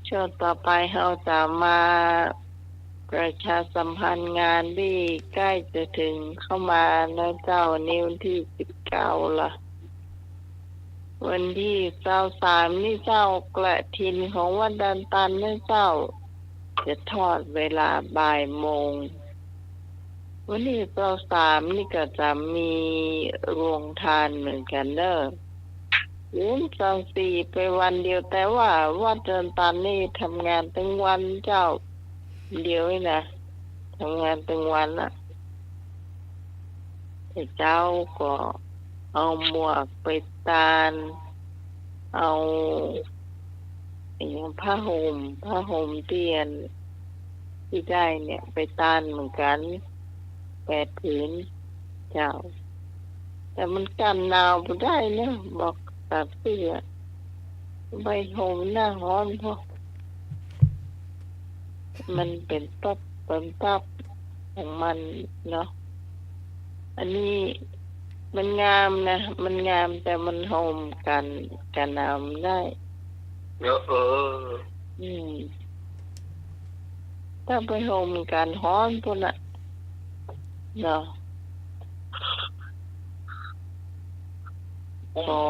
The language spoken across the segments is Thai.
ช่วงต่อไปเราจะมาประชาสัมพันธ์งานที่ใกล้จะถึงเข้ามาแล้วเจ้านี้วันที่19ละวันที่23นี่เจ้ากระถินของวัดดันตันนี่เจ้าจะทอดเวลาบ่ายโมงวันที่23นี่ก็จะมีโรงทานเหมือนกันเด้อ24ไปวันเดียวแต่ว่าวัดดันตันนี่ทำงานทั้งวันเจ้าเดียวนี่นะทำงานทั้งวันน่ะแต่เจ้าก็เอาหมวกไปตานเอาอย่างผ้าห่มเตียนที่ได้เนี่ยไปตานเหมือนกัน8 ผืนเจ้าแต่มันกันหนาวบ่ได้เนาะบอกตัดเสื้อใบห่มหน้าร้อนเพราะมันเป็นตับของมันเนาะอันนี้มันงามนะมันงามแต่มันห่มกันหนาวได้อืมถ้าไปห่มกันร้อนพุ่นน่ะเนาะก็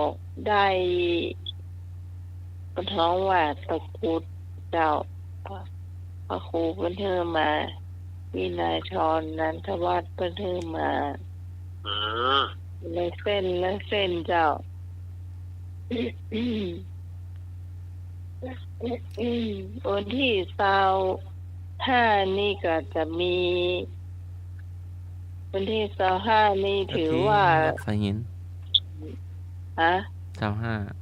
ได้ปะท้องว่าตะกรุดเจ้าพระครูเพิ่นเทอมาวินัยทรนันทวัฒน์เพิ่นเทอมาเลยเส้นเจ้าวันที่25นี่ก็จะมีวันที่25นี่ถือว่าวัดไฟหินฮะ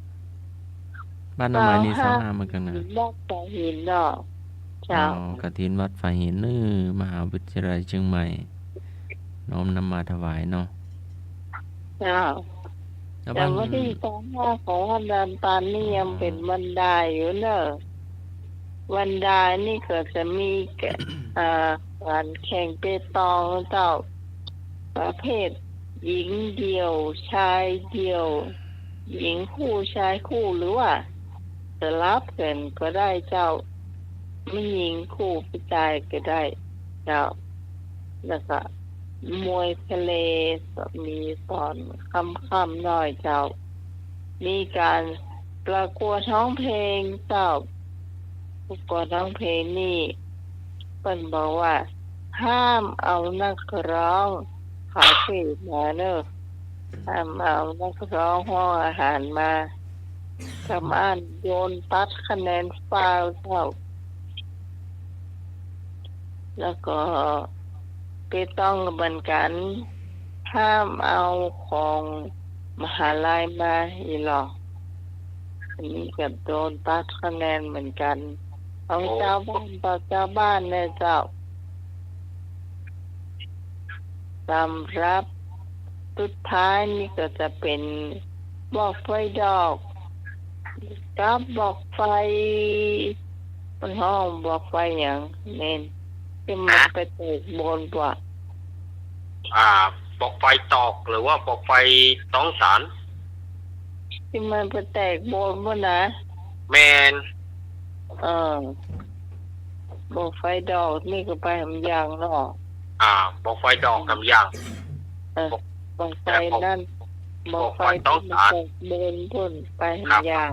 25บ้านน้ำไม้นี่25เหมือนกันนะวัดไฟหินเนาะเจ้ากฐินวัดไฟหินมหาวิทยาลัยเชียงใหม่น้อมนำมาถวายเนาะเจ้าแต่วันที่25ของวันดันตันนี่ยังเป็นวันดาอยู่เนอะวันดานี่ก็จะมีการแข่งเปตองเจ้าประเภทหญิงเดี่ยวชายเดี่ยวหญิงคู่ชายคู่หรือว่าจะรับกันก็ได้เจ้าไม่หญิงคู่ผู้ชายก็ได้เจ้าแล้วก็มวยทะเลมีสอนค่ำๆหน่อยเจ้ามีการประกวดร้องเพลงเจ้าประกวดร้องเพลงนี่เพิ่นบอกว่าห้ามเอานักร้องคาเฟ่มาเนอะห้ามเอานักร้องห้องอาหารมาทำอ่านโยนตัดคะแนนฟาวเจ้าแล้วก็ไปต้องเหมือนกันห้ามเอาของมหาลัยมาอีหรอกอันนี้ก็โดนตัดคะแนนเหมือนกันเอาเจ้าบ้านต่อเจ้าบ้านเนี่ยเจ้าสำหรับสุดท้ายนี่ก็จะเป็นบอกไฟดอกกับบอกไฟมันห้องบอกไฟอย่างเน้นที่มันไปตกบนกว่าบอกไฟตอกหรือว่าบอกไฟต้องสารที่มันไปแตกบนบ่นะแมนบอกไฟดอกนี่ก็ไปทำยางเนาะบอกไฟดอกทำยางบอกไฟนั่นบอกไฟต้องสารบนพุ่นไปทำยาง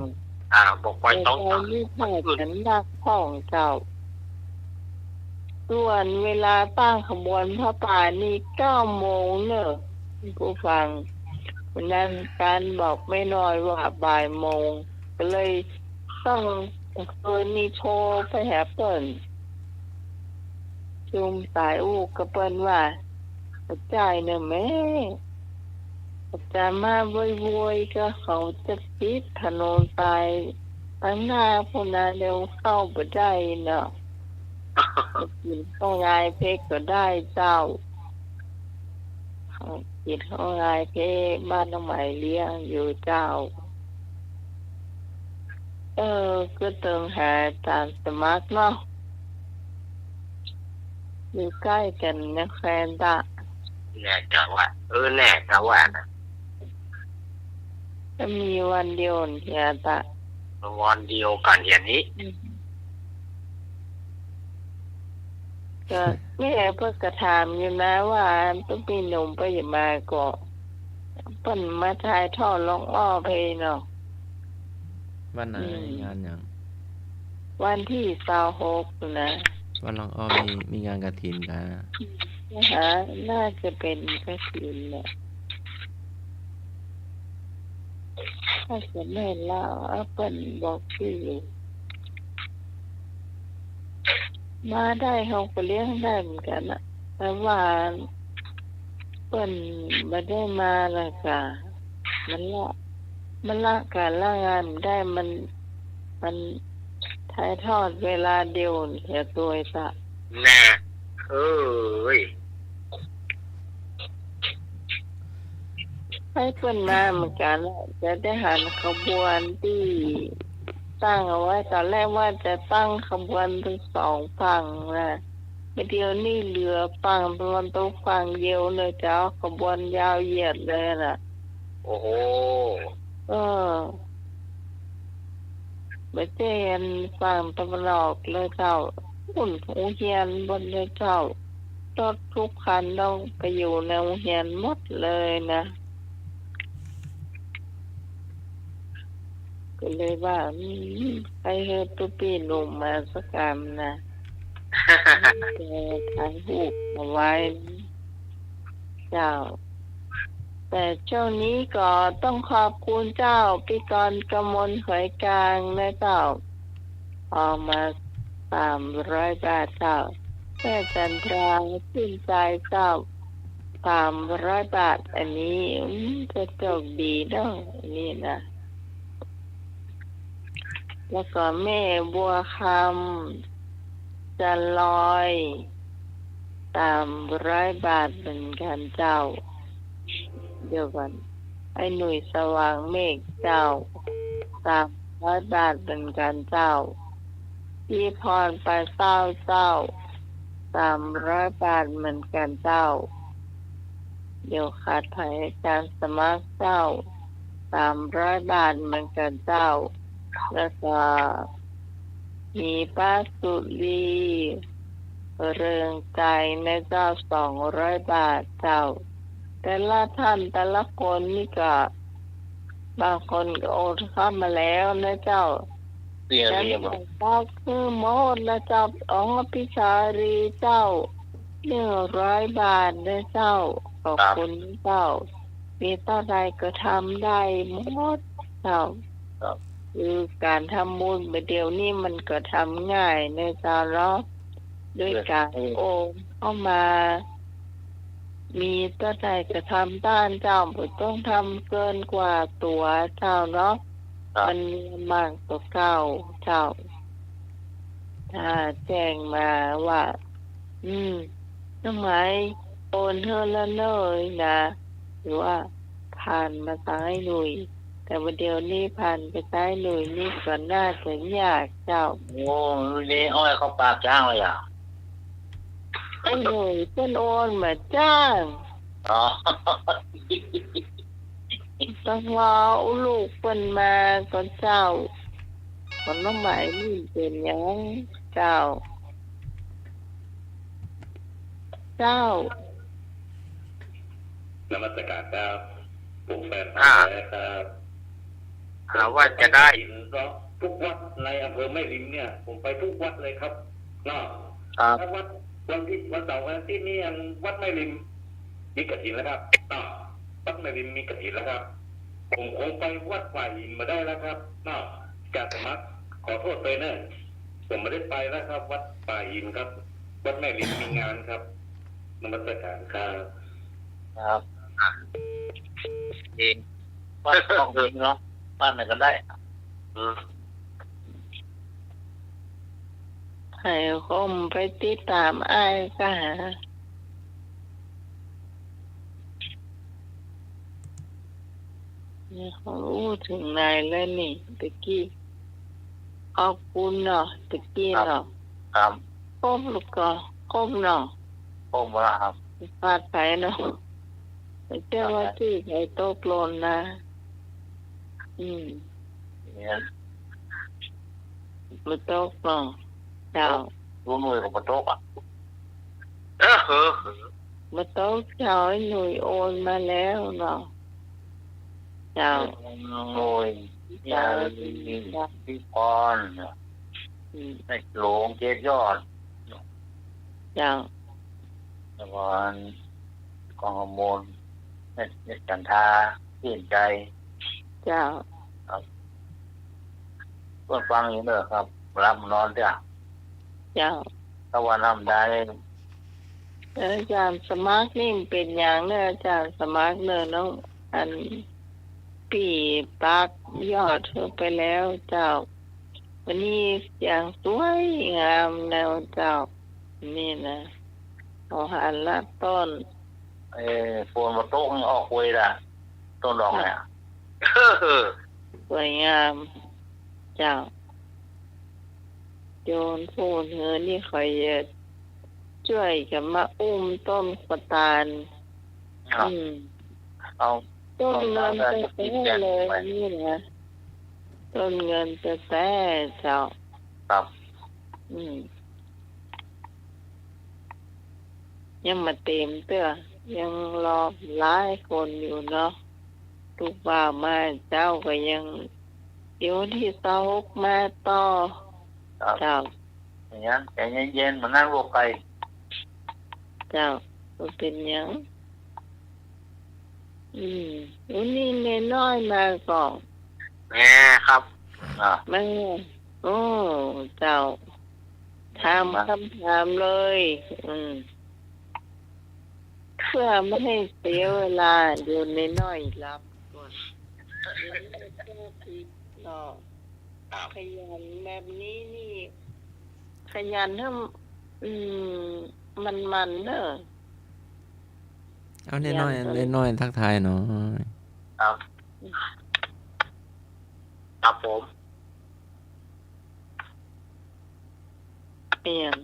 บอกไฟต้องสารนี่ถ่ายฉันนักของเจ้าส่วนเวลาตั้งขบวนพระป่านี่9 โมงเนอะผู้ฟังวันนั้นการบอกไม่น้อยว่าบ่ายโมงก็เลยต้องคืนนี้โทรไปหาเปิ้นจุมสายอูกกับเปิ้นว่าจ่ายเนอะแม่จะมาบ่อยๆก็เขาจะปิดถนนไปตั้งหน้าพวกนั้นเดี๋ยวเข้าบ่ได้เนาะกินข้าวงายเพกก็ได้เจ้ากินข้าวงายเพกบ้านน้องใหม่เลี้ยงอยู่เจ้าก็เติมหาตามสมัครเนาะอยู่ใกล้กันนะแฟนตะแน่กะว่าแน่กะว่านะจะมีวันเดียวเฮียตะวันเดียวกันอย่างนี้ ก็แม่เพิ่นก็ถามอยู่นะว่าต้องมีหนุ่มไปอย่ามาก็เพิ่นมาถ่ายทอดลงอ้อเพเนาะ วันไหนงานอย่าง วันที่26นะ วันรองอ้อมีงานกฐินกัน นะคะน่าจะเป็นกฐินแหละถ้าจะไม่เล่าเปิ้นบอกชื่อมาได้เขาก็เลี้ยงได้เหมือนกันนะแต่ว่าเปิ้นไม่ได้มาละค่ะมันละการละงานได้มันถ่ายทอดเวลาเดียวเหียตัวซะ แน่เอ้ย ให้เปิ้นมาเหมือนกันจะได้หันขบวนที่ตั้งเอาไว้ตอนแรกว่าจะตั้งขบวนทั้งสองฝั่งนะเดี๋ยวนี้เหลือฝั่งตะวันตกฝั่งเดียวเลยจะเอาขบวนยาวเหยียดเลยน่ะ โอ้โห ไม่ใช่อันฝั่งตะวันออกเลยเจ้าหุ่นหูเฮียนบนเลยเจ้ารถทุกคันต้องไปอยู่ในหูเฮียนหมดเลยนะก็เลยว่าไปเฮตุปีหนุ่มมาสักกรรมนะแกถ่ายรูปเอาไว้เจ้า แต่ช่วงนี้ก็ต้องขอบคุณเจ้าพี่กรณ์กมลหอยกลางนะเจ้าออกมา300 บาทเจ้าแม่จันทราชื่นใจเจ้า300 บาทอันนี้จะโชคดีเนาะอันนี้นะแล้วก็แม่บัวคำจันลอย300 บาทเหมือนกันเจ้าเดียวกันไอ้หนุ่ยสว่างเมฆเจ้า300 บาทเหมือนกันเจ้าพี่พรไปเศร้าเจ้า300 บาทเหมือนกันเจ้าเดี๋ยวขาดไผ่การสมัครเจ้า300 บาทเหมือนกันเจ้าแล้วก็มีป้าสุรีเรืองใจนะเจ้า200 บาทเจ้าแต่ละท่านแต่ละคนนี่ก็บางคนก็โอนเข้ามาแล้วนะเจ้า เรีย ฉัน เรียบ ก็คือโมดนะเจ้าองค์พิชารีเจ้า100 บาทนะเจ้าขอบคุณเจ้ามีเท่าไรก็ทำได้หมดเจ้าคือการทำบุญเดี๋ยวนี้มันก็ทำง่ายนะเจ้าเนาะด้วยการโอนเข้ามามีตัวใดก็ทำด้านเจ้าไม่ต้องทำเกินกว่าตัวเจ้าเนาะมันมากตัวเก้าเจ้าถ้าแจ้งมาว่าทำไมโอนเธอละเนยนะหรือว่าผ่านมาซ้ายหนุ่ยแต่วันเดียวนี้ผ่านไปซ้ายหนุ่ยนี่ก็น่าจะยากเจ้า โอ้นี่อ้อยเขาปากจ้างเลยอ่ะ ไอ้หนุ่ยเพิ่นโอนมาจ้าง อ๋อ ต้องรอลูกเพิ่นมาก่อนเจ้าคนน้องใหม่นี่เป็นหยังเจ้านมัสการครับผมแฟนครับว่าจะได้ ทุกวัดในอำเภอแม่ริมเนี่ย ผมไปทุกวัดเลยครับเนาะถ้าวัดวันเสาร์วันอาทิตย์นี้วัดแม่ริมมีกฐินแล้วครับเนาะวัดแม่ริมมีกฐินแล้วครับ ผมคงไปวัดป่าหินมาได้แล้วครับเนาะจากสมัครขอโทษไปเนอะผมไม่ได้ไปแล้วครับ วัดป่าหินครับ วัดแม่ริมมีงานครับนมัสการครับเองว่าต้องเองเนาะบ้านไหนก็ได้ให้คมไปติดตามอ้ายก็หาเขารู้ถึงไหนแล้วนี่ตะกี้ขอบคุณเนาะตะกี้เนาะ ครับ ก้มลูกก็ก้มเนาะ ผมว่าครับ ฟาดไปเนาะแต่เจ้าว่าที่ใครตกหล่นนะเนี่ย มันตกเนาะเจ้า รู้หน่วยของประโตกอ่ะ มาต้องเจ้าให้หน่วยโอนมาแล้วเนาะเจ้า โอ้ยยาพี่พรในหลวงเกศยอด เจ้า แล้วก็กองฮอร์โมนในจันทาเปลี่ยนใจ เจ้า เพื่อนฟังอยู่เด้อครับรับนอนเด้อ เจ้า ถ้าวันทำได้ อาจารย์สมัครนี่เป็นอย่างเนอะอาจารย์สมัครเนอะน้องอันปีปักยอดเธอไปแล้วเจ้าวันนี้อย่างสวยงามแนวเจ้านี่นะเอาหันละต้น โฟนมาโต๊ะออกเวล่ะต้นดอกเนี่ย สวยงามเจ้าโยนพูนเฮอนี่คอยช่วยกับมาอุ้มต้นกระตาล เอา ต้นเงินจะแท้เลยนี่นะต้นเงินจะแท้เจ้า ครับ ยังมาเต็มเตื้อยังรอหลายคนอยู่เนาะทุกบ่าวมาเจ้าก็ยังอยู่ที่เสาหกมาต่อ ครับ เจ้า อย่างนั้นใจเย็นๆมานั่งโลกไกล เจ้าก็เป็นหยังวันนี้เนน้อยมาก่อน แม่ครับแม่โอ้เจ้าถามคำถามเลยเพื่อไม่ให้เสียเวลาเดี๋ยวเนน้อยรับก่อนเดี๋ยวไม่ต้องติดเนาะขยันแบบนี้นี่ขยันให้มันเด้อ เอาน้อยทักทายหน่อย ครับครับผมเปลี่ยน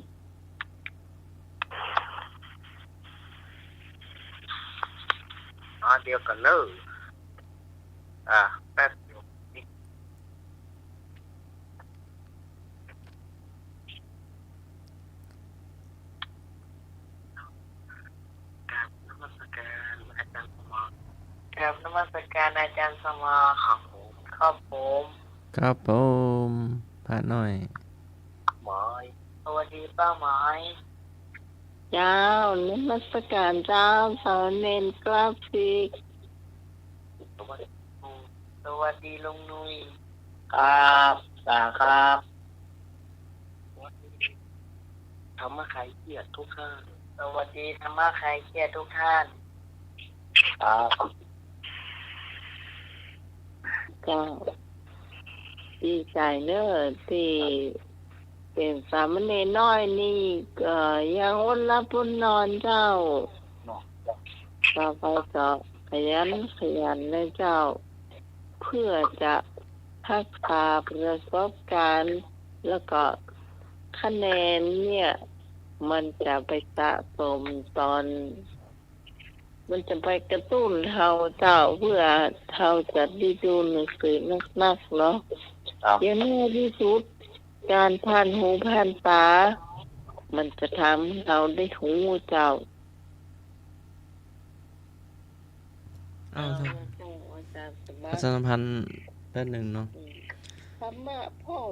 เดียวกันเลยแป๊บเดียวนมัสการอาจารย์สมรครับนมัสการอาจารย์สมรครับผมครับผม ครับผมพาหน่อย หมอยสวัสดีป้าหมอย เจ้านมัสการเจ้าสาวเนนกราฟิก สวัสดีลุงนุ้ยครับครับธรรมะใครเกียรติทุกท่านสวัสดีธรรมะใครเกียรติทุกท่านครับ เจ้าดีใจเนอะที่เป็นสามเณรน้อยนี่ยังอดหลับอดนอนเจ้าต่อไปก็ขยันนะเจ้าเพื่อจะพัฒนาประสบการณ์แล้วก็คะแนนเนี่ยมันจะไปสะสมตอนมันจะไปกระตุ้นเราเจ้าเพื่อเราจะได้ดูหนังสือนักๆเนาะอย่างแน่ที่สุดการผ่านหูผ่านตามันจะทำให้เราได้หูเจ้าอาจารย์พันธ์ด้านหนึ่งเนาะ ธรรมะพ่อง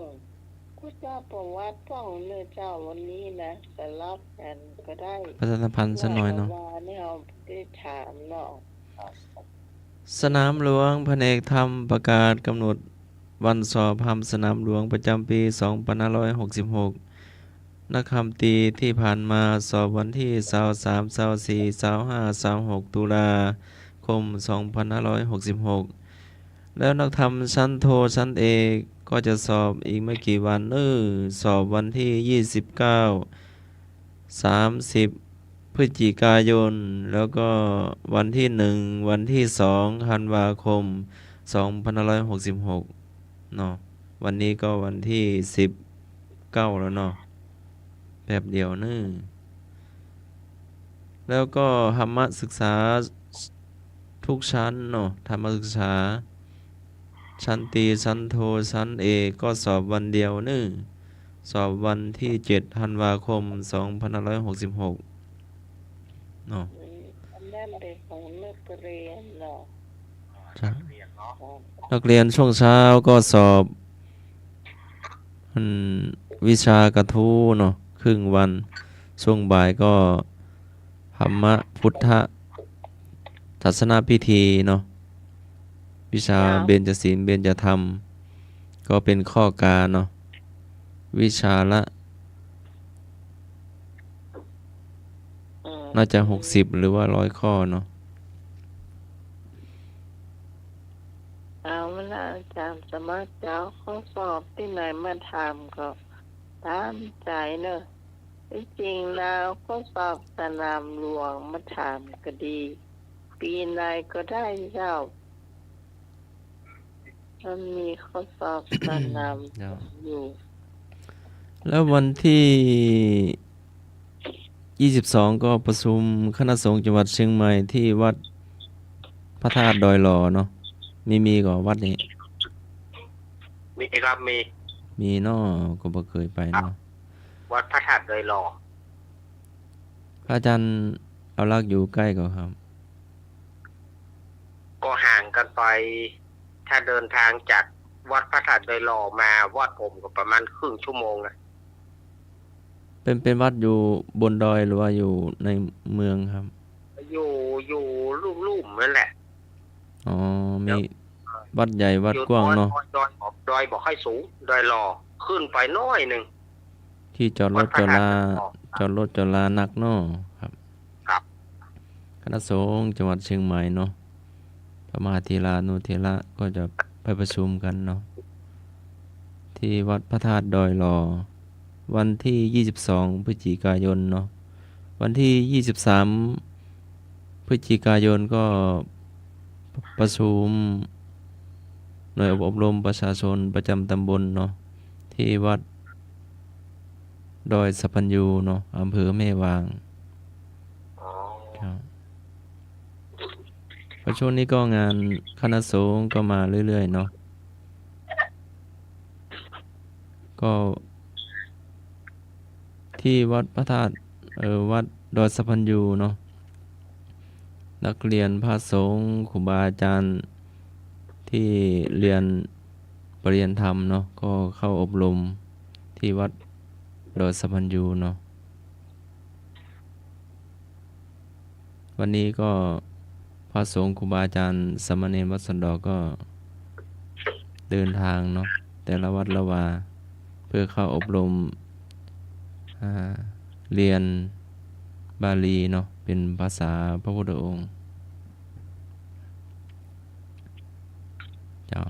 พุทธประวัติพ่องเนื้อเจ้าวันนี้นะสลับกันก็ได้ อาจารย์พันธ์สักหน่อยเนาะ เนี่ยเราได้ถามเนาะ สนามหลวงพระเอกธรรมประกาศกำหนดวันสอบธรรมสนามหลวงประจำปี 2566 นักคำตีที่ผ่านมาสอบวันที่ 23 24 25 26 ตุลาคม 2566 แล้วนักธรรมชั้นโทชั้นเอกก็จะสอบอีกไม่กี่วันสอบวันที่ 29 30 พฤศจิกายน แล้วก็วันที่ 1 วันที่ 2 ธันวาคม 2566 เนาะวันนี้ก็วันที่ 19 แล้วเนาะแบบเดียวแล้วก็ธรรมศึกษาทุกชั้นเนาะธรรมศึกษาชั้นตรีชั้นโทชั้นเอกก็สอบวันเดียวสอบวันที่ 7 ธันวาคม 2566 เนาะ อันนั้นเป็นของนักเรียนเนาะ จ้ะนักเรียนช่วงเช้าก็สอบวิชากระทู้เนาะครึ่งวันช่วงบ่ายก็ธรรมะพุทธศาสนาพิธีเนาะวิชาเบญจศีลเบญจธรรมก็เป็นข้อกาเนาะวิชาละน่าจะ60หรือว่า100ข้อเนาะเอาละอาจารย์สมัครเจ้าข้อสอบที่ไหนมาทำก็ตามใจเนอะที่จริงแล้วข้อสอบสนามหลวงมาทำก็ดีปีไหนก็ได้เจ้ามันมีข้อสอบสนามอยู่ แล้ววันที่22ก็ประชุมคณะสงฆ์จังหวัดเชียงใหม่ที่วัดพระธาตุดอยหล่อเนาะมีก็วัดนี้มีครับมีเนาะก็บ่เคยไปเนาะวัดพระธาตุดอยหล่อพระอาจารย์เอาลักษ์อยู่ใกล้ก็ครับก็ห่างกันไปถ้าเดินทางจากวัดพระธาตุดอยหล่อมาวัดผมก็ประมาณครึ่งชั่วโมงนะเป็นวัดอยู่บนดอยหรือว่าอยู่ในเมืองครับอยู่ลุ่มๆนั่นแหละอ๋อมีวัดใหญ่วัดกว้างเนาะดอยบอกให้สูงดอยหล่อขึ้นไปน้อยนึงที่จอดรถจอดลานักเนาะครับครับคณะสงฆ์จังหวัดเชียงใหม่เนาะพระมหาเถระนุเถระก็จะไปประชุมกันเนาะที่วัดพระธาตุดอยหล่อวันที่22พฤศจิกายนเนาะวันที่23พฤศจิกายนก็ประชุมหน่วยอบรมประชาชนประจำตำบลเนาะที่วัดดอยสัพพัญญูเนาะอำเภอแม่วางครับประชุมนี้ก็งานคณะสงฆ์ก็มาเรื่อยๆเนาะก็ที่วัดพระธาตุวัดดอยสัพพัญญูเนาะนักเรียนพระสงฆ์ครูบาอาจารย์ที่เรียนปริญญาธรรมเนาะก็เข้าอบรมที่วัดดอยสัพพัญญูเนาะวันนี้ก็พระสงฆ์ครูบาอาจารย์สามเณรวัดสันดอกก็เดินทางเนาะแต่ละวัดละวาเพื่อเข้าอบรมเรียนบาลีเนาะเป็นภาษาพระพุทธองค์เจ้า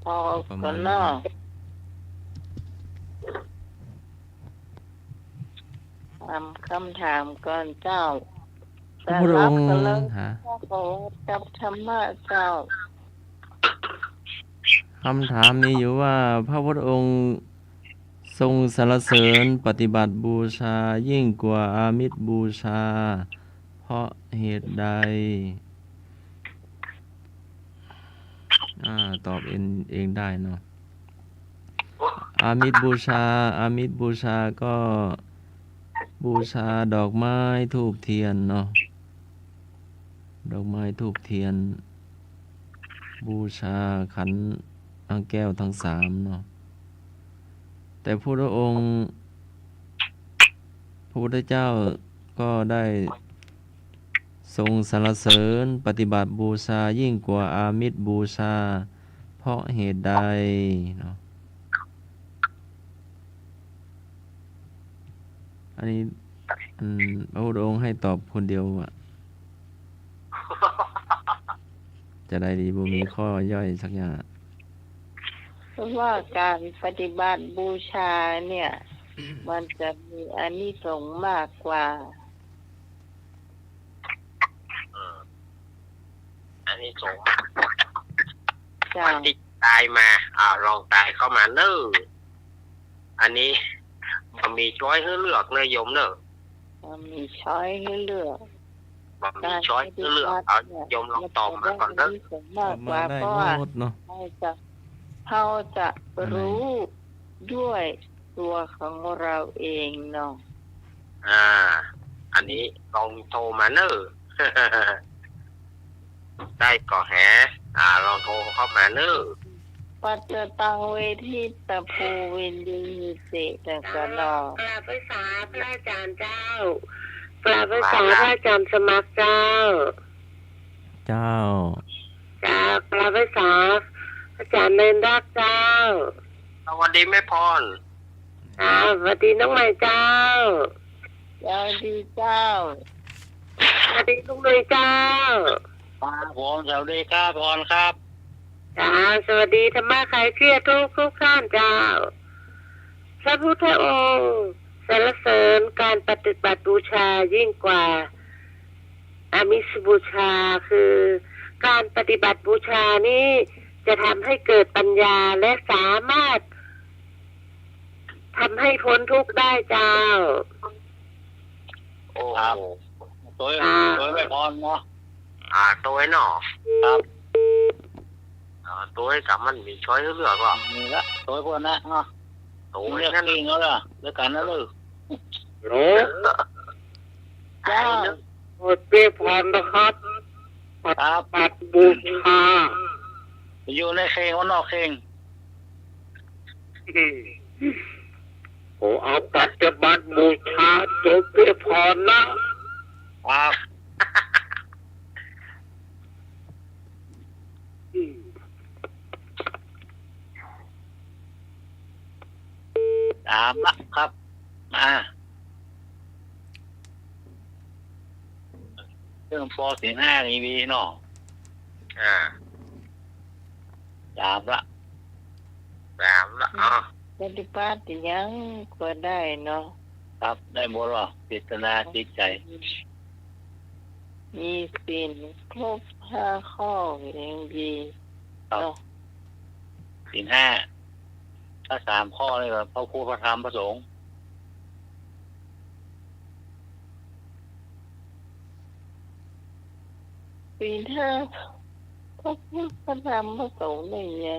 พอกันเนาะคำถามก่อนเจ้าพระพุทธองค์กับธรรมะเจ้าคำถามมีอยู่ว่าพระพุทธองค์ทรงสรรเสริญปฏิบัติบูชายิ่งกว่าอามิสบูชาเพราะเหตุใดตอบเองได้เนาะอามิสบูชาก็บูชาดอกไม้ธูปเทียนเนาะดอกไม้ธูปเทียนบูชาขันธ์แก้วทั้ง3เนาะแต่พระองค์พระพุทธเจ้าก็ได้ทรงสรรเสริญปฏิบัติบูชายิ่งกว่าอามิสบูชาเพราะเหตุใดเนาะอันนี้พระพุทธองค์ให้ตอบคนเดียวจะได้ดีบ่มีข้อย่อยสักอย่างเพราะว่าการปฏิบัติบูชาเนี่ย มันจะมีอานิสงส์มากกว่าอันนี้สงส์ที่ตายมาลองตายเข้ามาเนอะอันนี้มันมีช้อยให้เลือกเนอะโยมเนอะมันมีช้อยให้เลือกมีช้อยให้เลือกเอาโยมลองตอบมาก่อนเนอะมากกว่าเพราะว่าเขาจะรู้ด้วยตัวของเราเองเนาะ นนี้ลองโทรมาเนอะ ได้ก่อแหลองโทรเข้ามาเนอะ ปัจจตังเวทิตาภูวินยิเสตกะนอก ราบภาษาพระอาจารย์เจ้ากราบภาษาพระอาจารย์สมัครเจ้า เจ้า จากกราบภาษาอาจารย์เนินรักเจ้า สวัสดีแม่พร สวัสดีน้องใหม่เจ้า เจ้าดีเจ้า สวัสดีลุงเลยเจ้า ผมสวัสดีครับพรครับ จ้าสวัสดีธรรมะใครเครียดทุกท่านเจ้าพระพุทธองค์สรรเสริญการปฏิบัติบูชายิ่งกว่าอามิสบูชาคือการปฏิบัติบูชานี้จะทำให้เกิดปัญญาและสามารถทำให้พ้นทุกข์ได้เจ้า โอ้ ครับ ตัวไม่พรเนาะ ตัวหนอ ครับ ตัวกับมันมีช้อยเลือกว่า นี่ละตัวพวกนั้นเนาะ ตัว เลือก นั่น เองแล้วล่ะแล้วกันนะลูก เจ้า หมดเปรียบพรนะครับ ครับ ปัดบูชา อยู่ในเคงว่านอกเคง โอ้เอาปัจจุบันบูชาจบเปรียบพรนะครับ ตามละครับเรื่องป.45นี่มีเนาะ ตามละ 3ละปฏิบัติยังก็ได้เนาะ ครับได้หมดหรอพิจารณาจิตใจ มีศีลครบ5 ข้ออย่างดีเนาะ ศีล 5ถ้า3 ข้อนี่ก็พระพุทธพระธรรมพระสงฆ์ ศีล5พระพุทธพระธรรมพระสงฆ์ได้ไง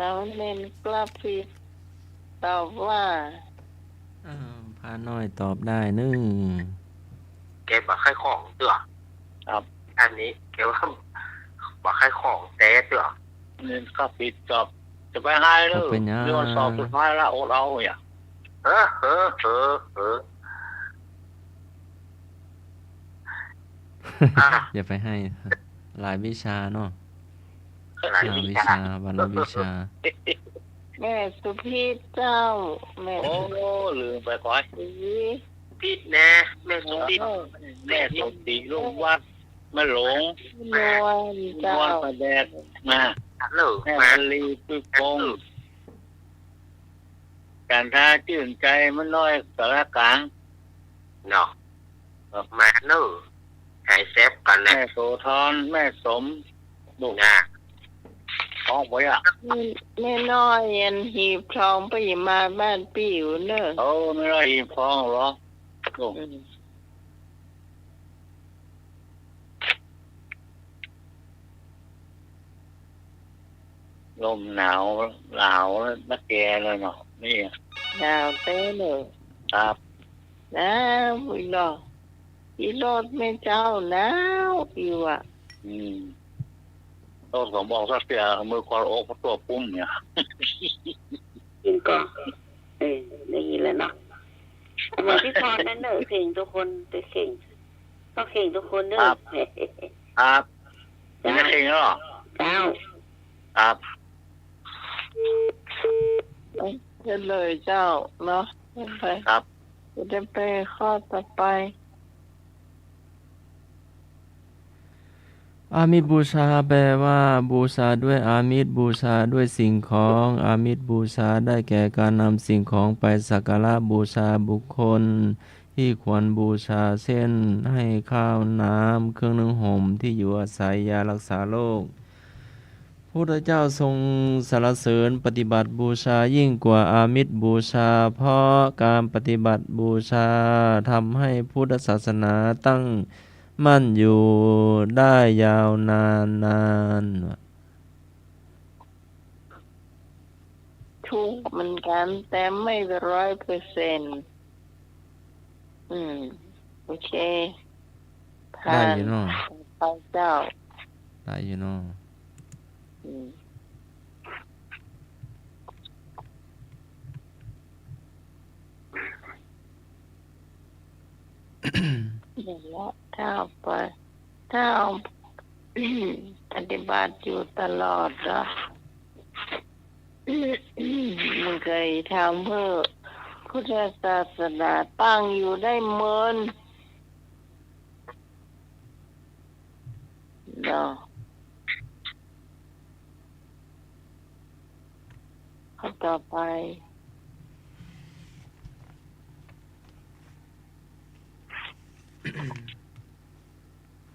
สาวเน้นกลับผิดตอบว่า พาน้อยตอบได้นึ่ง เก็บบักไข่ของเตือ ครับ อันนี้เก็บว่าบักไข่ของแต่เตือ นี่ก็ปิดจอบจะไปให้เลย เป็นยัง เรื่องสอบสุดท้ายละอดเอาอย่า เออ อย่าไปให้ หลายวิชาเนาะ หลายวิชา วันละวิชา แม่สุพีเจ้า แม่ โอ้ลืมไปก่อน สุพี ปิดแน่แม่สุปิด แม่สมศรีลูกวัดไม่หลง นวลเจ้า วัดประแดดมา เลย แม่ มา มันลีปึกพงการท่าชื่นใจมันน้อยสารกลาง เนาะมาเนอะหายเซฟกันนะ แม่โสธรแม่สมลูก นะ ท้องไว้อะ แม่น้อยยันหีบทองไปมาบ้านปิ๋วเนอะ โอ้ไม่ได้อีพองหรอลูกลมหนาวนักแกเลยเนาะนี่ หนาวเต้เนอะ ครับ หนาวอีหลออีรถแม่เจ้าหนาวอีว่ะ ต้นผมบอกสักเสียมือควาโอกตัวปุ้มเนี่ย จริงก็ได้ยินแล้วเนาะเหมือนพี่พรนั่นเนอะเข่งทุกคนแต่เข่งก็เข่งทุกคนเนอะ ครับเป็นนักเองเหรอ เจ้า ครับ เฉลยเจ้าเนาะไป ครับ จะไปข้อต่อไป อามิสบูชาแปลว่าบูชาด้วยอามิสบูชาด้วยสิ่งของอามิสบูชาได้แก่การนำสิ่งของไปสักการะบูชาบุคคลที่ควรบูชาเช่นให้ข้าวน้ำเครื่องนึ่งห่มที่อยู่อาศัยยารักษาโรคพระพุทธเจ้าทรงสรรเสริญปฏิบัติบูชายิ่งกว่าอามิสบูชาเพราะการปฏิบัติบูชาทำให้พุทธศาสนาตั้งมั่นอยู่ได้ยาวนาน ถูกเหมือนกันแต่ไม่100%โอเคผ่า ได้ น อยู่เนาะ พระเจ้า ได้อยู่เนาะ อย่างนี้ถ้าเอาไปถ้าเอา ปฏิบัติอยู่ตลอดนะ มันเคยทำเพื่อพุทธศาสนาตั้งอยู่ได้เมินเนาะข้อต่อไป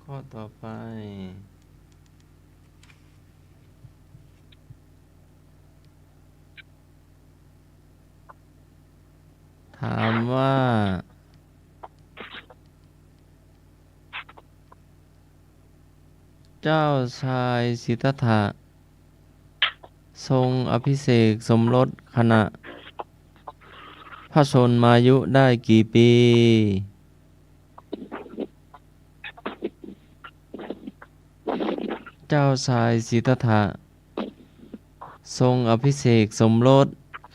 ข้อต่อไปถามว่า เจ้าชายสิทธัตถะทรงอภิเษกสมรสขณะพระชนมายุได้กี่ปี เจ้าชายสิทธัตถะทรงอภิเษกสมรส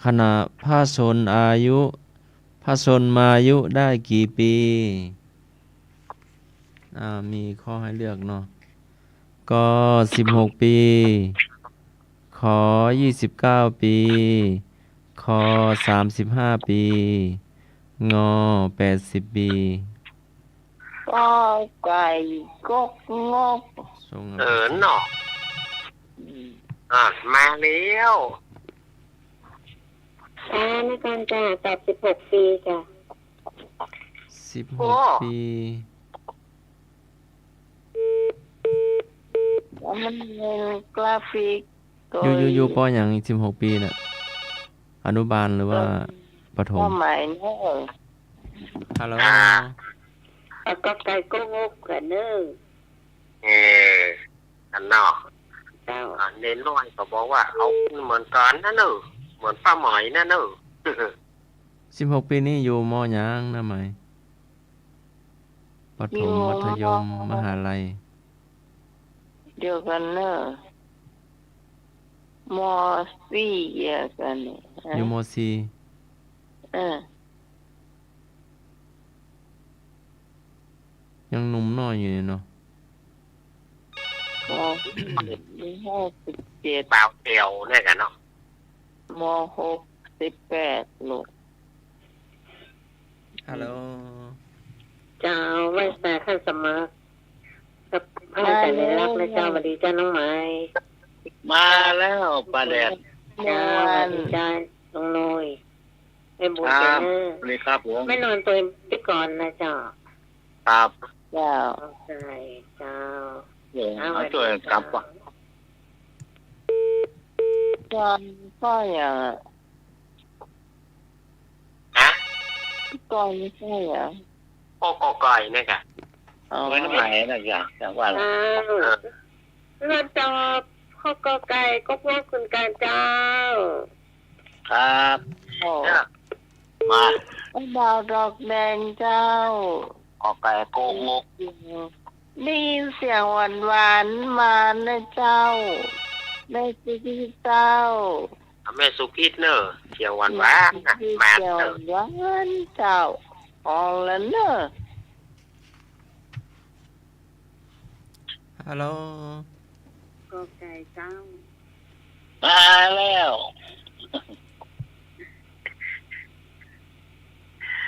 ขณะพระชนมายุได้กี่ปีมีข้อให้เลือกเนาะก็16 ปีขอ29 ปีขอ35 ปีงอ80 ปีก็ไก่กกงก ทรงอ เอ ภิ อ เษก เนาะมาแล้ว ในการจ่าย86 ปีจ้ะ 16 ปี แล้วมันเป็นกราฟิกตัว อยู่ปออย่าง16 ปีน่ะอนุบาลหรือว่าประถม ก็หมายเนอะ ฮัลโหล แล้วก็ไก่ก็งกกันเนอะ อันเนาะ เจ้า เน้นน้อยก็บอกว่าเอาเหมือนกันนะเนอะเหมือนป้าหมอยนะเนอะ 16 ปีนี่อยู่มอหยังนะไหมประถมมัธยมมหาลัย เดียวกันเนอะมอสี่เดียวกันเนี่ย อยู่ม .4 ยังหนุ่มน้อยอยู่เนาะ มมี57 เปล่าเตียวเนี่ยกันเนาะ ม68ลูก ฮัลโหล เจ้าไว้แต่ขั้นสมัครกับให้แต่ในรักและเจ้าสวัสดีเจ้าน้องไม้ มาแล้วป้าแดด เมื่ เจ้า อ ส วา วัส น ดีเจ้าน้องน้อยไม่บุญเจ้าเนอะ นี่ครับผม ไม่นอนตัวไปก่อนนะเจ้า ครับ เจ้า ใช่เจ้า เอาช่วยกลับว่ะ จอนก็อย่าง ฮะ ก่อนไม่ใช่เหรอ โอ้กอก่อยเนี่ยค่ะ อ๋อ ไว้ทำไมนะจ๊ะจังว่า เจ้าเราจอบข้อกอไก่ก็พวกคุณการเจ้า ครับ โอ้ เนี่ยมา ดาวดอกแดงเจ้า ออกไก่โกงก ได้ยินเสียงหวานๆมานะเจ้า ได้สิที่เจ้า แม่สุกิดเนอะเที่ยววันว้านะ ที่ มา เสียง เนอะ หวานเจ้าออกแล้วเนอะ ฮัลโหล กอไก่เจ้า มาแล้ว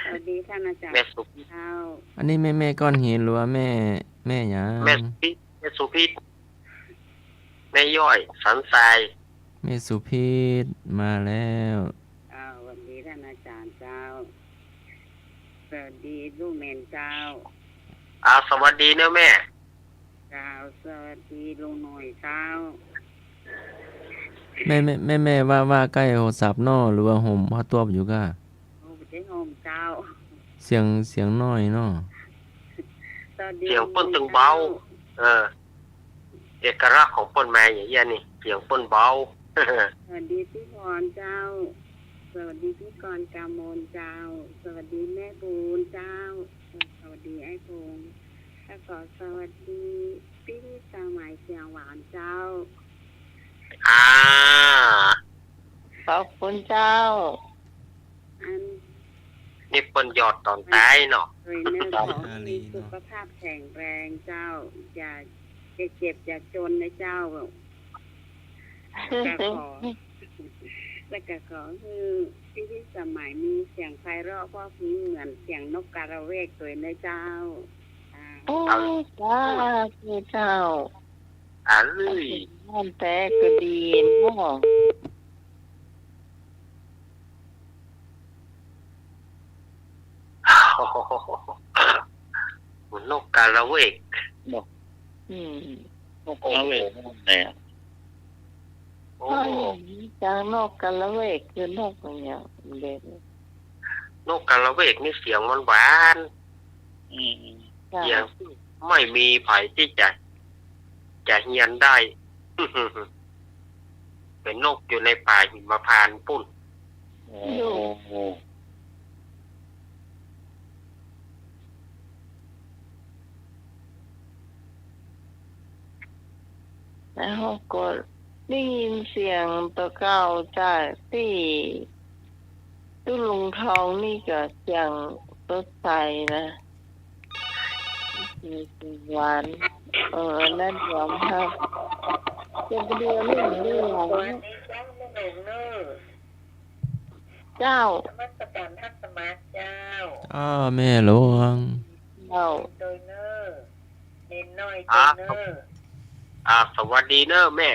สวัสดีท่านอาจารย์ แม่สุกิด เจ้า อันนี้แม่ก้อนหินหรือว่าแม่หยัง แม่สุกิดแม่สุกิดแม่ย่อยสันทราย แม่สุพิษมาแล้ว สวัสดีท่านอาจารย์เจ้าสวัสดีลูกเมนเจ้า สวัสดีเนอะแม่ เจ้าสวัสดีลุงหน่อยเจ้า แม่ว่าใกล้โทรศัพท์นอหรือว่าห่มผ้าตัวอยู่ก็ โอ้เจ๊โฮมเจ้า เสียงน้อยเนาะ สวัสดี เสียงป้นตึงเบา เอกลักษณ์ของป้นแม่อย่างเงี้ยนี่เสียงป้นเบา สวัสดีพี่พรเจ้าสวัสดีพี่กรกามลเจ้าสวัสดีแม่บูนเจ้าสวัสดีไอ้พงษ์แล้วก็สวัสดีพี่สาวหมายเสียงหวานเจ้า ขอบคุณเจ้า อัน นี่เปิ้นยอดตอนตายเนาะ โดยเนื้อขอให้มีสุขภาพแข็งแรงเจ้าอย่าเจ็บอย่าจนนะเจ้าแล้วก็ขอคือพี่สมัยมีเสียงไพเราะเพราะพิ้งเหมือนเสียงนกกาละเวกตัวนะเจ้า โอ้จ้าคือเจ้า เอ้ย นั่นแต่ก็ดีเนาะ นกกาละเวก นกกาละเวกเนี่ยโอ้จากนกกาละเวกคือนกอะไรอย่างเด็ด นกกาละเวกนี่เสียงมันหวานเสียงไม่มีไผที่จะเฮียนได้ เป็นนกอยู่ในป่าหิมพานต์ปุ่น แล้วก็ได้ยินเสียงตะเก้าจากที่ตู้ลุงทองนี่ก็เสียงรถไฟนะมีเสียงหวานนั่นยอมครับจะไปเรียนเรื่องนี้หรอเจ้า มัสการทัศมาเจ้า แม่หลวง เจ้า โดยเนอร์เน้นน้อยโดยเนอร์ สวัสดีเนอะแม่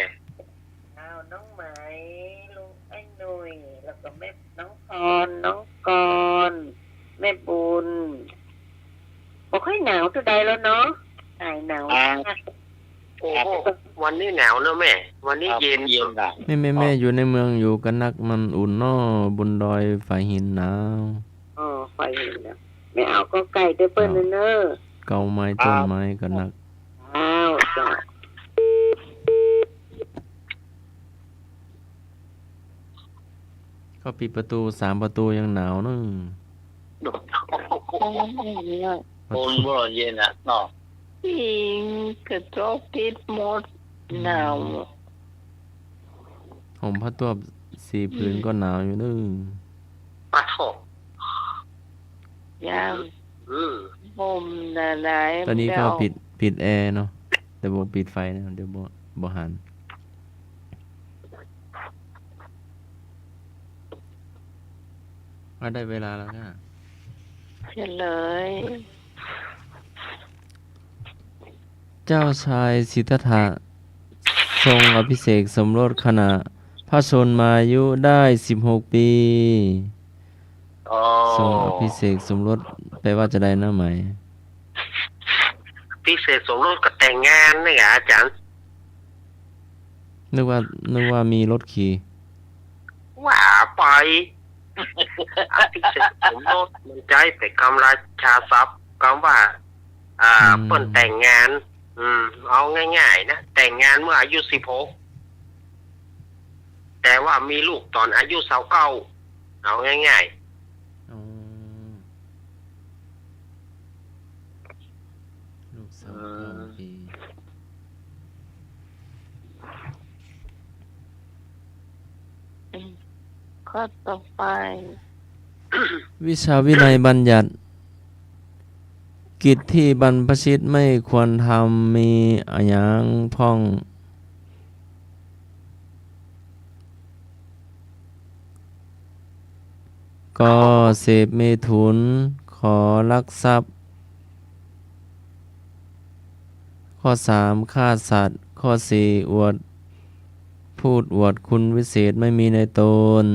น้องไหมลุงไอ้หนุ่ยแล้วก็แม่น้องพรน้องกรแม่บุญบอกให้หนาวตัวใดแล้วเนาะหายหนาว โอ้โหวันนี้หนาวเนอะแม่ วันนี้เย็นอ่ะ แม่อยู่ในเมืองอยู่กันนักมันอุ่นเนาะบนดอยฝ่ายหินหนาว ไฟเนี่ยไม่เอาก็ไก่เด้อเปิ้นเนอ เกาไม้ต้นไม้กันนัก จ้า ก็ปิดประตู3ประตูยังหนาวนึง โอ้ยบ่เย็นอ่ะเนาะที่กระจกติดหมดหนาว ห่มผ้าตัว4ผืนก็หนาวอยู่นึง ปะโถ ยามผมไหน ตอนนี้ก็ปิดแอร์เนาะแต่บ่ปิดไฟนะเดี๋ยวบ่หันได้เวลาแล้วค่ะ เฉลย เจ้าชายสิทธัตถะทรงอภิเษกสมรสขณะพระชนมายุได้16 ปีทรงอภิเษกสมรสแปลว่าจะได้นะไหม พิเศษสมรสกับแต่งงานนี่ไงอาจารย์ นึกว่ามีรถขี่ ว่าไปพิเศษสมรสมันใจแต่คำราชาศัพท์คำว่าเปิ้นแต่งงาน เอาง่ายๆนะแต่งงานเมื่ออายุ16แต่ว่ามีลูกตอนอายุ29เอาง่ายๆ ลูกสาว9 ปี ข้อต่อไป วิชาวินัยบัญญัติ กิจที่บรรพชิตไม่ควรทำมีอะหยังพ้อง ก็เสพเมถุน ขอลักทรัพย์ ข้อ 3 ฆ่าสัตว์ ข้อ 4 พูดอวดคุณวิเศษไม่มีในตน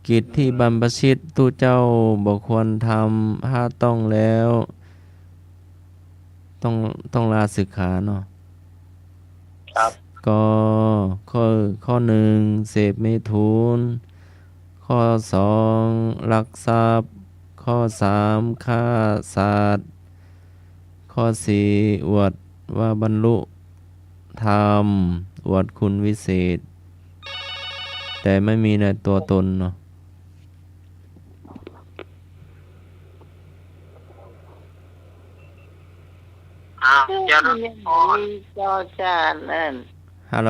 กิจที่บรรพชิตตู้เจ้าบ่ควรทำถ้าต้องแล้ว ต้องลาสิกขาเนาะ ครับ ก็ข้อ 1 เสพเมถุน ข้อ 2 ลักทรัพย์ ข้อ 3 ฆ่าสัตว์ ข้อ 4 อวดว่าบรรลุธรรม อวดคุณวิเศษ แต่ไม่มีในตัวตนเนาะ จะรพร จอจานนั่น ฮัลโหล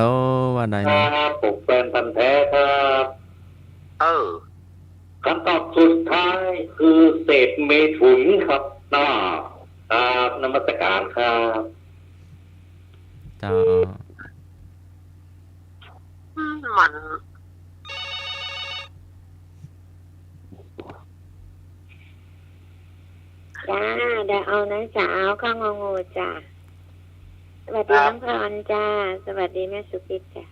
ว่าได ค เนาะ รับผมแฟนพันธุ์แท้ครับ Ừ. คำตอบสุดท้ายคือเศษเมถุนครับครับนมัสการครับ เจ้า มัน จ้าเดี๋ยวเอานะจ้าเอาข้างงงูจ้าสวัสดีน้องพรจ้าสวัสดีแม่สุพิษจ้า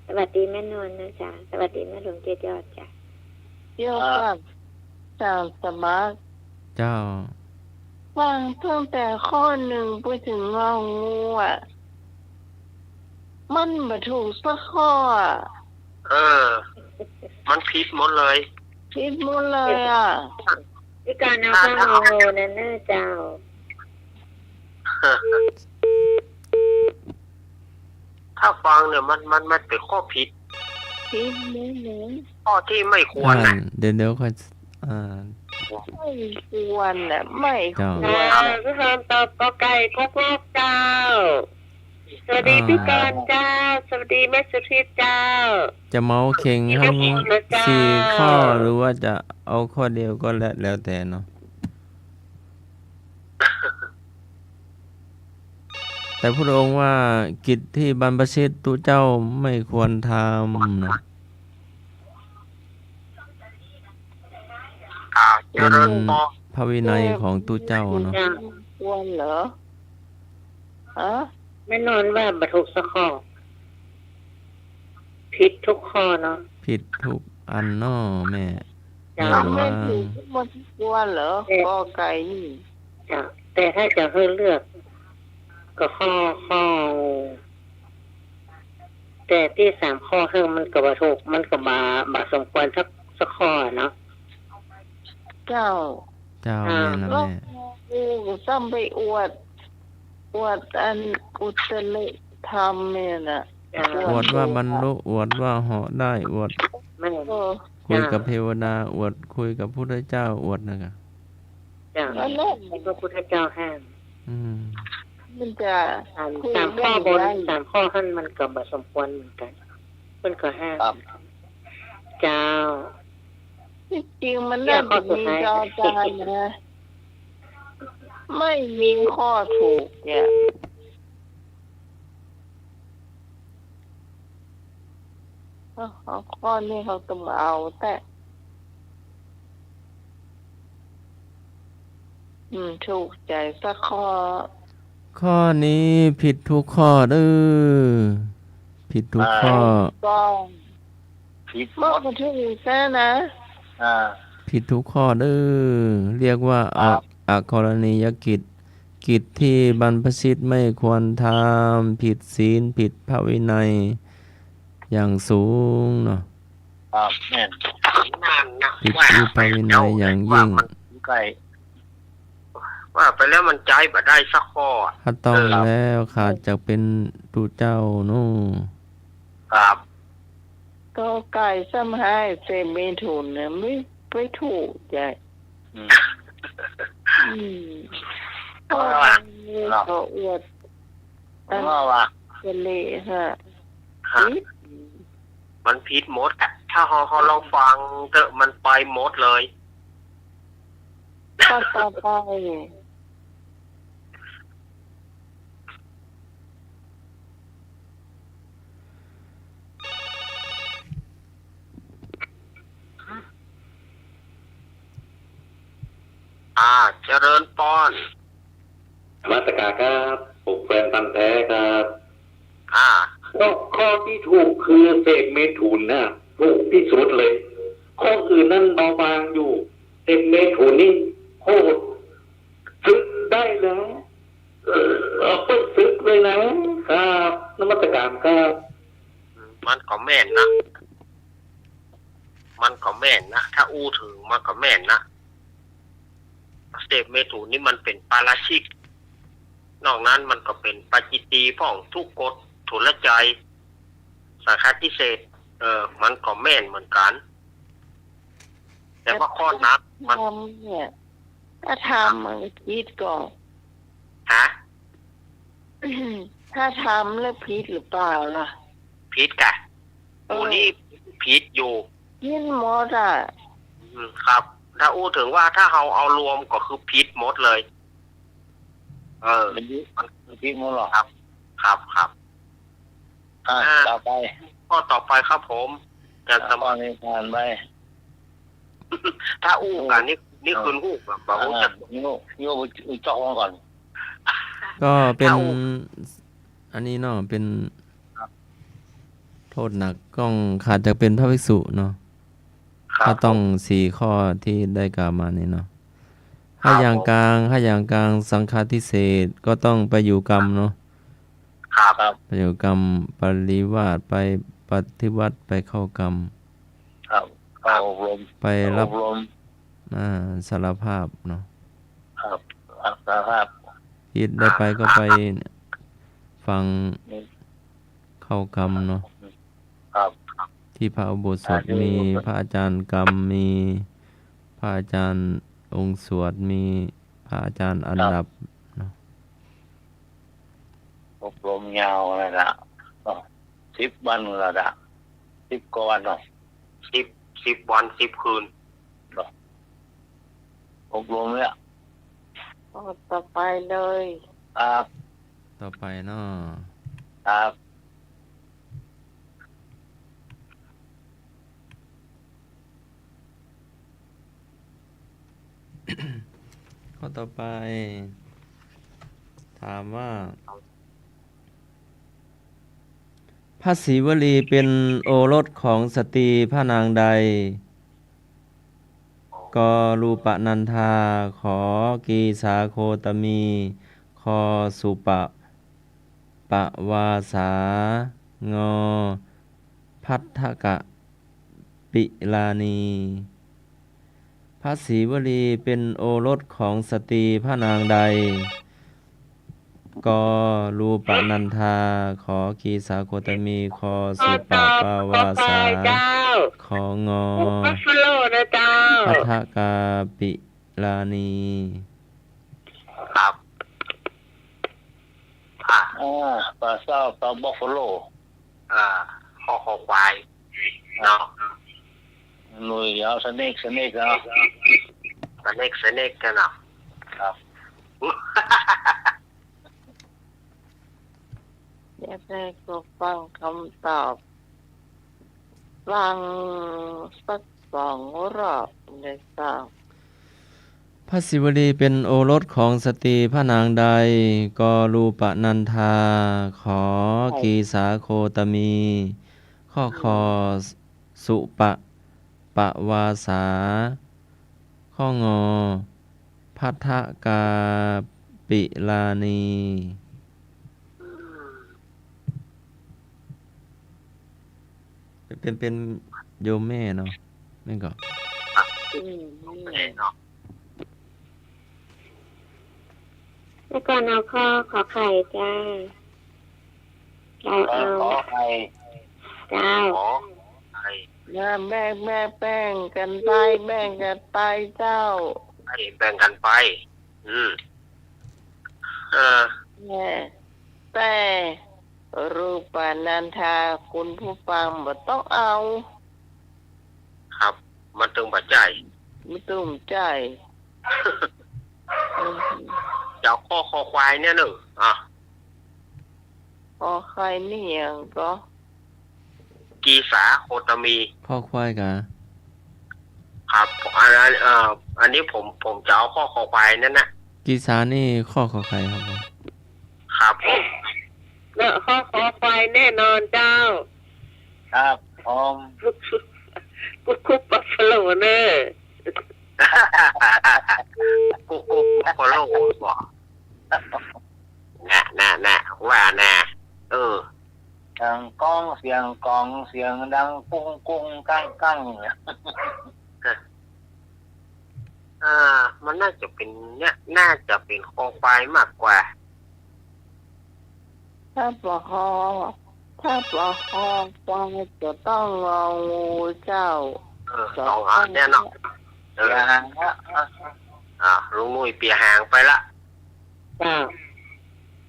สวัสดีแม่นวลนะจ้าสวัสดีแม่หลวงเจดยอดจ้า เกี่ยวกับสามสมัคร เจ้า ฟังตั้งแต่ข้อหนึ่งไปถึงงองูอ่ะมันมาถูกสักข้ออ่ะ มันผิดหมดเลย ผิดหมดเลยอ่ะ พี่การเอาข้างงงูนั่นนะเจ้า ถ้าฟังเนี่ยมันเป็นข้อผิด ผิดนิดนึง ข้อที่ไม่ควร อ่า นะ นเดี๋ยวค่อยอ่าน ไม่ควรน่ะไม่ควร พี่พรตอบกอไก่กกอกเจ้าสวัสดีพี่การเจ้าสวัสดีแม่สุพิษเจ้า จะเมาเข่งทั้ง4ข้อหรือว่าจะเอาข้อเดียวก็แล้วแต่เนาะ แต่พระองค์ว่ากิจที่บรรพชิตตุเจ้าไม่ควรทำนะ เจริญพร พระวินัยของตุเจ้าเนาะ ควรเหรอฮะ แม่นอนว่าบัทุกสักข้อผิดทุกข้อเนาะ ผิดทุกอันเนาะแม่ จ้า แม่ ไม่ ว่า ถูกหมดควรเหรอก็ไก่นี่ จ้าแต่ถ้าจะให้เลือก ก็ข้อ แต่ที่3ข้อเพิ่มมันก็บ่ถูกมันก็บ่สมควรสักข้อเนาะ เจ้า เจ้าแม่นะ แล้ว แม่ กูซ้ำไปอวดอันอุตริธรรมเนี่ยน่ะ อวดว่าบรรลุอวดว่าเหาะได้อวด แม่ เออ คุยกับเทวดาอวดคุยกับพุทธเจ้าอวดนะครับ จ้า อันนั้น ที่พระพุทธเจ้าห้าม มันจะ สามข้อบน3ข้อขั้นมันก็บ่สมควรเหมือนกันมันก็ห้ามเจ้า ที่จริงมันน่าจะมีจอจานนะไม่มีข้อถูกเนี่ยข้อนี้เขาต้องเอาแต่ถูกใจสักข้อ ข้อนี้ผิดทุกข้อเด้อผิดทุกข้อ ต้อง ผิดหม เมื่อ ด มาถึงแค่นะ ผิดทุกข้อเด้อเรียกว่าอากรณียกิจ กิจที่บรรพชิตไม่ควรทำผิดศีลผิดพระวินัย อย่างสูงเนาะ แม่นนั่นนะ ผิดวิปวินัยอย่างยิ่ง ว่าไปแล้วมันใจบ่ได้สักข้อ ถ้าต้องแล้วขาดจากเป็นตุเจ้าโน่ ครับ ก็ไก่ซ้ำให้เซมีถุนเนี่ยไม่ถูกใจก็อวดอันเละฮะ มันผิดหมดอะถ้าเขาลองฟังเถอะมันไปหมดเลย ก็ต่อไป เจริญปอน นมัสการครับผมแฟนพันธุ์แท้ครับ ข้อที่ถูกคือเศษเมถุนนะถูกที่สุดเลย ข้ออื่นนั่นเบาบางอยู่เศษเมถุนนี่โคตรซึกได้แล้วเพิ่งซึกเลยนะครับนมัสการครับ มันก็แม่นนะถ้าอู้ถึงมันก็แม่นนะเศษเมถุนนี่มันเป็นปาราชิกนอกนั้นมันก็เป็นปาจิตตีพ่องทุกกฎทุลใจสังฆาทิเศษ มันก็แม่นเหมือนกัน แต่ว่าข้อนักมัน ทำเนี่ยถ้าทำมันผิดก่อน ฮะ ถ้าทำแล้วผิดหรือเปล่าล่ะ ผิดกะอูนี่ผิดอยู่ ยินหมดอ่ะ ครับ ถ้าอู้ถึงว่าถ้าเอารวมก็คือผิดหมดเลย มันพิษมั้งหรอ ครับครับ ต่อไป ข้อต่อไปครับผมจะสมัคร ในผ่านไป ถ้าอู้กันนี่คืออู้แบบอู้จะ โย่จ่อก่อน ก็เป็นอันนี้เนาะเป็นโทษหนักต้องขาดจากเป็นพระภิกษุเนาะก็ต้อง4ข้อที่ได้กล่าวมานี่เนาะถ้าอย่างกลางสังฆาทิเศษก็ต้องไปอยู่กรรมเนาะ ครับ ไปอยู่กรรมปริวาสไปปฏิวัติไปเข้ากรรม ครับเข้าอบรม ไปรับ อบรม สารภาพเนาะ ครับรับสารภาพ คิดได้ไปก็ไปฟังเข้ากรรมเนาะ ครับ ที่พระอุโบสถมีพระอาจารย์กรรมมีพระอาจารย์องค์สวดมีพระอาจารย์อันดับเนาะ อบรมยาวนะจ๊ะ10 วันละจ๊ะ10 กว่าวันเนาะ 10 วัน 10 คืน อบรมเนี่ย ข้อต่อไปเลย ครับ ต่อไปเนาะ ครับ ข้อต่อไป ถามว่าพระศรีวลีเป็นโอรสของสตรีพระนางใดกรูปนันทาขอกีสาโคตมีคอสุปะปะวาสางอพัทธกะปิลานีพระศรีวลีเป็นโอรสของสตรีพระนางใดกรูปนันทาขอกีสาโคตมีคอสุปะปาวาสาของอ บัฟฟาโลนะเจ้า พัทธกาปิลานี ครับปลาซ่าปลาบัฟฟาโล ข้อควายเนาะ หน่วยยาวสเนกนะ สเนกกันเนาะ ครับ เดี๋ยวแรกก็ฟังคำตอบฟังสัก2 รอบเลยครับ พระศิวลีเป็นโอรสของสตรีพระนางใดกรูปนันทาขอกีสาโคตมีข้อคอสุปะปะวาสาข้องอพัทธกาปิลานีเป็นโยมแม่เนาะนั่นก็ เนาะ แล้วก็เอาข้อขอไข่จ้าเราเอา ขอใคร เจ้า ขอไอ้ แม่แป้งกันไปแบ่งกันไปเจ้า แบ่งกันไป แม่แต่รูปนันทาคุณผู้ฟังบ่ต้องเอา ครับ มันตึงปัจจัย ไม่ตุ้มใจ จะเอาข้อควายเนี่ยหนึ่งพอใครนี่ยังก็ กีสาโคตมี ข้อควายกะ ครับอันนี้ผมจะเอาข้อควายนั่นนะ กีสานี่ข้อขอไข่ครับผม ครับผม แล้วข้อขอควายแน่นอนเจ้า ครับพร้อม คุกบัฟฟาโลเนอร์ กูโคโลบอกน่ะว่าน่ะเสียงกองเสียงกองเสียงดังกุ้งกุ้งกั้งเนี่ย มันน่าจะเป็นเนี่ยน่าจะเป็นคอควายมากกว่า ถ้าบ่ฮอ ถ้าปลอกคอควายจะต้องงองูเจ้า สองอันแน่นอนลุงนุ้ยเปียหางไปละ จ้า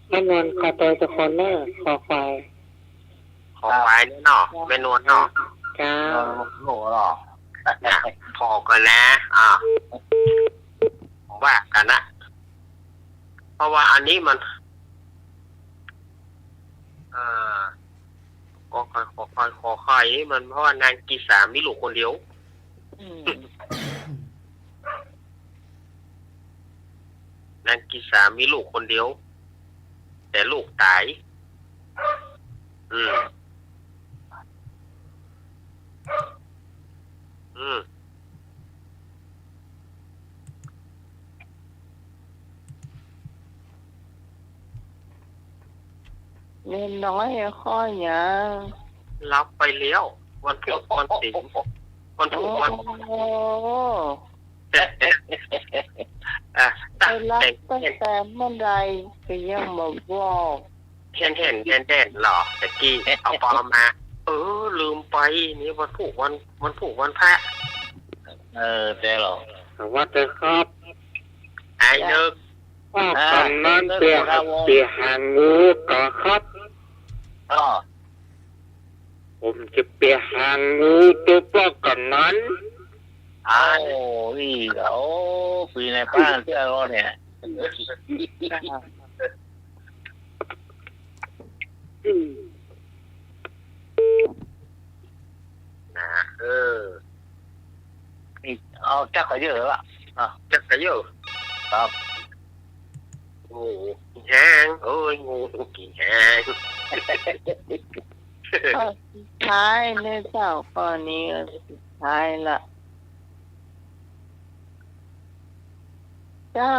แม่นวลขอตัวจะคนเนอร์ขอควาย ขอควายแน่นอนแม่นวลเนาะ จ้า โหหรอ พอกันนะว่ากันนะเพราะว่าอันนี้มันก็ขอคอยนี่มันเพราะว่านางกีสามีลูกคนเดียวนางกีสามีลูกคนเดียวแต่ลูกตายเล่นน้อยข้อหยัง รับไปแล้ววันพุธวันศิลวันพุธวัน โอ้ ตั้ ไปรับตั้งแต่เมื่อใดก็ยังบอกบอก เห็นหรอตะกี้เอาปอมาลืมไปนี่วันพุธวันพระเจ๊หรอ ว่าจะครับ ไอ้เนิก ว่าตอนนั้นเปียหางงูก่อครับผมจะเปียหางงูตัวป้องกันนั้น โอ้ยเดี๋ยวปีในบ้านเที่ยวเนี่ย นะนี่เอาจักรเยอะละ จักรเยอะครับ งูแห้งงูกี่แห้ง ข้อสุดท้ายในเจ้าข้อนี้ก็สุดท้ายละเจ้า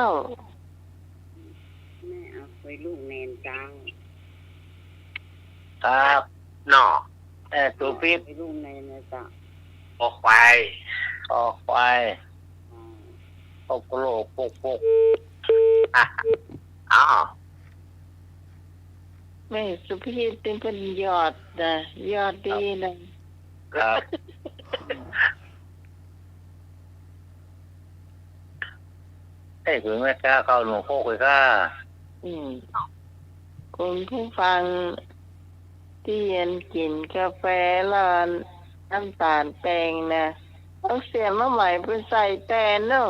แม่เอาไปลูกเนนจัง ครับ หน่อ ตัวปิ๊บ ไปลูกเนนนะจ๊ะ ออกไป ออกไปกโลกปุก อ้าว แม่สุพีเป็นยอดนะยอดดีนะครับ ให้ถึงแม่กล้าเข้าหลวงพ่อคุยค่า คุณผู้ฟังที่เย็นกินกาแฟแล้วน้ำตาลแป้งนะเอาเสียมาใหม่ไปใส่แทนเนอะ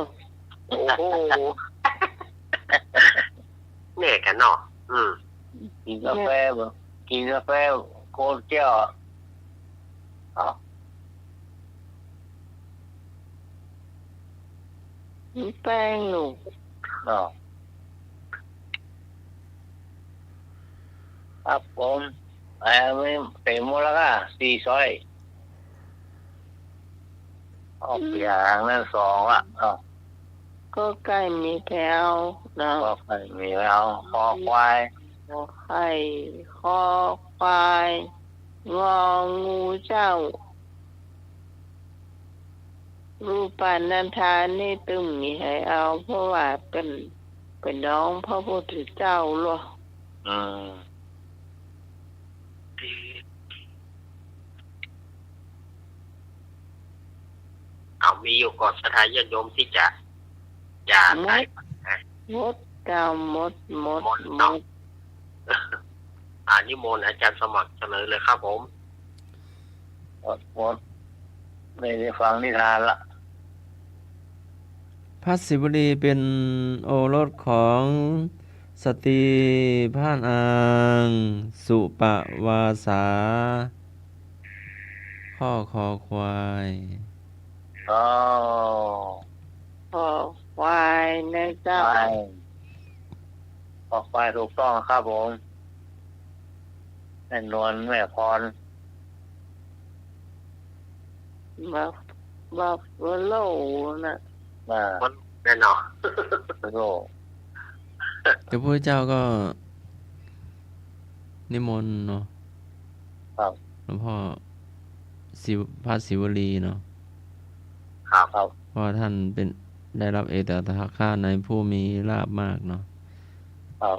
โอ้โหแน่กันเนาะกินกาแฟบ่กินกาแฟโกนเจ้าแป้งหนูก ครับผมไม่เต็มหมดแล้วก็4 ซอยออกอย่างนั้น2ละก็ใกล้มีแถวนะ ก็ไม่มีแล้วคอควาย ขอไข่คอควายงองูเจ้ารูปานันทานี่ตึงมีให้เอาเพราะว่าเป็นน้องพระพุทธเจ้าหรอเอามีอยู่ก่อนสถานญาติโยมที่จะอย่าใส่ มดกาวมด นิมนต์อาจารย์สมัครเสนอเลยครับผม หมดไม่ได้ฟังนิทานละ พระศิวลีเป็นโอรสของสตรีพานอางสุปวาสาข้อคอควาย คอควายนะเจ้า คอควายถูกต้องครับผมแม่นวลแม่พรบัฟเฟโลนะมันแน่นอน โล แต่พระเจ้าก็นิมนต์เนาะ ครับ หลวงพ่อพระศิวลีเนาะ ครับ เพราะท่านเป็นได้รับเอตทัคคะในผู้มีลาภมากเนาะ ครับ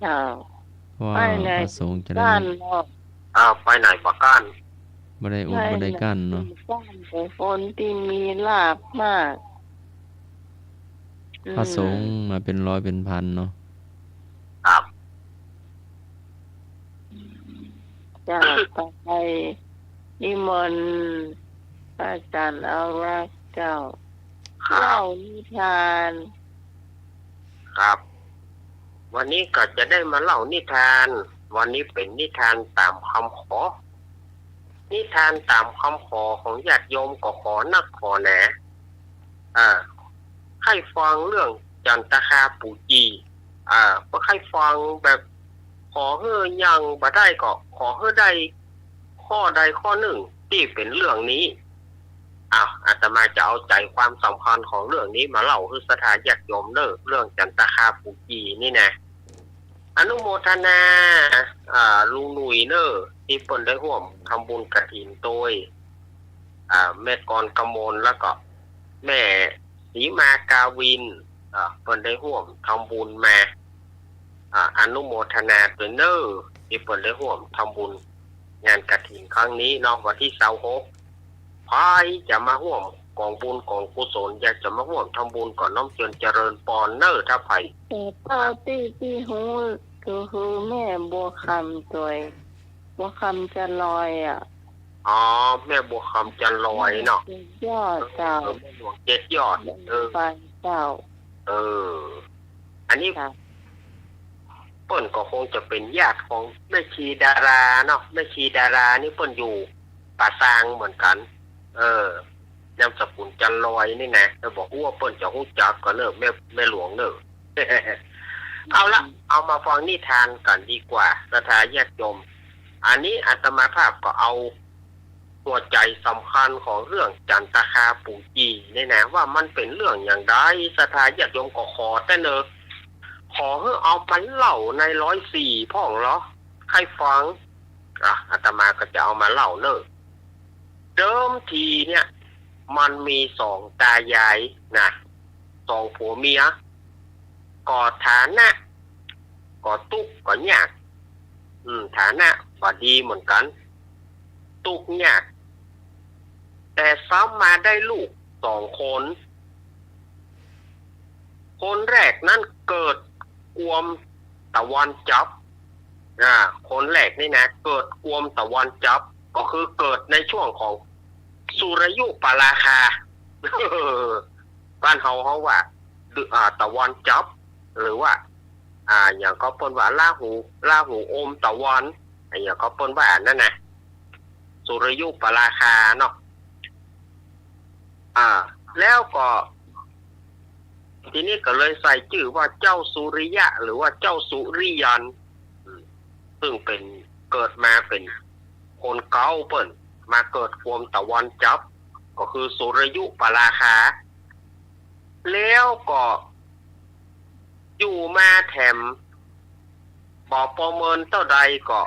เจ้า เพราะว่าพระสงฆ์จะได้ ด้านนอก ไปไหนประกัน บ่ได้อุดบ่ได้กั้นเนาะ สร้างแต่คนที่มีลาภมาก พระสงฆ์มาเป็นร้อยเป็นพันเนาะ ครับ จะไปนิมนต์พระอาจารย์เอารักเจ้า ครั เล่า บ นิทาน ครับ วันนี้ก็จะได้มาเล่านิทาน วันนี้เป็นนิทานตามคำขอ นิทานตามคำขอของญาติโยมก็ขอนักขอแหนให้ฟังเรื่องจันตคาปูจีก็ให้ฟังแบบขอเฮือยังบ่ได้ก็ขอเฮือได้ข้อใดข้อหนึ่งที่เป็นเรื่องนี้อาตมาจะเอาใจความสำคัญของเรื่องนี้มาเล่าให้สถานญาติโยมเด้อเรื่องจันตคาปูจีนี่นะอนุโมทนาลุงหนุ่ยเนอที่เปิ้นได้ร่วมทำบุญกฐินโดยแม่กรกมลแล้วก็แม่ศรีมากาวินเปิ้นได้ร่วมทำบุญมาอนุโมทนาด้วยเนอที่เปิ้นได้ร่วมทำบุญงานกฐินครั้งนี้เนาะวันที่26พายจะมาร่วมกองบุญกองกุศลอยากจะมาร่วมทำบุญก่อนน้อมเจริญปอนเนอถ้าไผ แต่เท่าที่หูก็คือแม่บัวคำตัวบัวคำจะลอยแม่บัวคำจันลอยเนาะ ยอดเจ้า แม่หลวงเจ็ดยอดไปเจ้า อันนี้เปิ้นก็คงจะเป็นญาติของแม่ชีดาราเนาะแม่ชีดารานี่เปิ้นอยู่ป่าซางเหมือนกันนามสกุลจันลอยนี่นะจะบอกว่าเปิ้นจะฮู้จักก็เนอะแม่หลวงเนอะ เอาละเอามาฟังนิทานกันดีกว่าสถานญาติโยมอันนี้อาตมาภาพก็เอาหัวใจสำคัญของเรื่องจันตคาปูจีนี่นะว่ามันเป็นเรื่องอย่างไรสถานญาติโยมก็ขอแต่เนอะขอให้เอาไปเล่าใน104พ่องเหรอใครฟังอาตมาก็จะเอามาเล่าเนอะเดิมทีเนี่ยมันมี2ตายายนะ2ผัวเมียก่อฐานะก่อตุกก่อยากฐานะก็ดีเหมือนกันตุกยากแต่ซ้ำมาได้ลูก2 คนคนแรกนั้นเกิดกวมตะวันจับคนแรกนี่นะเกิดกวมตะวันจับก็คือเกิดในช่วงของสุริยุปราคา บ้านเฮาว่าตะวันจับหรือว่าอย่างก็เปิ้นว่าลาหูอมตะวันอย่างก็เปิ้นว่านั่นน่ะสุริยุปราคาเนาะแล้วก็ทีนี้ก็เลยใส่ชื่อว่าเจ้าสุริยะหรือว่าเจ้าสุริยันซึ่งเป็นเกิดมาเป็นคนเก่าเปิ้นมาเกิดความตะวันจับก็คือสุริยุปราคาแล้วก็อยู่มาแถมบอกประเมินเท่าใดก็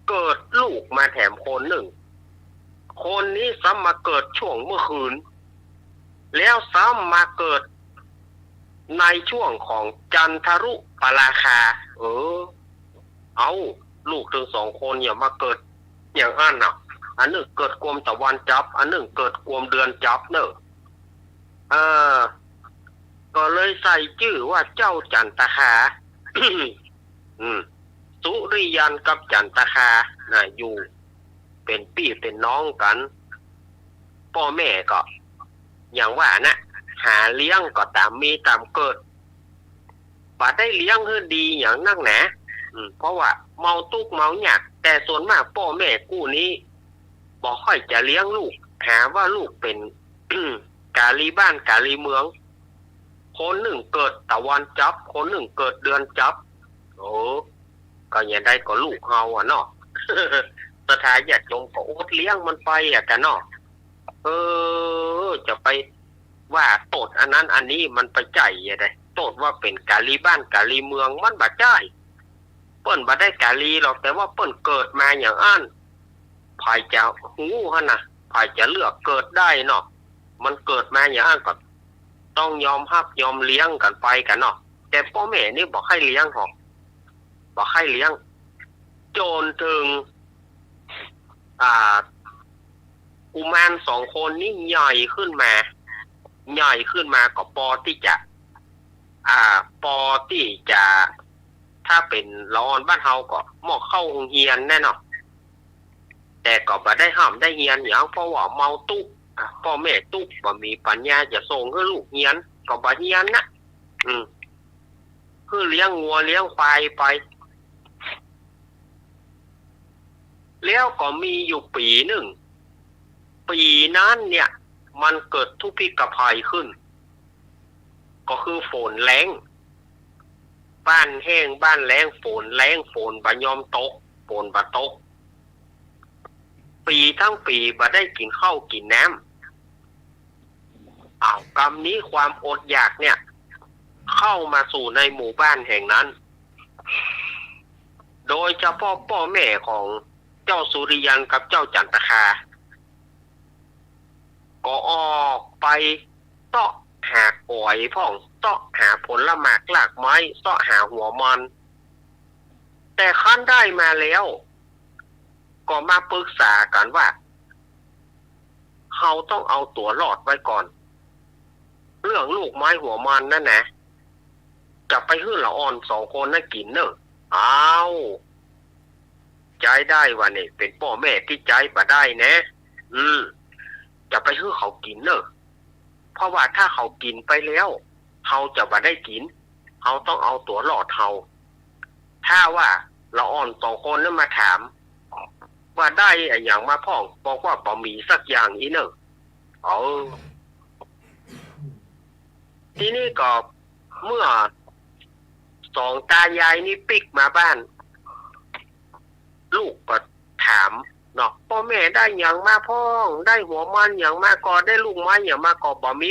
เกิดลูกมาแถมคนหนึ่งคนนี้ซ้ำมาเกิดช่วงเมื่อคืนแล้วซ้ำมาเกิดในช่วงของจันทรุปราคาเอาลูกถึง2 คนอย่ามาเกิดอย่างอันหนึ่งเกิดกวมตะวันจับอันหนึ่งเกิดกวมเดือนจับเนอะก็เลยใส่ชื่อว่าเจ้าจันตคา สุริยันกับจันตคาอยู่เป็นพี่เป็นน้องกันพ่อแม่ก็อย่างว่านะหาเลี้ยงก็ตามมีตามเกิดบ่ได้เลี้ยงให้ดีอย่างนักหนาเพราะว่าเมาตุกเมาหยักแต่ส่วนมากพ่อแม่กู้นี้บ่ค่อยจะเลี้ยงลูกหาว่าลูกเป็น กาลีบ้านกาลีเมืองคนหนึ่งเกิดตะวันจับคนหนึ่งเกิดเดือนจับก็อย่างได้ก็ลูกเฮาเนาะ สถานญาติโยมก็อดเลี้ยงมันไปกันเนาะจะไปว่าโตดอันนั้นอันนี้มันไปใจอะไรโตดว่าเป็นกาลีบ้านกาลีเมืองมันบ่ได้เปิ้นบ่ได้กาลีหรอกแต่ว่าเปิ้นเกิดมาอย่างอันภายจะหูหั่นน่ะภายจะเลือกเกิดได้เนาะมันเกิดมาอย่างอันก็ต้องยอมรับยอมเลี้ยงกันไปกันเนาะแต่พ่อแม่นี่บ่ให้เลี้ยงหรอกบ่ให้เลี้ยงจนถึง กุมารสองคนนี่ใหญ่ขึ้นมาก็ปอที่จะถ้าเป็นละออนบ้านเฮาก็หมอกเข้าโรงเรียนแน่นอนแต่ก็บ่ได้ห้ามได้เรียนอย่างเพราะว่าเมาตุ๊กพ่อแม่ตุ๊กบ่มีปัญญาจะส่งให้ลูกเรียนก็บ่เรียนนะคือเลี้ยงงัวเลี้ยงควายไปแล้วก็มีอยู่ปีหนึ่งปีนั้นเนี่ยมันเกิดทุพพิกภัยขึ้นก็คือฝนแล้งบ้านแห้งบ้านแล้งฝนแล้งฝนบ่ยอมตกฝนบ่ตกปีทั้งปีบ่ได้กินข้าวกินน้ำกรรมนี้ความอดอยากเนี่ยเข้ามาสู่ในหมู่บ้านแห่งนั้นโดยเฉพาะพ่อแม่ของเจ้าสุริยันกับเจ้าจันทคาก็ออกไปเสาะหาก๋อยพ่องเสาะหาผลหมากหลากไม้เสาะหาหัวมันแต่ขั้นได้มาแล้วก็มาปรึกษากันว่าเขาต้องเอาตัวรอดไว้ก่อนเรื่องลูกไม้หัวมันนั่นนะจะไปฮื้อละอ่อนสองคนน่ะกินเนอะใจได้ว่านี่เป็นพ่อแม่ที่ใจบ่ได้นะจะไปฮื้อเขากินเนอะเพราะว่าถ้าเขากินไปแล้วเขาจะบ่ได้กินเขาต้องเอาตัวรอดเขาถ้าว่าละอ่อนสองคนนั้นมาถามว่าได้อย่างมาพ่องบอกว่าบ่มีสักอย่างอีเนอะที่นี่ก็เมื่อสองตายายนี่ปิกมาบ้านลูกก็ถามเนาะพ่อแม่ได้อย่างมาพ่องได้หัวมันอย่างมาก่อได้ลูกไม้อย่างมาก่อบ่มี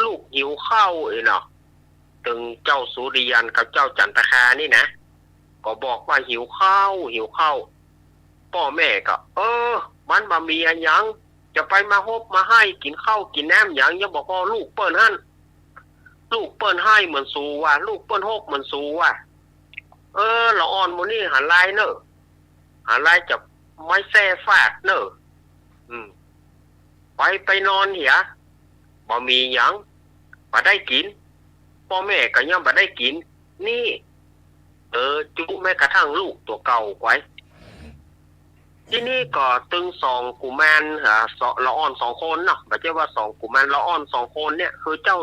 ลูกหิวข้าวเนาะถึงเจ้าสุริยันกับเจ้าจันทคานี่นะก็บอกว่าหิวข้าวพ่อแม่ก็มันบ่มีอันยังจะไปมาฮบมาให้กินข้าวกินน้ำอย่างยังบอกว่าลูกเปิ้นหั่นลูกเปิ้นให้เหมือนสูว่าลูกเปิ้นฮบเหมือนสูว่าละอ่อนมื้อนี้หาลายเนอะหาลายจะไม่แซ่ฟาดเนอะไปนอนเหียบ่มีหยังบ่ได้กินพ่อแม่ก็ยังบ่ได้กินนี่จุแม้กระทั่งลูกตัวเก่าไว้ที่นี่ก็ตึงสองกุมารละอ่อนสองคนเนาะไม่ใช่ว่าสองกุมารละอ่อนสองคนเนี่ยคือเจ้า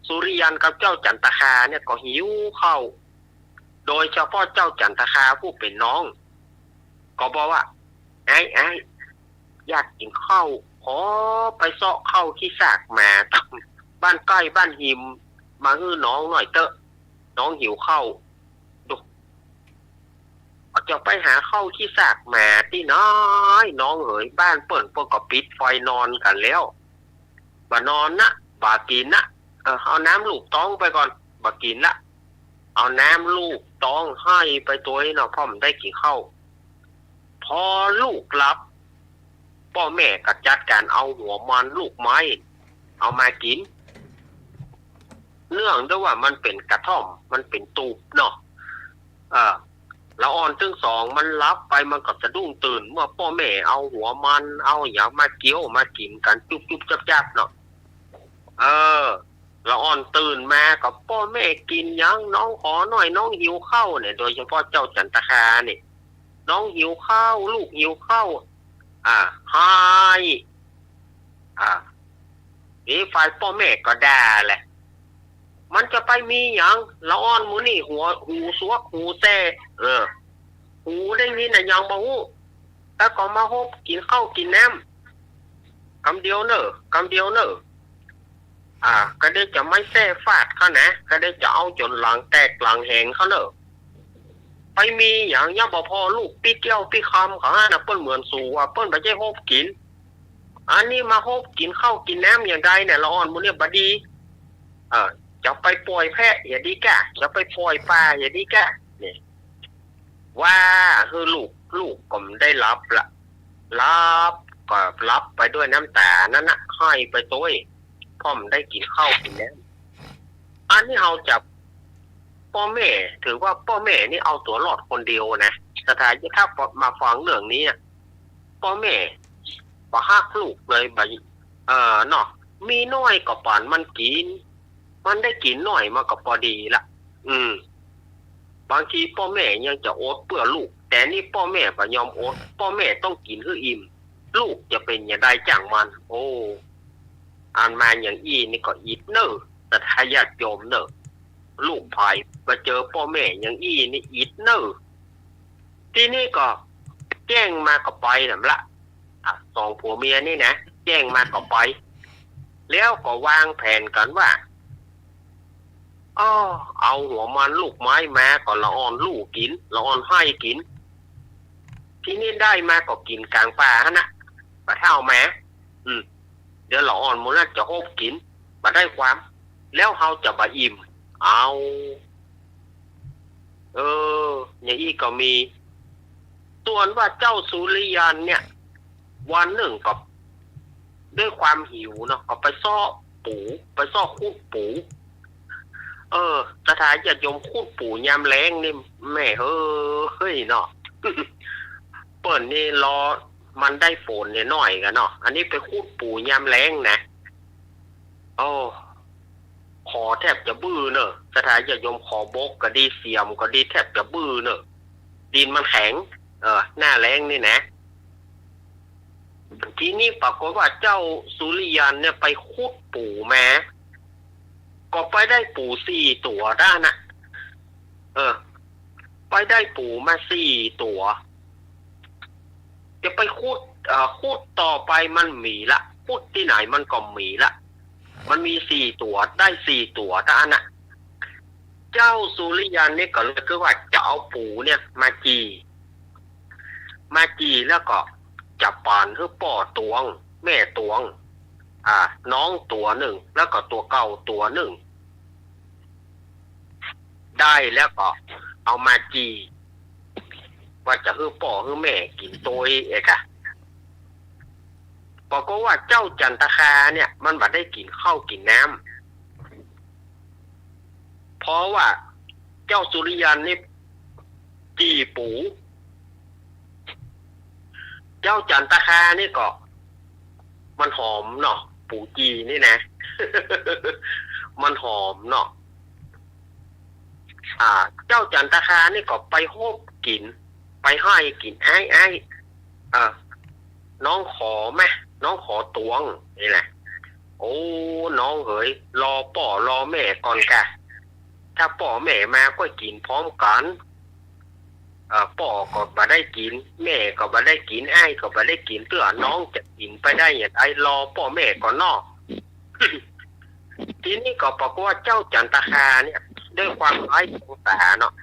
สุริยันกับเจ้าจันทคาเนี่ยก็หิวข้าวโดยเฉพาะเจ้าจันทคาผู้เป็นน้องก็บอกว่าไอ้อยากกินข้าวขอไปเสาะข้าวที่ซากมาบ้านใกล้บ้านหิมมาฮื้อน้องหน่อยเตอะน้องหิวข้าวจะไปหาข้าวที่ซากแม่ที่น้อยน้องเอ๋ยบ้านเปิ่นพวกก็ปิดไฟนอนกันแล้วบ่นอนนะบ่กินนะเอาน้ำลูกต้องไปก่อนบ่กินละเอาน้ำลูกต้องให้ไปตัวเนาะพ่อมได้กินข้าวพอลูกหลับพ่อแม่ก็จัดการเอาหัวมันลูกไม้เอามากินเนื่องด้วยว่ามันเป็นกระท่อมมันเป็นตูบเนาะละอ่อนทั้งสองมันรับไปมันก็สะดุ้งตื่นเมื่อพ่อแม่เอาหัวมันเอาอย่างมาเกี้ยวมากินกันจุบจับเนาะละอ่อนตื่นมากับพ่อแม่กินยังน้องขอหน่อยน้องหิวข้าวเนี่ยโดยเฉพาะเจ้าจันทคาเนี่ยน้องหิวข้าวลูกหิวข้าวให้นี่ฝ่ายพ่อแม่ก็ด่าแหละมันจะไปมีอย่างละอ่อนหมูนี่หูสวกหูแซ่หูได้ยินน่ะยังบ่ฮู้แต่ก็มาฮบกินข้าวกินน้ำกำเดียวเนอะก็ได้จะไม่แซ่ฟาดเขานะก็ได้จะเอาจนหลังแตกหลังแหงเขาเนอะไปมีอย่างยังบ่พอลูกปีเกี้ยวปีคำเขาน่ะเปิ้นเหมือนสูว่าเปิ้นบ่ใช่ฮบกินอันนี้มาฮบกินข้าวกินน้ำอย่างใดเนี่ยละอ่อนหมูนี่บ่ดีจะไปปล่อยแพะอย่าดีกะจะไปปล่อยปลาอย่าดีกะนี่ว่าคือลูกก็ได้รับก็รับไปด้วยน้ำตานั่นนะให้ไปตัวพ่อมได้กินข้าวกินน้ำอันนี้เราจะ พ่อแม่ถือว่าพ่อแม่นี่เอาตัวรอดคนเดียวนะสถานที่ถ้ามาฟังเรื่องนี้พ่อแม่บ่ฮักลูกเลยบ่เนาะมีน้อยก็ปานมันกินมันได้กินน้อยมาก็พอดีละบางทีพ่อแม่ยังจะอดเพื่อลูกแต่นี่พ่อแม่บ่ยอมอดพ่อแม่ต้องกินให้อิ่มลูกจะเป็นอย่างใดจังมันโอ้อ่านมาอย่างอี้นี่ก็อิดเนอะแต่ถ้าญาติโยมเนอะลูกภายมาเจอพ่อแม่อย่างอี้นี่อิดเนอะที่นี่ก็แจ้งมาก็ไปนั่นละสองผัวเมียนี่นะแจ้งมาก็ไปแล้วก็วางแผนกันว่าเอาหัวมันลูกไม้มาก็ละอ่อนลูกกินละอ่อนให้กินที่นี่ได้มาก็กินกลางป่าฮะนะปลาเท่าแม้เดี๋ยวละอ่อนมันน่าจะโฮบกินมาได้ความแล้วเขาจะบะอิ่มเอาอย่างนี้ก็มีส่วนว่าเจ้าสุริยันเนี่ยวันหนึ่งก็ด้วยความหิวเนาะก็ไปซ่อปูไปซ่อคูดปูสถานญาติโยมคูดปูยามแล้งนี่แม่เฮ้ยเนาะเปิ่นนี่รอมันได้ฝนเนี่ยน้อยกันเนาะอันนี้ไปคูดปูยามแล้งนะขอแทบจะบื้อเนอะสถานญาติโยมขอบกก็ดีเสียมก็ดีแทบจะบื้อเนอะดินมันแข็งหน้าแล้งนี่นะทีนี้ปรากฏว่าเจ้าสุริยันเนี่ยไปขุดปูมาก็ไปได้ปู4 ตัวด้านน่ะไปได้ปูมา4 ตัวจะไปขุดต่อไปมันมีละขุดที่ไหนมันก็มีละมันมี4 ตัวได้4 ตัวด้านน่ะเจ้าสุริยันเนี่ยก็เลยคือว่าจะเอาปูเนี่ยมาจีแล้วก็จับปานคือป่อตวงแม่ตวงน้องตัวหนึ่งแล้วก็ตัวเก่าตัวหนึ่งได้แล้วก็เอามาจีว่าจะคือป่อคือแม่กินตัวเอกะบอกว่าเจ้าจันตคาเนี่ยมันบัดได้กินข้าวกินน้ำเพราะว่าเจ้าสุริยันนี่จีปูเจ้าจันตคานี่ก็มันหอมเนาะปูจีนี่นะ มันหอมเนาะเจ้าจันตคานี่ก็ไปโฮบกินไปให้กินไอ้น้องขอไหมน้องขอตวงนี่แหละโอ้น้องเอ๋ยรอป่อรอแม่ก่อนกะถ้าป่อแม่มาก็กินพร้อมกันป่อก็บ่ได้กินแม่ก็บ่ได้กินไอ้ก็บ่ได้กินเตื้อน้องจะกินไปได้อย่างไรรอป่อแม่ก่อนเนาะ ทีนี้ก็บอกว่าเจ้าจันตคาเนี่ยด้วยความไร้สงสารเนาะ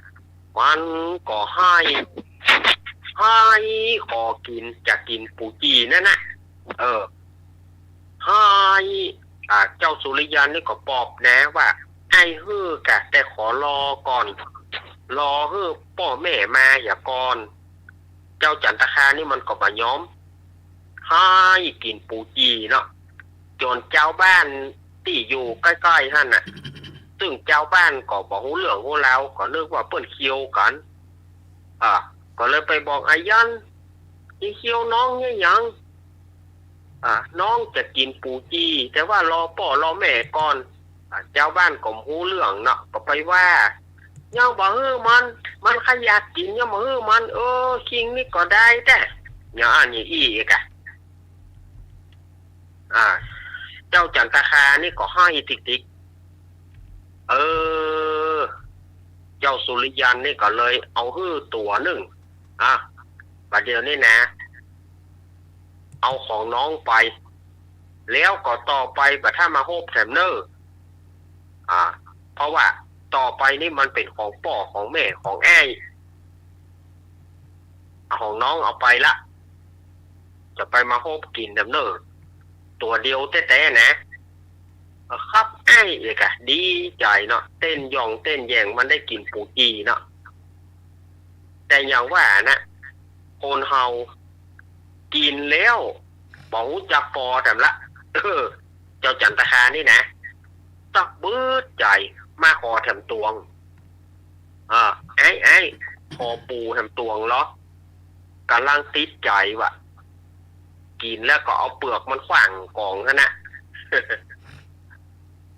มันก็ให้ขอกินจะกินปูจีนั่นนะให้เจ้าสุริยันนี่ก็ปอบนะว่าไอ้ฮื้อกะแต่ขอรอก่อนรอฮื้อพ่อแม่มาอย่าก่อนเจ้าจันตคานี่มันก็บ่ยอมให้กินปูจีเนาะจนเจ้าบ้านที่อยู่ใกล้ๆนั่นน่ะซึ่งเจ้าบ้านก็บอกรู้เรื่องรู้ราวก็นึกว่าเปิ้นเคียวกันก็เลยไปบอกอายันอีเคียวน้องเนี่ยยังน้องจะกินปูจีแต่ว่ารอพ่อรอแม่ก่อนเจ้าบ้านก็รู้เรื่องเนาะก็ไปว่ายังบ่ฮื้อมันขยันกินยังบ่ฮื้อมันคิงนี่ก็ได้แต่อย่างอันนี้อีกเจ้าจันตคานี่ก็ให้ติ๊กเจ้าสุริยันนี่ก็เลยเอาฮื้อตัวหนึ่งบัดเดี๋ยวนี้นะเอาของน้องไปแล้วก็ต่อไปบัดถ้ามาโฮบแถมเนอร์เพราะว่าต่อไปนี่มันเป็นของป่อของแม่ของไอ้ของน้องเอาไปละจะไปมาโฮบกินแถมเนอร์ตัวเดียวแต่นะครับไอ้เอกดีใจเนาะเต้นยองเต้นแยงมันได้กินปูจีเนาะแต่อย่างว่านะคนเฮากินแล้วบอกจะปอแต่ละเจ้าจันตคานี่นะตักบื้อใจมาขอแถมตวง ไอ้พอปูแหมตวงล้อกำลังติดใจว่ะกินแล้วก็เอาเปลือกมันขวางกองนั่นนะ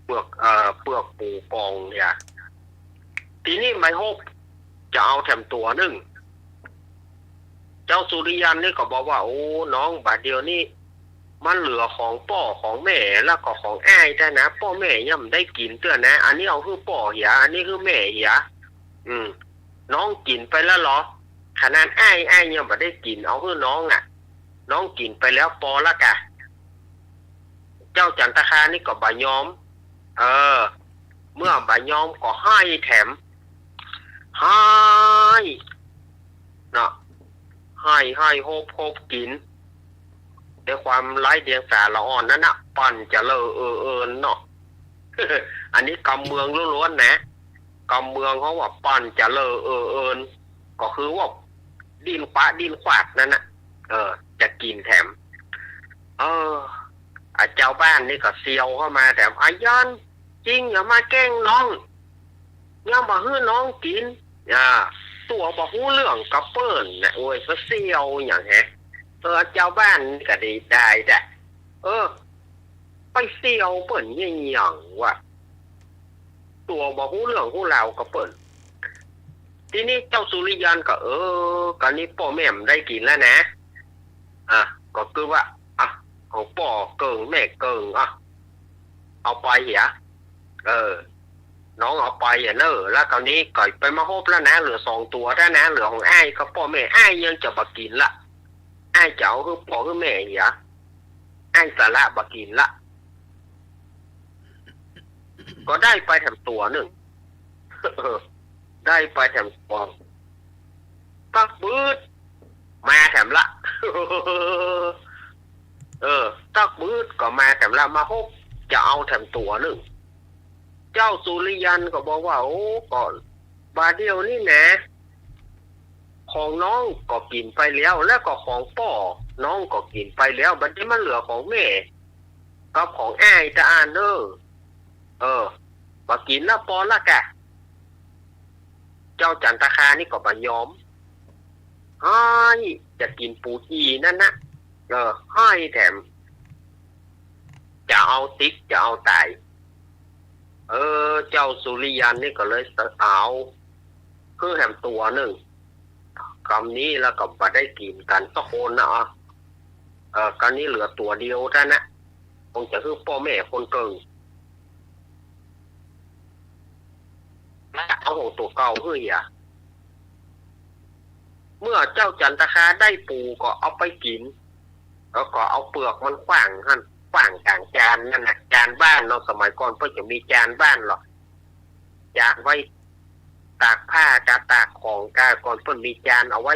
เปลือกปูกองเนี่ยทีนี้ไม่ฮบจะเอาแถมตัวหนึ่งเจ้าสุริยันนี่ก็บอกว่าโอ้น้องบาดเดียวนี่มันเหลือของป่อของแม่แล้วก็ของอ้ายแต่นะป่อแม่ย่ำได้กินเตือนนะอันนี้เอาคือป่อเหียอันนี้คือแม่เหียน้องกินไปแล้วเหรอขนาดอ้ายยังไม่ได้กินเอาคือน้องอ่ะน้องกินไปแล้วปอละกะเจ้าจันทคานี่ก็บ่ยอมเมื่อบ่ยอมก็ให้แถมให้เนาะให้โฮบกินด้วยความไร้เดียงสาละอ่อนนั่นนะปั่นจะเลอเนาะ อันนี้กำเมืองล้วนๆนะกำเมืองเขาว่าปั่นจะเลอก็คือว่าดินขวาดนั่นนะจะกินแถมเจ้าบ้านนี่ก็เซียวเข้ามาแถมอายันจริงอย่ามาแกล้งน้องอย่ามาให้น้องกินตัวบอกหูเรื่องกับเปิ้ลนะโอ้ยก็เซียวอย่างแฮะเจ้าบ้านก็ได้ไปเซียวเปิ้ลอย่างว่ะตัวบอกหูเรื่องหูราวกับเปิ้ลทีนี้เจ้าสุริยันก็กันนี้พ่อแม่ได้กินแล้วนะก็คือว่าของพ่อเกิงแม่เกิงเอาไปเหรอน้องเอาไปแล้วคราวนี้ก่อยไปมาฮบแล้วนะเหลือ2 ตัวแล้วนะเหลือของอ้ายก็พ่อแม่อ้ายยังจะบักกินละอ้ายเจ้าคือพ่อคือแม่เหรออ้ายสาระบักกินละก็ได้ไปแถมตัวหนึ่ง ได้ไปแถมตัวปักบืดมาแถมละตักบืดก็มาแถมละมาฮบจะเอาแถมตัวหนึ่งเจ้าสุริยันก็บอกว่าโอ้ก่อนบาเดียวนี่นะของน้องก็กินไปแล้วแล้วก็ของป่อน้องก็กินไปแล้วบัดนี้มันเหลือของแม่กับของอ้ายจะอ่านมากินแล้วปอละกะเจ้าจันทคานี่ก็บ่ยอมจะกินปูจีนั่นนะให้แถมจะเอาติ๊กจะเอาตายเจ้าสุริยันนี่ก็เลยเอาคือแถมตัวหนึ่งคำนี้แล้วก็บ่ได้กินกันสักคนนะกันนี้เหลือตัวเดียวท่านนะคงจะคือพ่อแม่คนเกิงเอาของตัวเก่าเฮ้ยเมื่อเจ้าจันทคาได้ปูก็เอาไปกินแล้วก็เอาเปลือกมันขว้างกลางจานนั่นนะจานบ้านเราสมัยก่อนเพิ่งจะมีจานบ้านหรอกจานไว้ตากผ้ากาตากของกาก่อนเพิ่งมีจานเอาไว้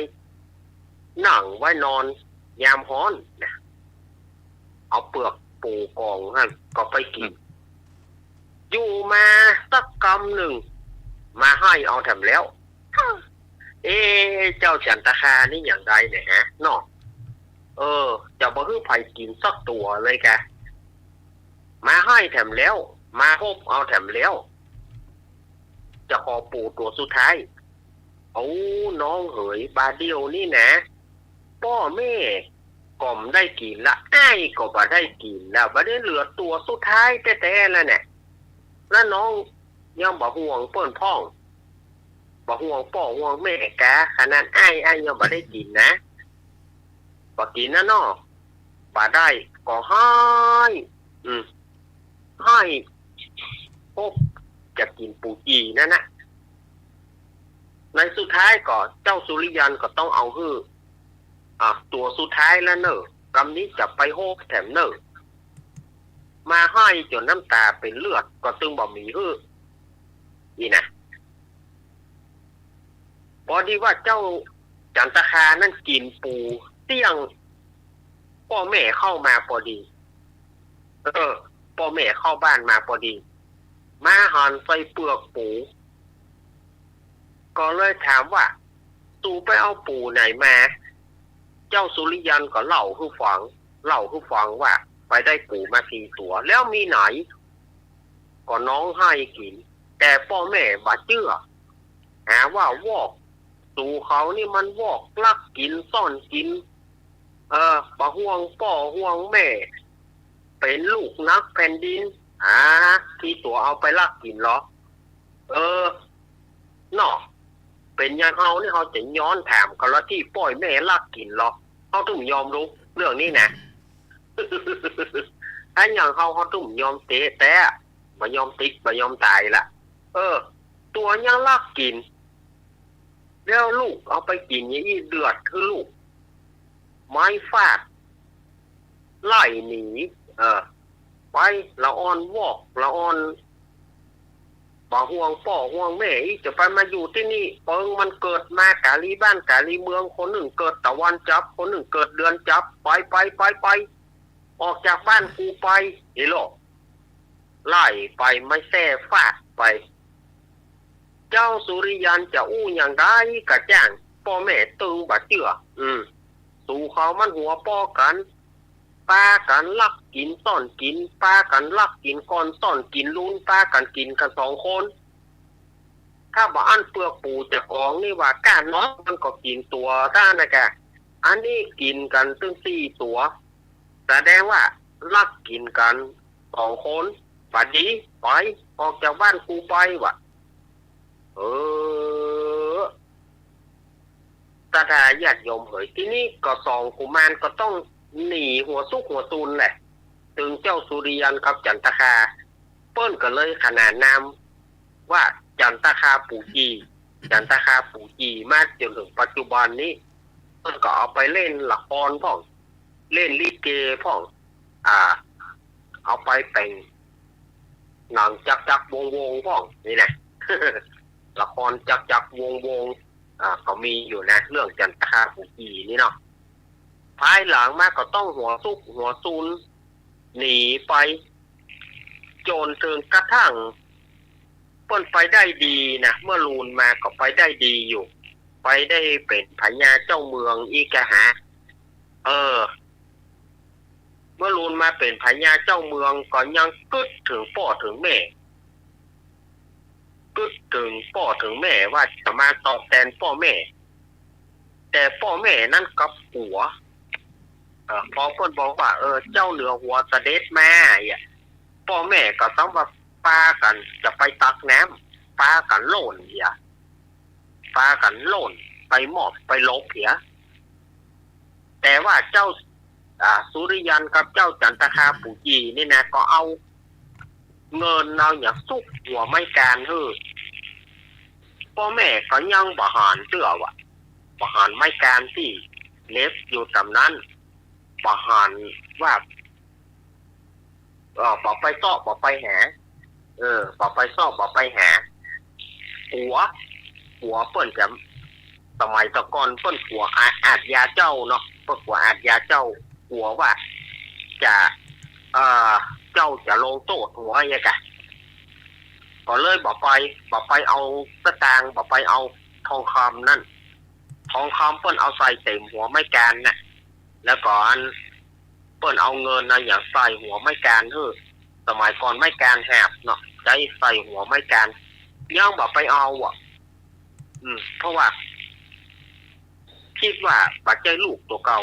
นั่งไว้นอนยามฮ้อนนะเอาเปลือกปูกองก็ไปกินอยู่มาสักกำหนึ่งมาให้เอาแถมแล้วเจ้าจันทคานี่อย่างไรเนี่ยฮะเนาะจะบ่ฮื้อไผกินสักตัวเลยแกมาให้แถมแล้วมาฮบเอาแถมแล้วจะขอปูตัวสุดท้ายน้องเหยบาเดียวนี่นะพ่อแม่ก็มได้กินละอ้ายก็บ่ได้กินแล้วบ่ได้เหลือตัวสุดท้ายแต่แล้วเนี่ยแล้วน้องยังบ่ห่วงเปิ้นพ่องบ่ห่วงพ่อห่วงแม่กะขนาดอ้ายยังบ่ได้กินนะบ่กินนะเนาะบ่ได้ก็ให้พบจะกินปูจีนั่นนะในสุดท้ายก็เจ้าสุริยันก็ต้องเอาฮื้อตัวสุดท้ายแล้วเนอะกำนี้จะไปโฮกแถมเนอะมาให้จนน้ำตาเป็นเลือดก็ตึงบ่มีฮื้อนี่นะพอดีว่าเจ้าจันทคานั่นกินปูเตี้ยงพ่อแม่เข้ามาพอดีพ่อแม่เข้าบ้านมาพอดีมาหันใส่เปลือกปูก็เลยถามว่าตูไปเอาปูไหนมาเจ้าสุริยันก็เล่าให้ฟังว่าไปได้ปูมา4 ตัวแล้วมีไหนก็น้องให้กินแต่พ่อแม่บ่เชื่อ หาว่าวอกสู่เขานี่มันวอกลักกินซ่อนกินบ่ห่วงพ่อห่วงแม่เป็นลูกนักแผ่นดินที่ตัวเอาไปลักกินเหรอเนาะเป็นอย่างเฮานี่เขาจะย้อนแถมกันแล้วที่ปล่อยแม่ลักกินเหรอเขาถึงยอมรู้เรื่องนี้นะ ถ้าอย่างเขาถึงยอมเตะแต่บ่ยอมติดบ่ยอมตายล่ะตัวยังลักกินแล้วลูกเอาไปกินอย่างนี้เดือดคือลูกไม้ฟาดไล่หนีไปละอ่อนวอกละอ่อนบ่ห่วงพ่อห่วงแม่จะไปมาอยู่ที่นี่เปิงมันเกิดมากาลีบ้านกาลีเมืองคนหนึ่งเกิดตะวันจับคนหนึ่งเกิดเดือนจับไปออกจากบ้านกูไปเฮโลไล่ไปไม่แท้ฟาดไปเจ้าสุริยันจะอู้อย่างไรกะจ้างพ่อแม่ตึงบาเจือสู่เขามันหัวป้อกันป้ากันลักกินซ่อนกินป้ากันลักกินก่อนซ่อนกินลุ้นป้ากันกินกันสองคนถ้าบ่อันเปลือกปูจะกองนี่ว่าก้านน้อยมันก็กินตัวท่านนะแกอันนี้กินกันตึ้ง4 ตัวแสดงว่าลักกินกัน2 คนบัดนี้ไปออกจากบ้านกูไปว่ะตาญาติโยมเผยที่นี่ก็สองกุมารก็ต้องหนีหัวซุกหัวตูนแหละถึงเจ้าสุริยันกับจันทคาเปิ้นก็เลยขนานนามว่าจันทคาปู่จีมาจนถึงปัจจุบันนี้เปิ้นก็เอาไปเล่นละครพ่องเล่นลิเกพ่องเอาไปแต่งหนังจักวงพ่องนี่นะ ละครจักวงก็มีอยู่นะเรื่องจันทคาปู่จีนี่เนาะภายหลังมาก็ต้องหัวซุกหัวซูนหนีไปโจรถึงกระทั่งเปิ้นไปได้ดีนะเมื่อลูนมาก็ไปได้ดีอยู่ไปได้เป็นพญาเจ้าเมืองอีกฮะเมื่อลูนมาเป็นพญาเจ้าเมืองก็ยังกึดถึงพ่อถึงแม่ว่าจะมาตอบแทนพ่อแม่แต่พ่อแม่นั่นกับหัวพอเพิ่นบอกว่าเจ้าเหนือหัวเสด็จมาพ่อแม่ก็ต้องว่าปากันจะไปตักน้ำปากันโล่นปากันโล่นไปหมอบไปลบแต่ว่าเจ้าสุริยันกับเจ้าจันทคาปู่จีนี่นะก็เอาเงินเอาอย่างซุกหัวไม่การพ่อแม่ก็ยังบ่หารเชื่อว่ะบ่หารไม่การที่เล็บอยู่ตำนั้นบ่หารว่าบ่ไปซ่อบ่ไปหาบ่ไปซ่อบ่ไปหาหัวเปิ้นจะสมัยตะก่อนเปิ้นหัวอาจยาเจ้าเนาะเปิ้นหัวอาจยาเจ้าหัวว่าจะเจ้าจะลงโทษหัวยังไงก็เลยบ่ไปเอาสตางค์บ่ไปเอาทองคำนั่นทองคำเปิ้นเอาใส่เต็มหัวไม่การน่ะแล้วก่อนเปิ้นเอาเงินนะอย่างใส่หัวไม่การสมัยก่อนไม่การแหบเนาะใจใส่หัวไม่การย่างบ่ไปเอาเพราะว่าคิดว่าปัจจัยลูกตัวเก่า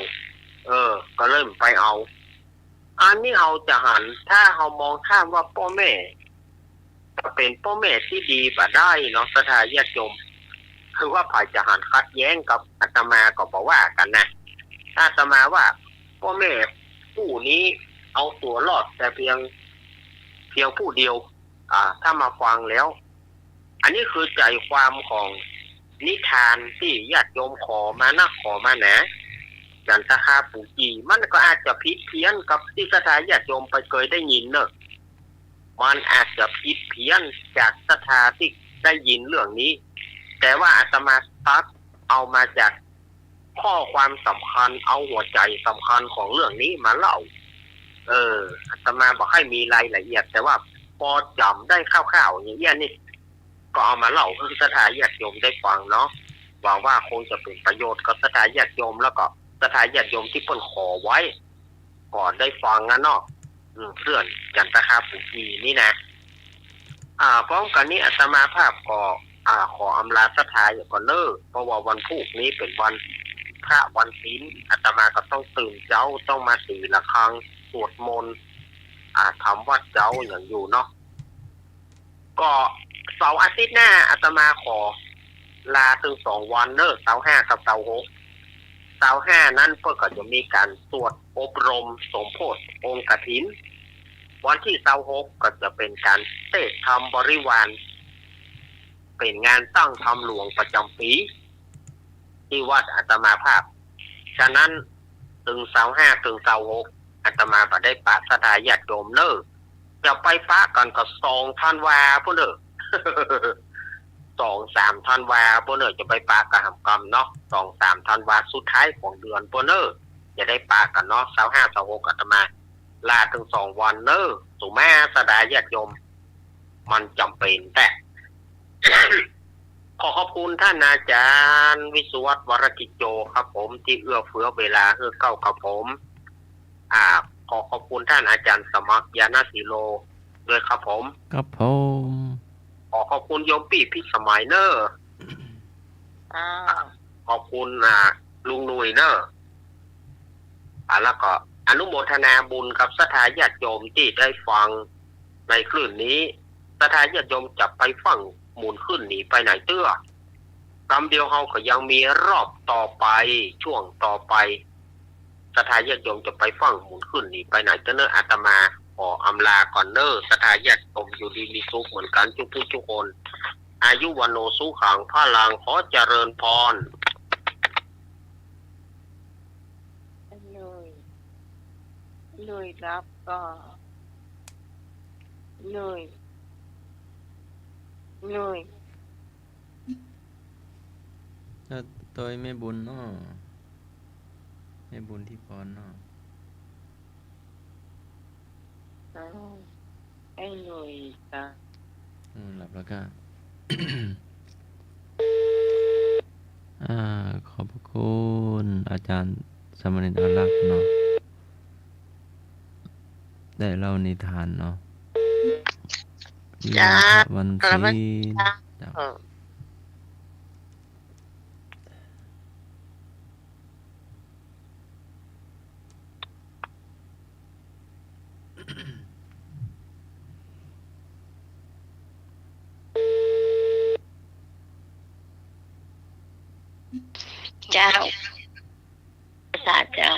ก็เริ่มไปเอาอันนี้เราจะหันถ้าเรามองข้ามว่าพ่อแม่เป็นพ่อแม่ที่ดีบ่ได้เนาะศรัทธาญาติโยมคือว่าฝ่ายจะหันขัดแย้งกับอาตมาก็บอกว่ากันนะอาตมาว่าพ่อแม่ผู้นี้เอาตัวรอดแต่เพียงผู้เดียวถ้ามาฟังแล้วอันนี้คือใจความของนิทานที่ญาติโยมขอมานะจันทคาปู่จีมันก็อาจจะผิดเพี้ยนกับที่ศรัทธาญาติโยมไปเคยได้ยินเนอะมันอาจจะผิดเพี้ยนจากศรัทธาที่ได้ยินเรื่องนี้แต่ว่าอาตมาตัดเอามาจากข้อความสำคัญเอาหัวใจสำคัญของเรื่องนี้มาเล่าอาตมาบอกให้มีรายละเอียดแต่ว่าพอจำได้คร่าวๆอย่างนี้นี่ก็เอามาเล่าให้ศรัทธาญาติโยมได้ฟังเนาะหวังว่าคงจะเป็นประโยชน์กับศรัทธาญาติโยมแล้วก็ศรัทธาญาติโยมที่เพิ่นขอไว้ก่อนได้ฟังนะเนาะเพื่อนจันทคาปู่จีนี่นะพร้อมกันนี้อาตมาภาพก็ ขออำลาศรัทธาอย่างก่อนเนอะเพราะว่าวันพุธนี้เป็นวันพระวันศีลอาตมาก็ต้องตื่นเจ้าต้องมาตีละครั้งสวดมนต์ทำวัดเจ้าอย่างอยู่เนาะก็เสาร์อาทิตย์หน้าอาตมาขอลาถึง2 วันเนอะเสาร์5กับเสาร์6เสาร์5นั้นเพื่อก็จะมีการสวดอบรมสมโภชองค์กฐินวันที่เสาร์6ก็จะเป็นการเทศน์ธรรมบริวารเป็นงานตั้งธรรมหลวงประจำปีที่วัดอาตมาภาพฉะนั้นถึงเสาร์5ถึงเสาร์6อาตมาก็ได้ปะสถาญาติโยมเนอะจะไปปะกันก็2 ธันวาพุ่นเนอะ 2-3 ธันวาพุ่นเนอะจะไปปะกันกรรมเนาะ2-3 ธันวาสุดท้ายของเดือนพุ่นเนอะจะได้ปะกันเนาะเสาร์5เสาร์6อาตมาลาถึง2 วันเนอะสุมาสดาญาติโยมมันจำเป็นแต่ ขอขอบคุณท่านอาจารย์วิศวัตรวรกิจโจครับผมที่เอื้อเฟื้อเวลาให้เข้ากับผมขอขอบคุณท่านอาจารย์สมัครยานาสีโลด้วยครับผม ครับผม ขอขอบคุณโยมปี่พิสมัยเนอร์ขอบคุณลุงหนุ่ยเนอร์แล้วก็อนุโมทนาบุญกับศรัทธาญาติโยมที่ได้ฟังในคลื่นนี้ศรัทธาญาติโยมจะไปฟังหมุนขึ้นหนีไปไหนเตื้อกำเดียวเฮาก็ยังมีรอบต่อไปช่วงต่อไปศรัทธาญาติโยมจะไปฟังหมุนขึ้นหนีไปไหนเตื้อเนออาตมาขออำลาก่อนเนอศรัทธาญาติโยมอยู่ดีมีสุขเหมือนกันทุกผู้ทุกคนอายุวันโนสุขังพลังขอเจริญพรเลยรับก็เลยแล้วตัวไม่บุญเนาะไม่บุญที่พรเนาะ ไอ้หน่วยจ้ะ หลับแล้วก็ ขอบพระคุณอาจารย์สมณเณรอารักษ์เนาะได้เล่านิทานเนาะ จ้า วันศีลจ้ะ เจ้าสาเจ้า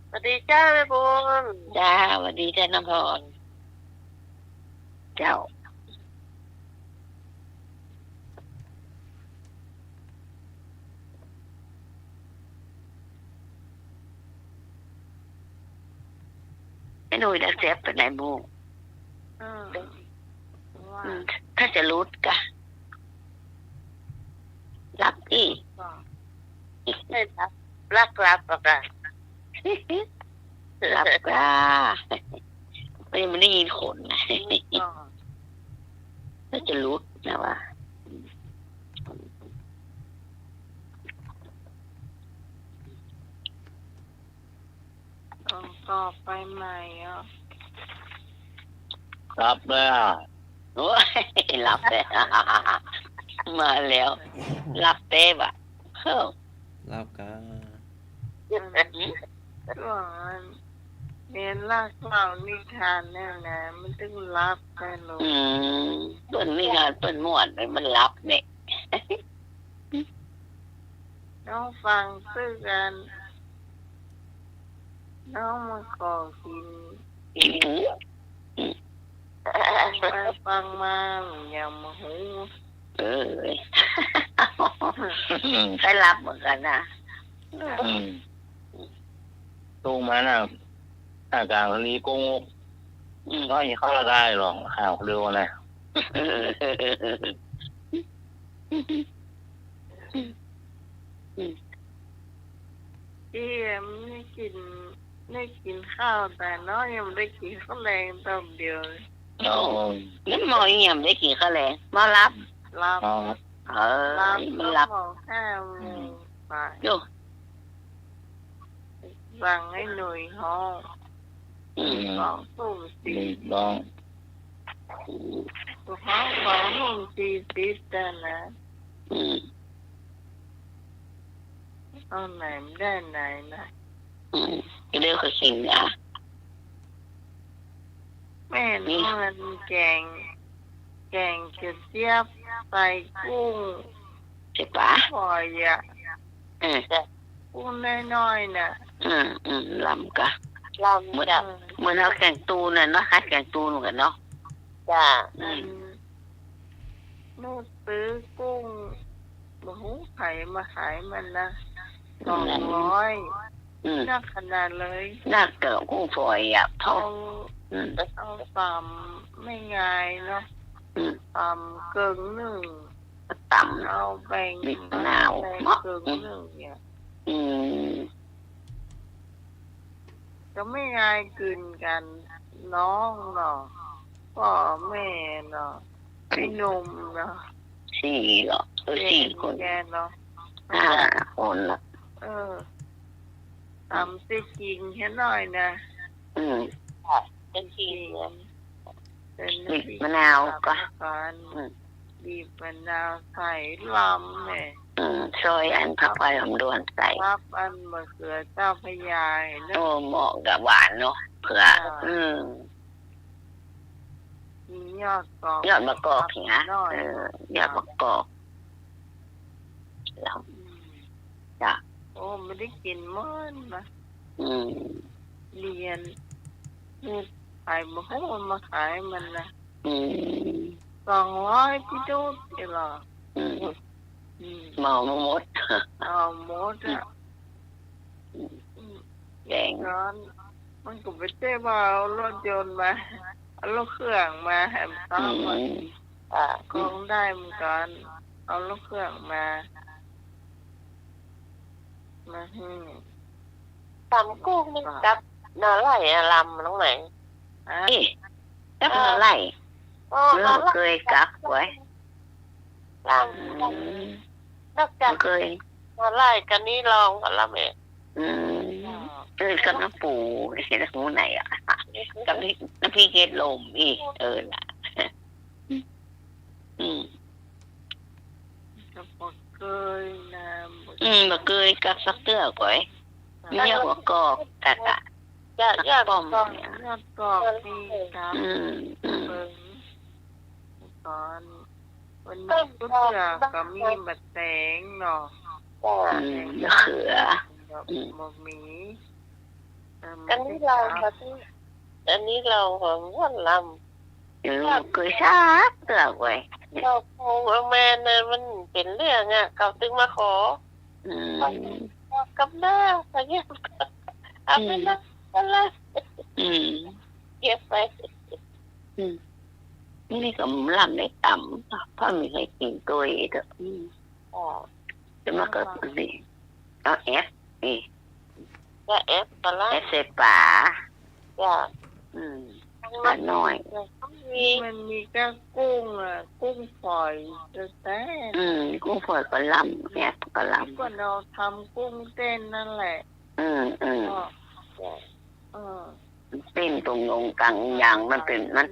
สวัสดีจ้าแม่บุญจ้าสวัสดีจ้าน้ำพรเจ้าไอ้หนุ่ยดักเซฟเป็นไหนมูถ้าจะรุดกะรับดิไม่รับรับปะกะรับกะไม่ได้ยินคนนะถ้าจะรุดนะว่าต่อไปใหม่รับแล้ว โอ้ยรับเลยมาแล้วรับเต้บะเฮ้ย รับกา ก็เรียนลากเล่านิทานแน่นะมันต้องรับกันหนู เปิ้นมีงานเปิ้นม่วนเลยมันรับเนี่ย น้องฟังซื้อกันน้องมาขอกินไปฟังมาอย่ามาหู ใครรับเหมือนกันนะ ตู้มันอาการคนนี้โกงกก็ยังเข้าได้หรอกข่าวเร็วอะไร ที่ไม่กินข้าวแต่น้องยังไม่ได้กินข้าวแรงตอนเดียว นั่นมอยังไม่ได้กินข้าวแรงมารับ รับ มันรับ 5 โมงไป โย่ สั่งให้หน่วยห้อง2 ทุ่ม ลอง ตัวเขาของห้อง40แต่นะ เอาไหนไม่ได้ไหนนะ เรียกว่าสิ่งอ่ะ แม่นมันแกงกระเจี๊ยบใส่กุ้ง ใช่ปะ ปล่อยอ่ะกุ้งน้อยๆน่ะ ลำกะเหมือนเราแกงตูนน่ะเนาะคล้ายแกงตูนเหมือนกันเนาะจ้านู่นซื้อกุ้งหูไข่มาขายมันนะ200น่าขนาดเลย น่าเกิดกุ้งฝอยอ่ะเอาตำไม่ง่ายเนาะตำเกิงหนึ่งต่ำเอาแบ่งมะนาวเกิงหนึ่งเนี่ยก็ไม่ง่ายกินกันน้องเนาะพ่อแม่เนาะพี่หนุ่มเนาะ4เหรอ4 คนแกเนาะ5 คนละตำซิกิงแค่หน่อยนะเป็นทีเป็น มะนาวก็บีบมะนาวใส่ลำเนี่ยซอยอันผักไผ่หอมด้วนใส่พับอันมะเขือเจ้าพระยาเนาะเหมาะกับหวานเนาะเผื่อมียอดมะกอกเนี่ยยอดมะกอกจ้ะโอ้ไม่ได้กินมันนะเรียนนี่ขายมาให้มันมาขายมันนะ200พี่ดูสิหรอเมาหมดหมดอ่ะแดงร้อนมันก็ไปเจ๊มาเอารถยนต์มาเอารถเครื่องมาแหมตามมันคงได้เหมือนกันเอารถเครื่องมาตำกุ้งมันกับนอไหลลำน้องไหนกับนอไหลเมื่อเคยกับไว้ลำนอกจากเคยนอไหลกันนี่ลองกันละแม่กับน้ำปูเห็นหูไหนอ่ะกับน้ำพริกเกล็ดลมอีกล่ะกับเกยน้ำเกยกับสักเตื้อก่อยมีเยอะหัวกอกกะยอดกอกนี่ครับตอนวันนี้ก็เสือก็มีบัดแตงเนาะเขือหมกหมีอันนี้เราของวันลำเคยชาเตือกไว้เราโอ้แม่เนี่ยมันเป็นเรื่องอ่ะเขาตึงมาขอกับหน้าอะไรเงี้ยเอาไปนะอะไรเก็บไปนี่ก็ลำได้ต่ำเพราะมีใครกินตัวเองจะมาเกิดนี่เอานี่ก็อะไรเสป่าปลาน้อยมันมีแค่กุ้งกุ้งฝอยแต่กุ้งฝอยก็ลำก็ลำก็เราทำกุ้งเต้นนั่นแหละเต้นตรงกลางอย่างมันเป็นมัน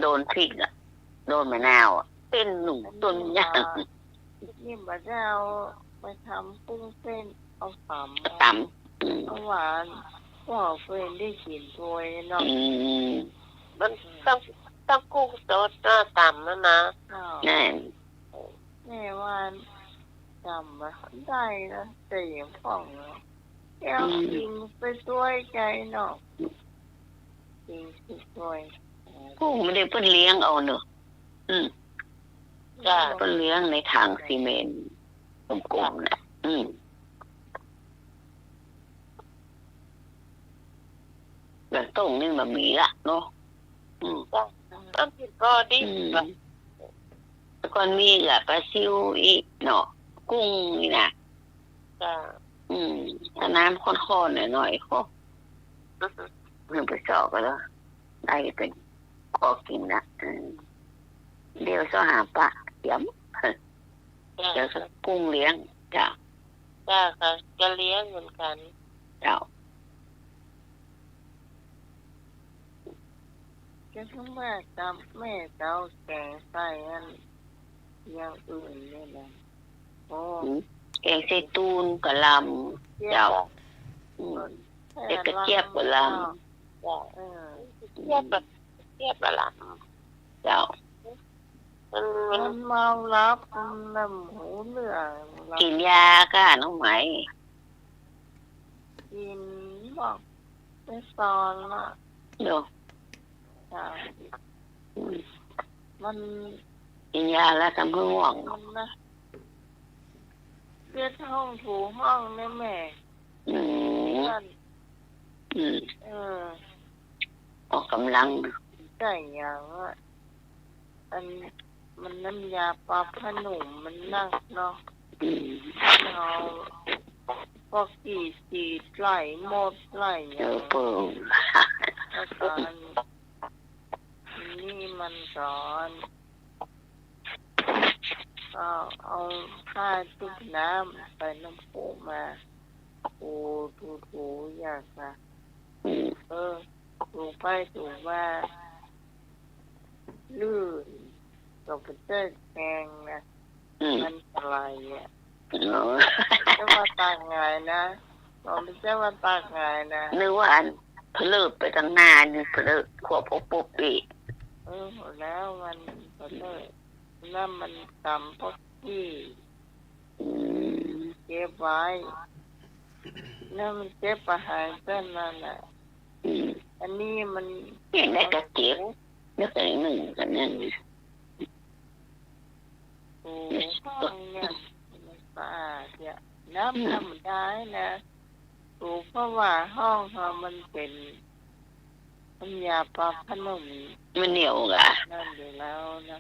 โดนพริกโดนมะนาวเต้นหนุ่มต้นย่างนี่บัดเราไปทำกุ้งเต้นเอาตำเอาหวานก็เพื่อนได้กินด้วยเนาะมันต้องกุ้งสดต่ำแล้วนะแม่ว่าจำมาได้นะแต่ยังฟ่องเนาะแก้วกินไปด้วยใจเนาะกินไปด้วยกุ้งไม่ได้เพิ่นเลี้ยงเอาเนอะเพิ่นเลี้ยงในทางซีเมนต์กลมๆนะแบบตรงนี่มันมีละเนาะต้องผิดก็ดิก่อนมีปลาซิวอีกเนาะกุ้งนี่นะถ้าน้ำข้นๆหน่อยๆก็เพิ่งไปสอบกันแล้วได้เป็นพอกินนะเดี๋ยวจะหาปลาเดี๋ยวจะกุ้งเลี้ยงจ้าค่ะจะเลี้ยงเหมือนกันเจ้า จะทั้งแม่กับแม่เจ้าแกงใส่อันอย่างอื่นนี่นะโอ้แกงใส่ตูนกะลำเจ้าเด็กกระเจี๊ยบกะลำเจี๊ยบแบบเจี๊ยบกะลำเจ้ามันเมารับน้ำหูเหลืองกินยาก้าน้องไหมกินบอกไม่ซอนละเดี๋ยวมันกินยาแล้วทำให้ง่วงนะเรียกห้องถูห้องแม่แม่ออกกำลังใช่อย่างอ่ะอันมันน้ำยาปลาขนมมันนักเนาะเราพอกี่ไหลหมดไหลอย่างแล้วตอนนี่มันสอนก็เอาผ้าชุบน้ำไปน้ำปูมาถูอยากนะถูไปถูมาลื่นก็เป็นเต้นแข็งนะมันอะไรอ่ะจะว่าตากไงนะเราไม่ใช่ว่าตากไงนะนึกว่าอันเพลิดไปตั้งนานนี่เพลิดขวบปุ๊บอีกแล้วมันเพลิดนั่นมันกำพวกที่เก็บไว้นั่นมันเก็บอาหารเส้นนั่นแหละอันนี้มันเห็นได้กระเจี๊ยบนึกถึงหนึ่งกันนั่นห้องเนี่ยมันสะอาดเนี่ยน้ำธรรมดานะเพราะว่าห้องเขามันเป็นน้ำยาปลาขนมมันเหนียวอ่ะนั่นอยู่แล้วนะ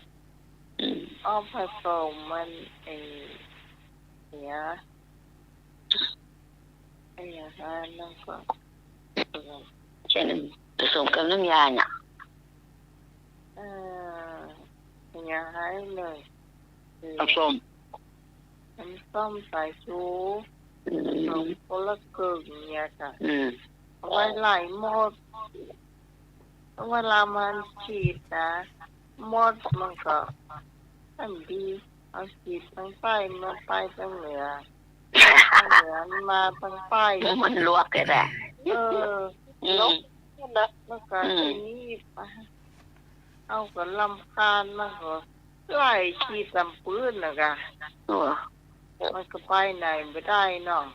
อ้อผสมมันเนี่ยอย่างนั้นนั่นก็ใช่ผสมกับน้ำยาเนี่ยอย่างนั้นเลยน้ำส้มใส่ชูน้ำคนละครึ่งเนี่ยค่ะเอาไว้ไหลหมดเวลามันฉีดนะหมดมันก็อันดีเอาฉีดทั้งใต้มาไปทั้งเหนือมาทั้งใต้มันลวกเลยแหละลบนะมันก็นี่เอาก็ลำคาญมันก็ไล่ฉีดตำปืนนะกะมันก็ไปไหนไม่ได้เนาะ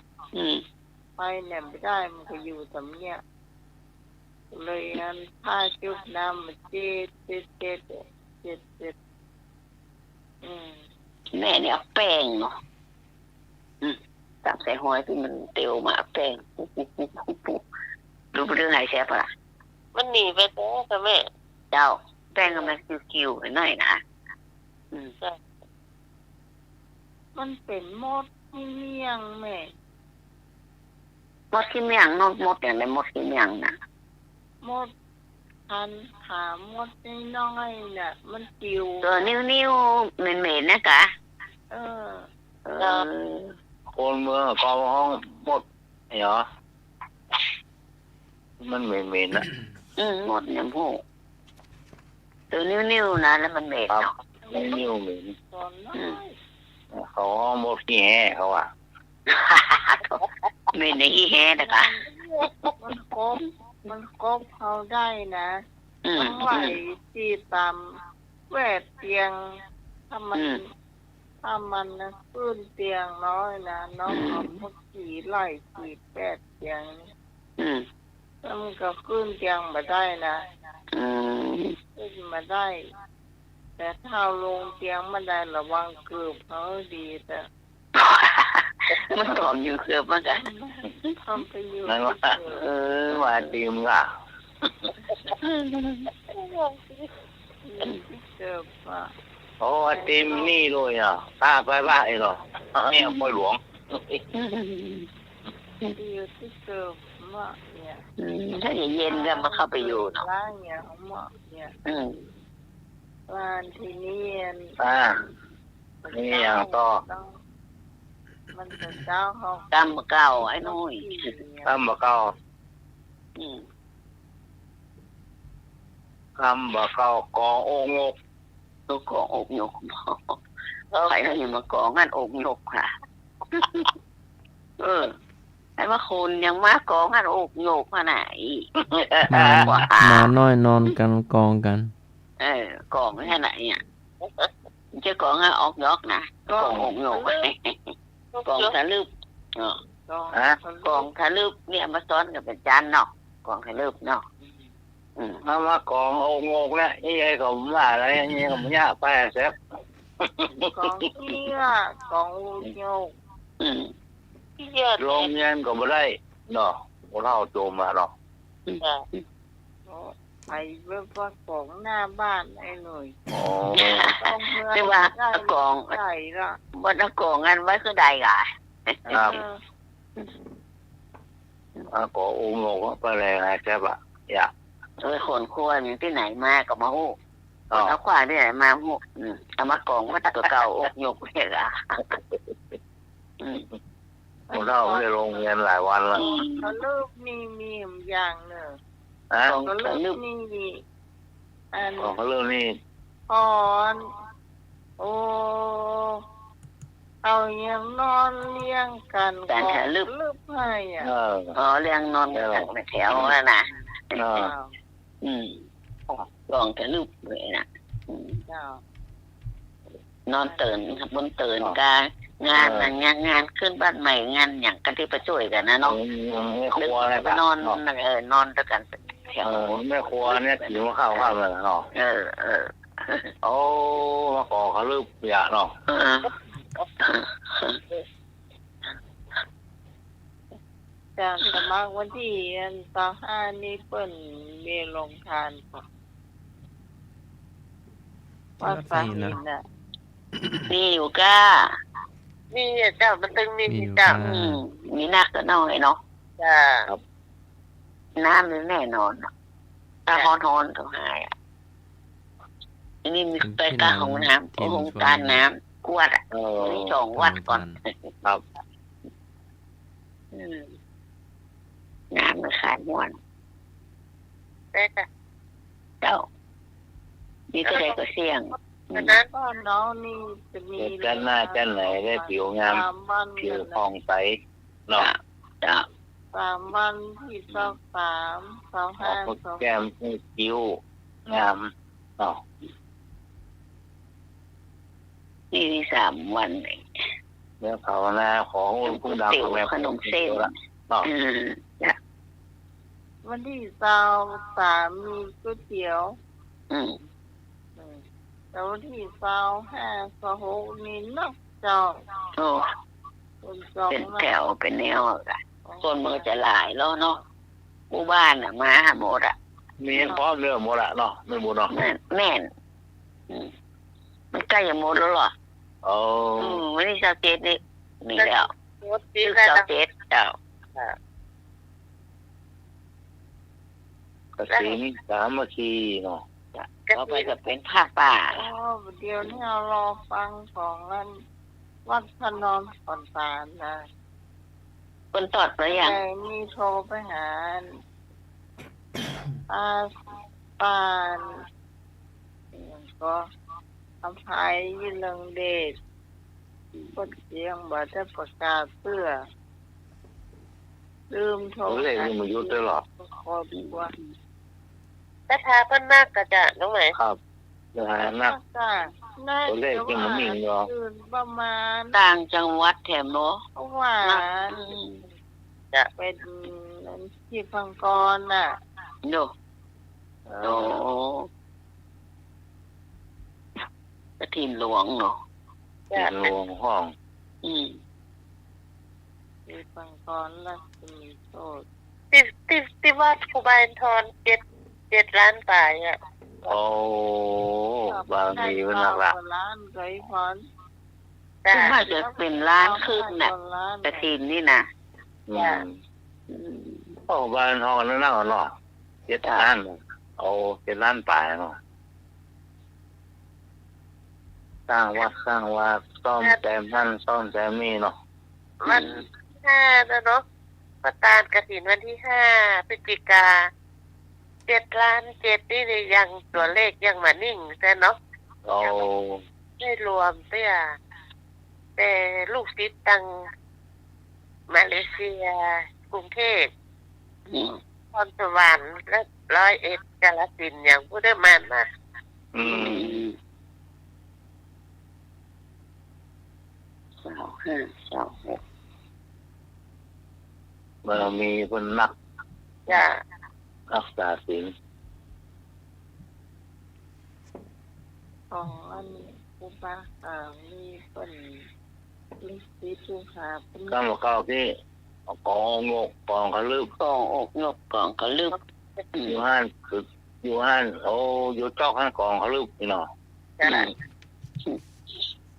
ไปไหนไม่ได้มันก็อยู่ตำเนี้ยเลยอันผ้าชุบน้ำมันเจ็ดแม่เนี่ยแป้งเนาะตักใส่หอยที่มันเตียวมาแป้งรู้เรื่องไหนแซ่บปะมันหนีไปแต่แม่เจ้าแป้งมันคิวๆหน่อยนะมันเป็นมดที่เมี่ยงแม่มดที่เมี่ยงนอกมดอย่างไรมดที่เมี่ยงนะมดพันขามดน้อยๆน่ะมันจิ๋วตัวนิ้วเหม็นๆนะกะคนเมืองกองห้องหมดเหรอมันเหม็นๆนะหมดเนี่ยพวกตัวนิ้วนะแล้วมันเหม็นเนาะนิ้วเหม็นเขาห้องหมดขี้แห่เขาอ่ะเหม็นในขี้แห่นะกะมันกบเขาได้นะมันไหวที่ตามแวดเตียงถ้ามันนะขึ้นเตียงน้อยนะน้องเอาพวกขี่ไล่ขี่แปดเตียงแล้วมันก็ขึ้นเตียงมาได้นะขึ้นมาได้แต่ถ้าลงเตียงไม่ได้ระวังเกือบเขาดีแต่มันตอมอยู่เกือบมันกันทำไปอยู่นั่นว่าว่าดีมอ่ะเกือบอ่ะโอ้ทีมนี่เลยอ่ะตาไปบ้าไอ้หรอเนี่ยปอยหลวงอยู่ที่เกือบมากเนี่ยถ้าเย็นก็มาเข้าไปอยู่เนาะร้านเนี่ยเขาเหมาะเนี่ยร้านที่นี่นี่อย่างก็มันเป็นเจ้าเขากำเก่าไอ้น้อยกำเก่า คำว่าเก่ากองโองก ตัวกองอกหยกใครเขาอยู่มากองงานอกหยกค่ะไอ้ว่าคนยังมากองงานอกหยกขนาดอีก หมาน้อยนอนกันกองกัน กองแค่ไหนเนี่ยจะกองงานออกยอกนะกองอกหยกกองทะลึบกองทะลึบเนี่ยมาซ้อนกับเป็นจานเนาะกองทะลึบเนาะถ้ามากองโองกแล้วนี่ไอ้ก็ว่าอะไรนี่ก็ไม่ยากไปเสร็จ กองเที่ยกองโยกโรงเรียนก็ไม่ได้เนาะเราโจมมาเนาะ ไปเรื่องก็ของหน้าบ้านไอ้หน่อย ต้องเมื่อ แต่ว่ากองใส่ละบนกองงานไว้คือใดก่ะครับก็โองกไปเลยนะใช่ปะอยากคนควรที่ไหนมาก็มาหูเอาควายที่ไหนมาหูเอามากองว่าตัวเก่าอกยกเนี่ยอ่ะเราไม่ได้โรงเรียนหลายวันแล้วเขาเลิกมีอย่างเนอะเขาเลิกนี่เขาเลิกนี่พอนโอ้เอายังนอนเลี้ยงกันการแถวลึกให้อ่ะเลี้ยงนอนกันแถวนั่นนะกองแถวลึกเลยนะนอนตื่นครับบนตื่นการงานขึ้นบ้านใหม่งานอย่างกันที่ประช่วยกันนะน้องไม่ครัวอะไรแบบนอนด้วยกันแถวไม่ครัวเนี่ยถือว่าข้าวเลยเนาะโอ้มาก่อเขาลืมอย่าเนาะจากสมัครวันที่25นี้เปิ่นมีลงทานว่าสาเหตุน่ะมีอยู่ก้ามีเจ้ามันตึงมีเจ้ามีนักก็น้อยเนาะจ้าน้ำนี่แน่นอนถ้าฮอนก็หายอันนี้มีไปกลางของน้ำของการน้ำกวดมี2 วัดก่อนครับน้ำมันขาดม้วนเจ้ามีตัวใดก็เสี่ยงนั้นก็น้องนี่จะมีกันหน้ากันไหนได้ผิวงามผิวผ่องใสเนาะ3 วันที่23 25แก้มผิวงามเนาะนี่3 วันเมื่อภาวนาของผู้ดาวของแม่ขนมเส้นเนาะวันที่23มีก๋วยเตี๋ยวแต่วันที่25 26นี่นักเจ้าเป็นแถวเป็นแนวอ่ะคนมันจะหลายแล้วเนาะหมู่บ้านอ่ะมาหมดอ่ะมีพร้อมเรื่องหมดละเนาะไม่หมดเนาะแม่นมันใกล้จะหมดแล้วหรอวันที่27นี่มีแล้ว27เจ้ากระสีสามัคคีเนาะต่อไปจะเป็นภาคป่าเดี๋ยวนี้เรารอฟังของนั้นวัดพนมก่อนตานะคนตอดไปอย่างมีโทรไปหาปานก็ทำไทยยืนเรื่องเดชกดเสียงบัตรประกาศเพื่อลืมโทรเลยมันยุดได้หรอขอดีว่าแต่ทาเพิ่นมากกระจะน้องไหมครับจะหานักตัวเลขยังมันมีอยู่ประมาณต่างจังหวัดแถมเนาะเพราะว่าจะเป็นที่พังกรน่ะโดกระถิ่นหลวงเนาะหลวงห้องที่พังกรละมีโทษที่วัดครูบาอินทร7 ล้านป่ายอ่ะโอ้บางทีมันหนักละล้านไกพรซึ่งว่าจะเป็นล้านขึ้นน่ะกระถิ่นนี่นะโอ้บางทองนั่นน่ะเนาะ7 ล้านเอา7 ล้านป่ายเนาะสร้างวัดซ่อมแซมท่านซ่อมแซมนี่เนาะวัน5แล้วเนาะประธานกฐินวันที่5 พฤศจิกา 7,7,000,000นี่ยังตัวเลขยังมานิ่งแต่เนาะ โอ้ ได้รวมแต่ลูกศิษย์ตังมาเลเซียกรุงเทพพรสวรรค์และ101กาฬสินธุ์อย่างผู้ได้มานะ อืม 2526บารมีคนนัก จ้ะ รักษาศีล อ๋ออันนี้ผู้ปามีเป็นลูกศิษย์ลูกหาเป็น ก็มาเข้าที่กองงกกองเขาลึก กองอกยกกองกระลึก อยู่ห้านคืออยู่ห้านโอ้อยู่จอกห้านกองเขาลึกนี่เนาะ จ้ะ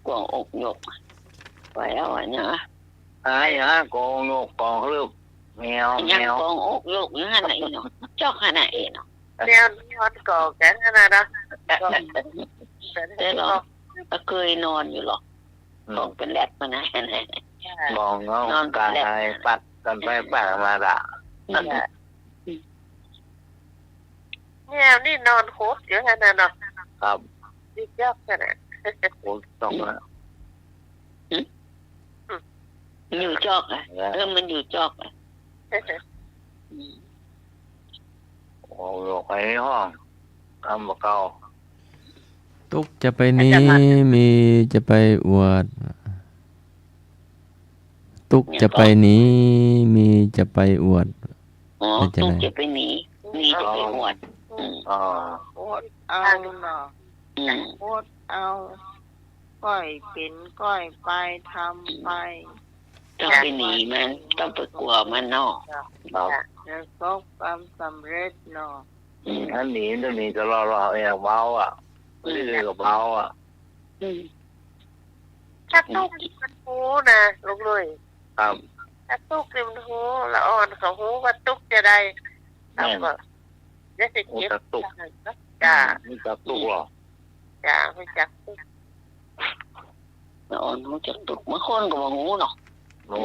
กองอกยกไปเอาอันเนี้ย ห้านกองงกกองเขาลึกแมว ยังกองอกยกยังไงเนาะจอกขนาดเนาะ แนวนี้ฮอตก่อกันนะเนาะ แต่เราก็เคยนอนอยู่หรอกกองเป็นแรดมานะ กองเงากายปัดกันไปปัดมาด่า แนวนี่นอนโคตรเยอะขนาดเนาะ ครับ ดิบยอกขนาด โอ้ต้องนะ อยู่จอกอ่ะมันอยู่จอกอ่ะ โอ้ยไปในห้องทำมาเก่า ตุกจะไปนี้มีจะไปอวด ตุกจะไปนี้มีจะไปอวด อ๋อต้องจะไปหนีจะไปอวด อ๋อ โคตรเอาเนาะโคตรเอาก้อยเป็นก้อยไปทำไปต้องไปหนีมันต้องไปกลัวมันเนาะ ครับ จะประสบความสำเร็จเนาะ อันนี้จะมีจะรอเองเบาอ่ะไม่ได้กับเบาอ่ะ ชักตุกมันหูนะลูกเลย ครับ ชักตุกมันหูละอ่อนเขาหูว่าตุกจะได้ทำก็จะสิ โอ้ เก็บ กระตุก จ้า นี่กระตุกหรอ จ้าไม่จักตุก ละอ่อนหูจักตุกบางคนก็บ่หูเนาะ หนู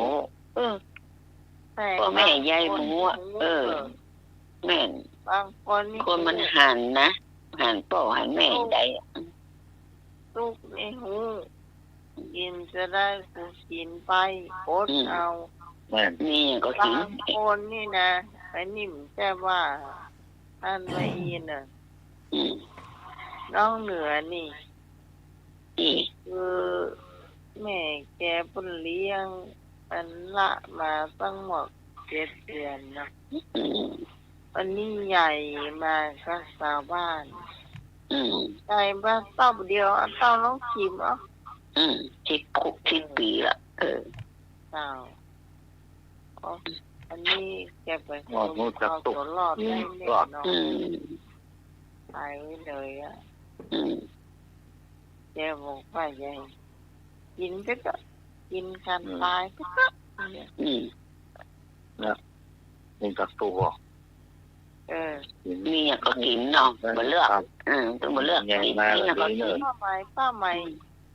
พ่อแม่ยายหูอ่ะแม่นบางคนมันหันนะหันพ่อหันแม่ได้ตุกในหูกินจะได้กูกินไปโคตรเอา แม่น นี่ก็กินบางคนนี่นะไปนิ่มแต่ว่าท่านไม่ยินอ่ะน้องเหนือนี่คือแม่แกปุ่นเลี้ยงมันละมาตั้งหมด7 เดือนนะวันนี้ใหญ่มาก็ชาวบ้านใหญ่มาเต้าเดียวเต้าน้องขิม10 ปีละเต้าอันนี้แกไปเอาตัวรอดได้แน่นอนตายไว้เลยอ่ะแกบอกว่าใหญ่กินก็กินกันตายก็นี่กระตุกหรอ มีก็กินเนาะมาเลือกต้องมาเลือกกินนี่ก็กินป้าใหม่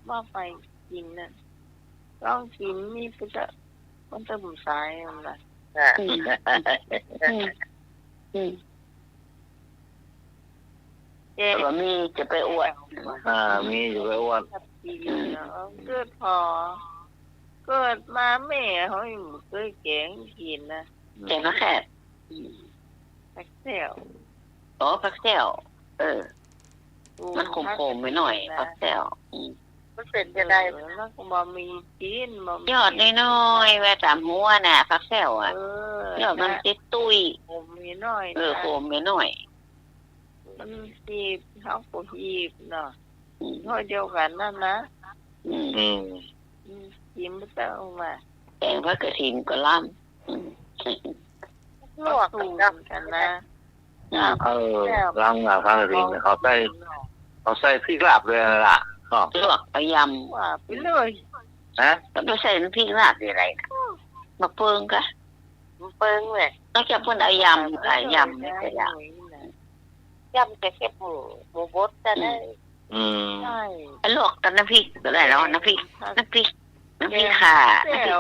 ว่าไปกินน่ะต้องกินนี่ก็มันจะบุญสายอะไรเจ๊ก็มีจะไปอวดมีอยู่ไปอ้วน เกิดพอเกิดมาแม่เขาไม่เคยแกงกินนะแกงก็แค่ผักเสี่ยวผักเสี่ยวมันขมๆไปหน่อยผักเสี่ยวมันเป็นจะได้แล้วก็บ่มีจีนยอดน้อยๆแวะตามหัวน่ะผักเสี่ยวอ่ะยอดมันติดตุ้ยขมนิดหน่อยขมนิดหน่อยมันหีบเขาก็หีบเนาะน้อยเดียวกันนั่นนะยิ้มไม่ต้องมาแกงพระกฐินก็ล่ำลวกกันนะรังอ่ะพังริงเขาใส่พริกลาบเลยล่ะลวกไปยำว่าไปเลยก็ไปใส่พริกลาบอะไรนะมาเปิงกะเปิงเลยต้องจะพ่นเอายำไม่ใช่ยำจะเก็บหมูบดจะได้ใช่ลวกกับน้ำพริกก็ได้แล้วน้ำพริกข่าน้ำพริก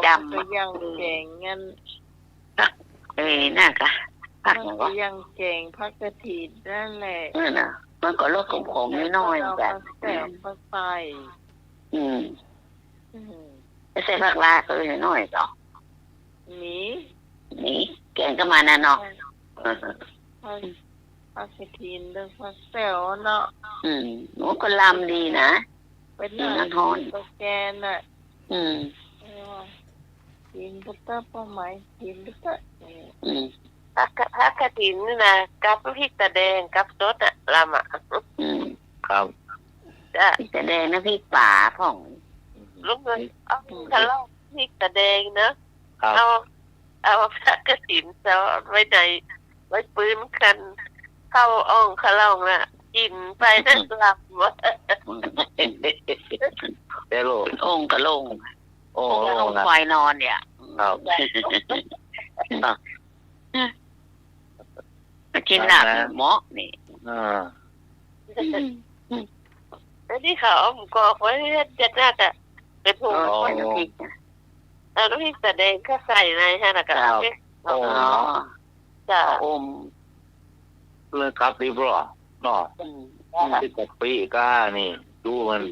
ดำยังแกงงั้นน่ากะ ผัก มัน อย่าง ก็ ก็ ยังเก่งพักกระถินนั่นแหละ นั่นน่ะมันก็ลดขมๆน้อยๆแบบ แต่พักไป อืม อืม ไม่ใช่ผักลาก็เลยน้อยต่อ หนี นี่แกงก็มาแน่นอน พักกระถินเรื่องพักแซวเนาะ หนูก็ลำดีนะ เป็นหน้า มันทอน ตัวแกนน่ะ อืม กินก็เตอร์ป้าไหมกินก็เตอร์ อืม ผักกระถินนี่นะกับพริกตะแดงกับสดอะลำอะ อืม ครับ จ้ะ พริกแสดงนะพริกป่าผ่อง ลูกเลยเอากระเล่าพริกตะแดงเนอะ ครับ เอาผักกระถินจะไว้ในไว้ปืนกันเข้าอ่องเข้าล่องน่ะกินไปนั่นหลับวะ เดี๋ยวโลด องค์กระลง โอ้ องค์ นะ ไฟนอนเนี่ย ครับ กินหนักหมอนี่ อ่า แล้วที่เขาเอาหมูกรอบไว้จัดหน้าจะเป็นถุง อ๋อ น้ำพริกนะ เอาน้ำพริกตะแดงก็ใส่ในฮะนะก็เอาไป โอ้ อ๋อ จ้ะ อม เลยครับรีบร้อยเนาะ อืม ที่กะปิก้านี่ดูมัน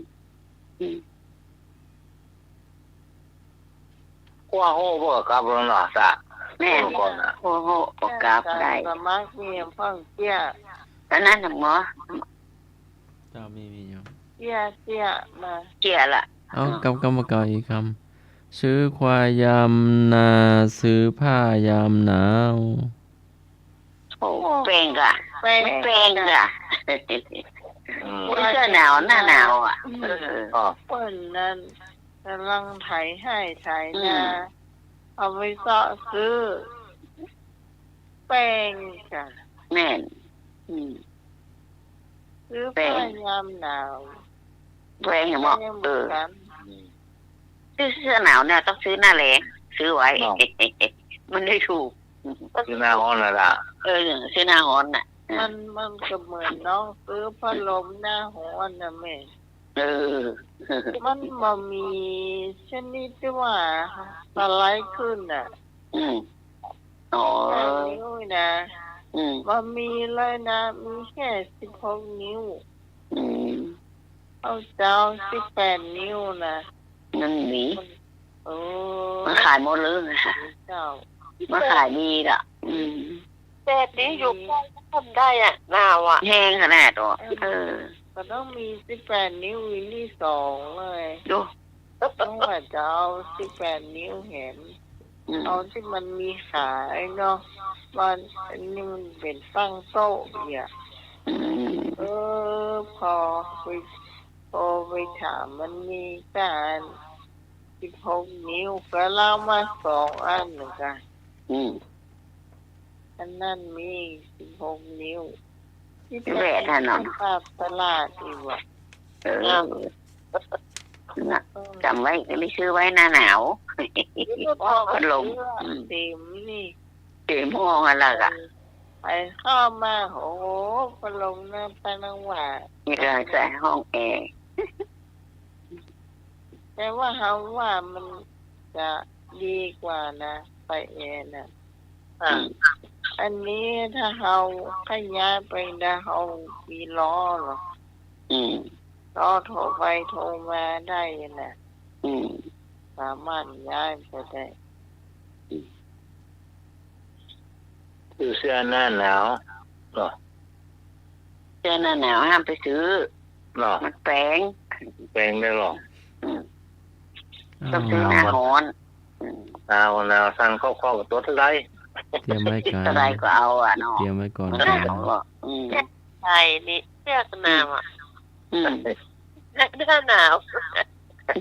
กว่าโอ้บ่กับแล้วเนาะจ้ะ แม่ ก่อนนะ โอ้โหโอกาสได้ สมัครเมียฟังเจีย ตอนนั้นน่ะหมอ เจ้ามีอยู่ เจียมา เจียละ เอากำมาเก่าอีกคำซื้อควายยามนาซื้อผ้ายามหนาว โอ้เปลงกะ แป้ง ไม่เปลงกะ อืม เสื้อหนาวหน้าหนาวอ่ะ อ๋อ เปิ้นนั้นกำลังไถให้ไถนา อืม เอาไปเสาะซื้อ แป้งจ้ะ แม่นซื้อ แป้ง ผ้ายามหนาว เปลงอย่างหมอ แป้งเหมือนกัน ซื้อเสื้อหนาวเนี่ยต้องซื้อหน้าแรงซื้อไว้ มันได้ถูก คือหน้าฮ้อนน่ะล่ะ ซื้อหน้าร้อนน่ะ มันก็เหมือนน้องซื้อพัดลมหน้าหัวนะแม่ เออ มันมามีชนิดที่ว่าสไลด์ขึ้นน่ะ อืมอ๋อ แค่นิ้วนะ อืม มันมีเลยนะ มีแค่16 นิ้ว อืม เอาเจ้า18 นิ้วนะ นั่นหนี เออ มันขายหมดเลยนะ เจ้า มันขายดีล่ะ อืม แต่นี้อยู่ใกล้ก็ทำได้อ่ะนาวอ่ะ แห้งขนาดตัวอ ก็ต้องมี18 นิ้ววินที่2เลย ดู ต้องว่าจะเอา18 นิ้วเห็น เอาที่มันมีขายเนาะมันอันนี้มันเป็นตั้งโต๊ะเนี่ย พอไปถามมันมีการ16 นิ้วก็เล่ามา2 อันเหมือนกัน อันนั้นมี16 นิ้วที่เป็นภาพตลาดอีกว่ะ น่ะจำไว้ไม่ซื้อไว้หน้าหนาว พัดลม เต็มนี่ เต็มห้องอะไรอ่ะ ไปเข้ามาโอ้โหพัดลมน้ำตาลว่า นี่ก็ใส่ห้องแอร์ แต่ว่าเขาว่ามันจะดีกว่านะไปแอร์นะอันนี้ถ้าเขาขยายไปนะเขามีล้อหรอล้อโทรไปโทรมาได้นะสามารถย้ายไปได้ คือเสื้อหน้าหนาวเนาะ เสื้อหน้าหนาวห้ามไปซื้อ เนาะ มันแปลง แปลงได้หรอ ต้องซื้อหน้าร้อน หนาวสั่งเข้ากับตัวเท่าไร เตรียมไว้ก่อน อะไรก็เอาอ่ะเนาะ เตรียมไว้ก่อน มันได้ของหรอก ใช่นี่เสื้อกันหนาวอ่ะ อืม หน้าหนาว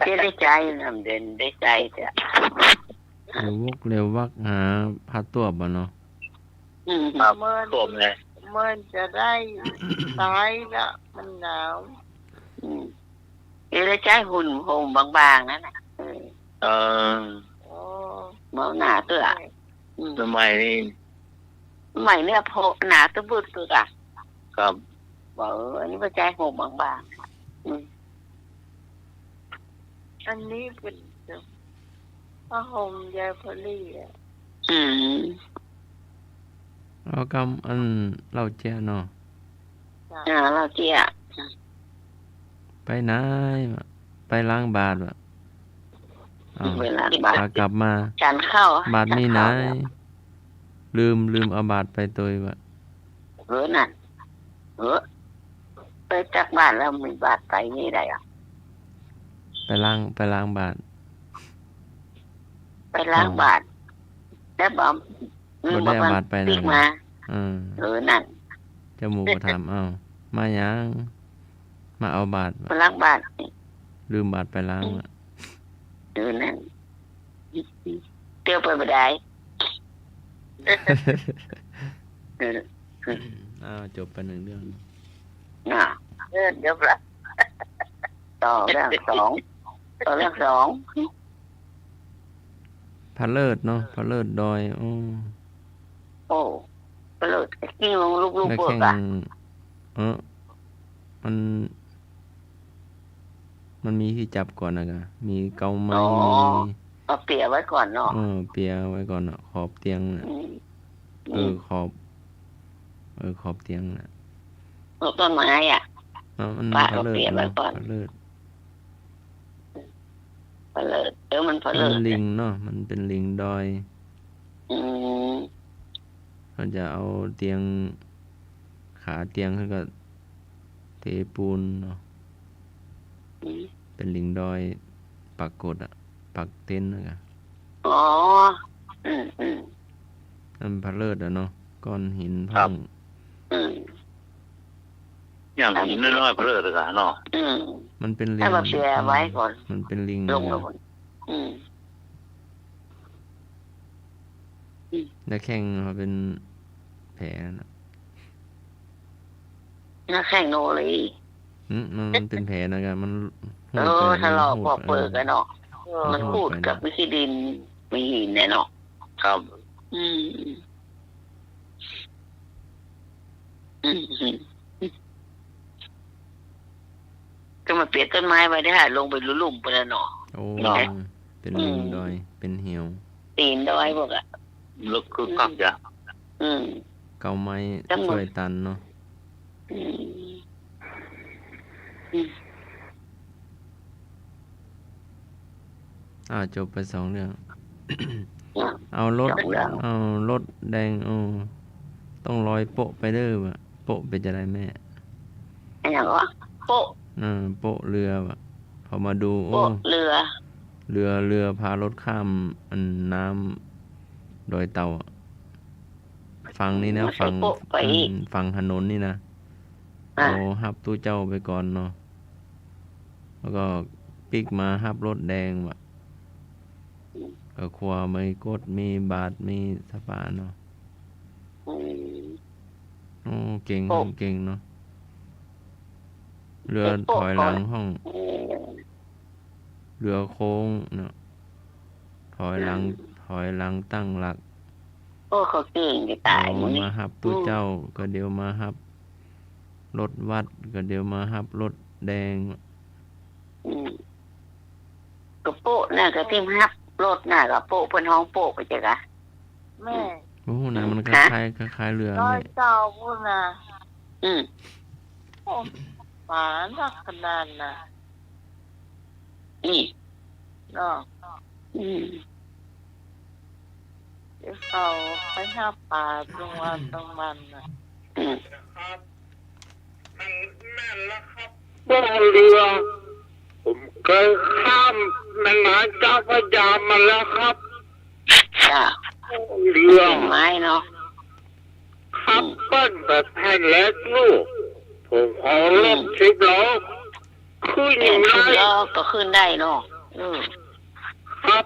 จะได้ใจทำเด่นได้ใจจ้ะ เร็ววักหาพัดตัวบ่เนาะ ครับ เมื่อ สวมเลย จะได้ตายละมันหนาว จะได้ใจหุ่นโฮมบางๆนั่นน่ะ เออ โอ้ เมาหนาตัว สมัยนี้ ใหม่เนี่ยโผล่หนาตัวบุดตัวอ่ะ ครับ บอกอันนี้ว่าใจโฮมบาง อันนี้เป็นผ้าห่มยายพลีอ่ะ ๆ เอากำอันเราเจ้าเนาะ เราเจีย ไปไหนวะไปล้างบาทวะอ้าว เวลาบาท พากลับมา จานข้าว บาทมีไหนลืมเอาบาทไปตัววะ นั่นไปจากบ้านแล้วมีบาทไปนี่ได้อ่ะ ไปล้างบาท ไปล้างบาทแล้วบอม บ่ได้เอาบาทไป ปี นะ กมา นั่น เจ้าหมูก็ถามเอ้ามาหยังมาเอาบาทวะ ไปล้างบาท ลืมบาทไปล้างวะ นั่นเตี้ยวไปบ่ได้ อ้าวจบไปหนึ่งเรื่อง น่ะเดี๋ยวละต่อเรื่องสอง พะเลิศเนาะพะเลิศดอยโอ้ไปเลยกิ้งลงลูก แล้ว เบิก แข่ง อ่ะ มันมีที่จับก่อนนะกะมีเกาไม้มี เอาเปียไว้ก่อนเนาะ เปียไว้ก่อนอ่ะขอบเตียงน่ะขอบเตียงน่ะ ต้นไม้อ่ะ มัน ปะ พะเลิศ เอาเปียไว้ เนาะ ก่อน พะเลิศ ไปเลยมันไป มั เล น ย ลิงเนาะมันเป็นลิงดอย ม เขาจะเอาเตียงขาเตียงขึ้นก็เทปูนเนาะเป็นลิงดอยปักกดอ่ะปักเต็นท์นะ อ๋อนั่นพะเลิศอ่ะเนาะก้อนหิน ครั พั บ ง อย่างหินน้อยๆเพลิดเลยเนาะ มันเป็นลิง ให้มาเปียไว้ก่อน มันเป็นลิง ลง นะ แล้วแข้งเขาเป็นแผลนะ น่าแข่งโนเลย มันเป็นแผลนะครับมันหูดไป ถ้าเรา หูด พอเปิดกันเนาะมัน หู พูด ไป กับวิธีดินมีหินเนี่ยเนาะ ครับ ก็มาเปลี่ยนต้นไม้ไว้ได้หาลงไปลุ่มไปแล้วเนาะ โอ้เป็นลิงดอยเป็นเหี่ยว ตีนดอยพวกอ่ะ ลึกคือกักจ้ะ เกาไม้ช่วยตันเนาะจบไปสองเรื่อง เอารถแดงต้องลอยโปะไปเด้อวะโปะเป็นจะได้แม่ อย่างวะโปะ โปะเรือวะพอมาดู โปะเรือ พารถข้ามน้ำดอยเต่าอะฝั่งนี้นะฝั่งถนนนี่นะเอาฮับตู้เจ้าไปก่อนเนาะแล้วก็ปิกมาฮับรถแดงวะก็ครัวไม่กดมีบาทมีสปาเนาะเก่งเนาะเรือถอยหลังห้องเรือโค้งเนาะถอยหลังตั้งหลัก เขาเก่งจะตายมึง มาฮับตู้เจ้าก็เดี๋ยวมาฮับรถวัดก็เดี๋ยวมาฮับรถแดง กระโปะน่ะกระทิมฮับรถน่ะกระโปะเป็นห้องโปะไปจ้ะกะ แม่ โอ้น่ะมันคล้ายเรือ น้อ แม่ ยเจ้าพูดนะ อืม หมานักขนาดน่ะ นี่ เนาะ อืม เดี๋ยวเขาไปหาปลาตรงวันน่ะ อืม บ่อเรือผมเคยข้ามแม่น้ำเจ้าพระยามาแล้วครับ จ้ะ เรือ ต้นไม้เนาะ ครับเปิ้ลแบบแผ่นเล็กลูกผมขอรถ10 ล้อขึ้น เห็น ได้ ขึ้นล้อก็ขึ้นได้เนาะ ครับ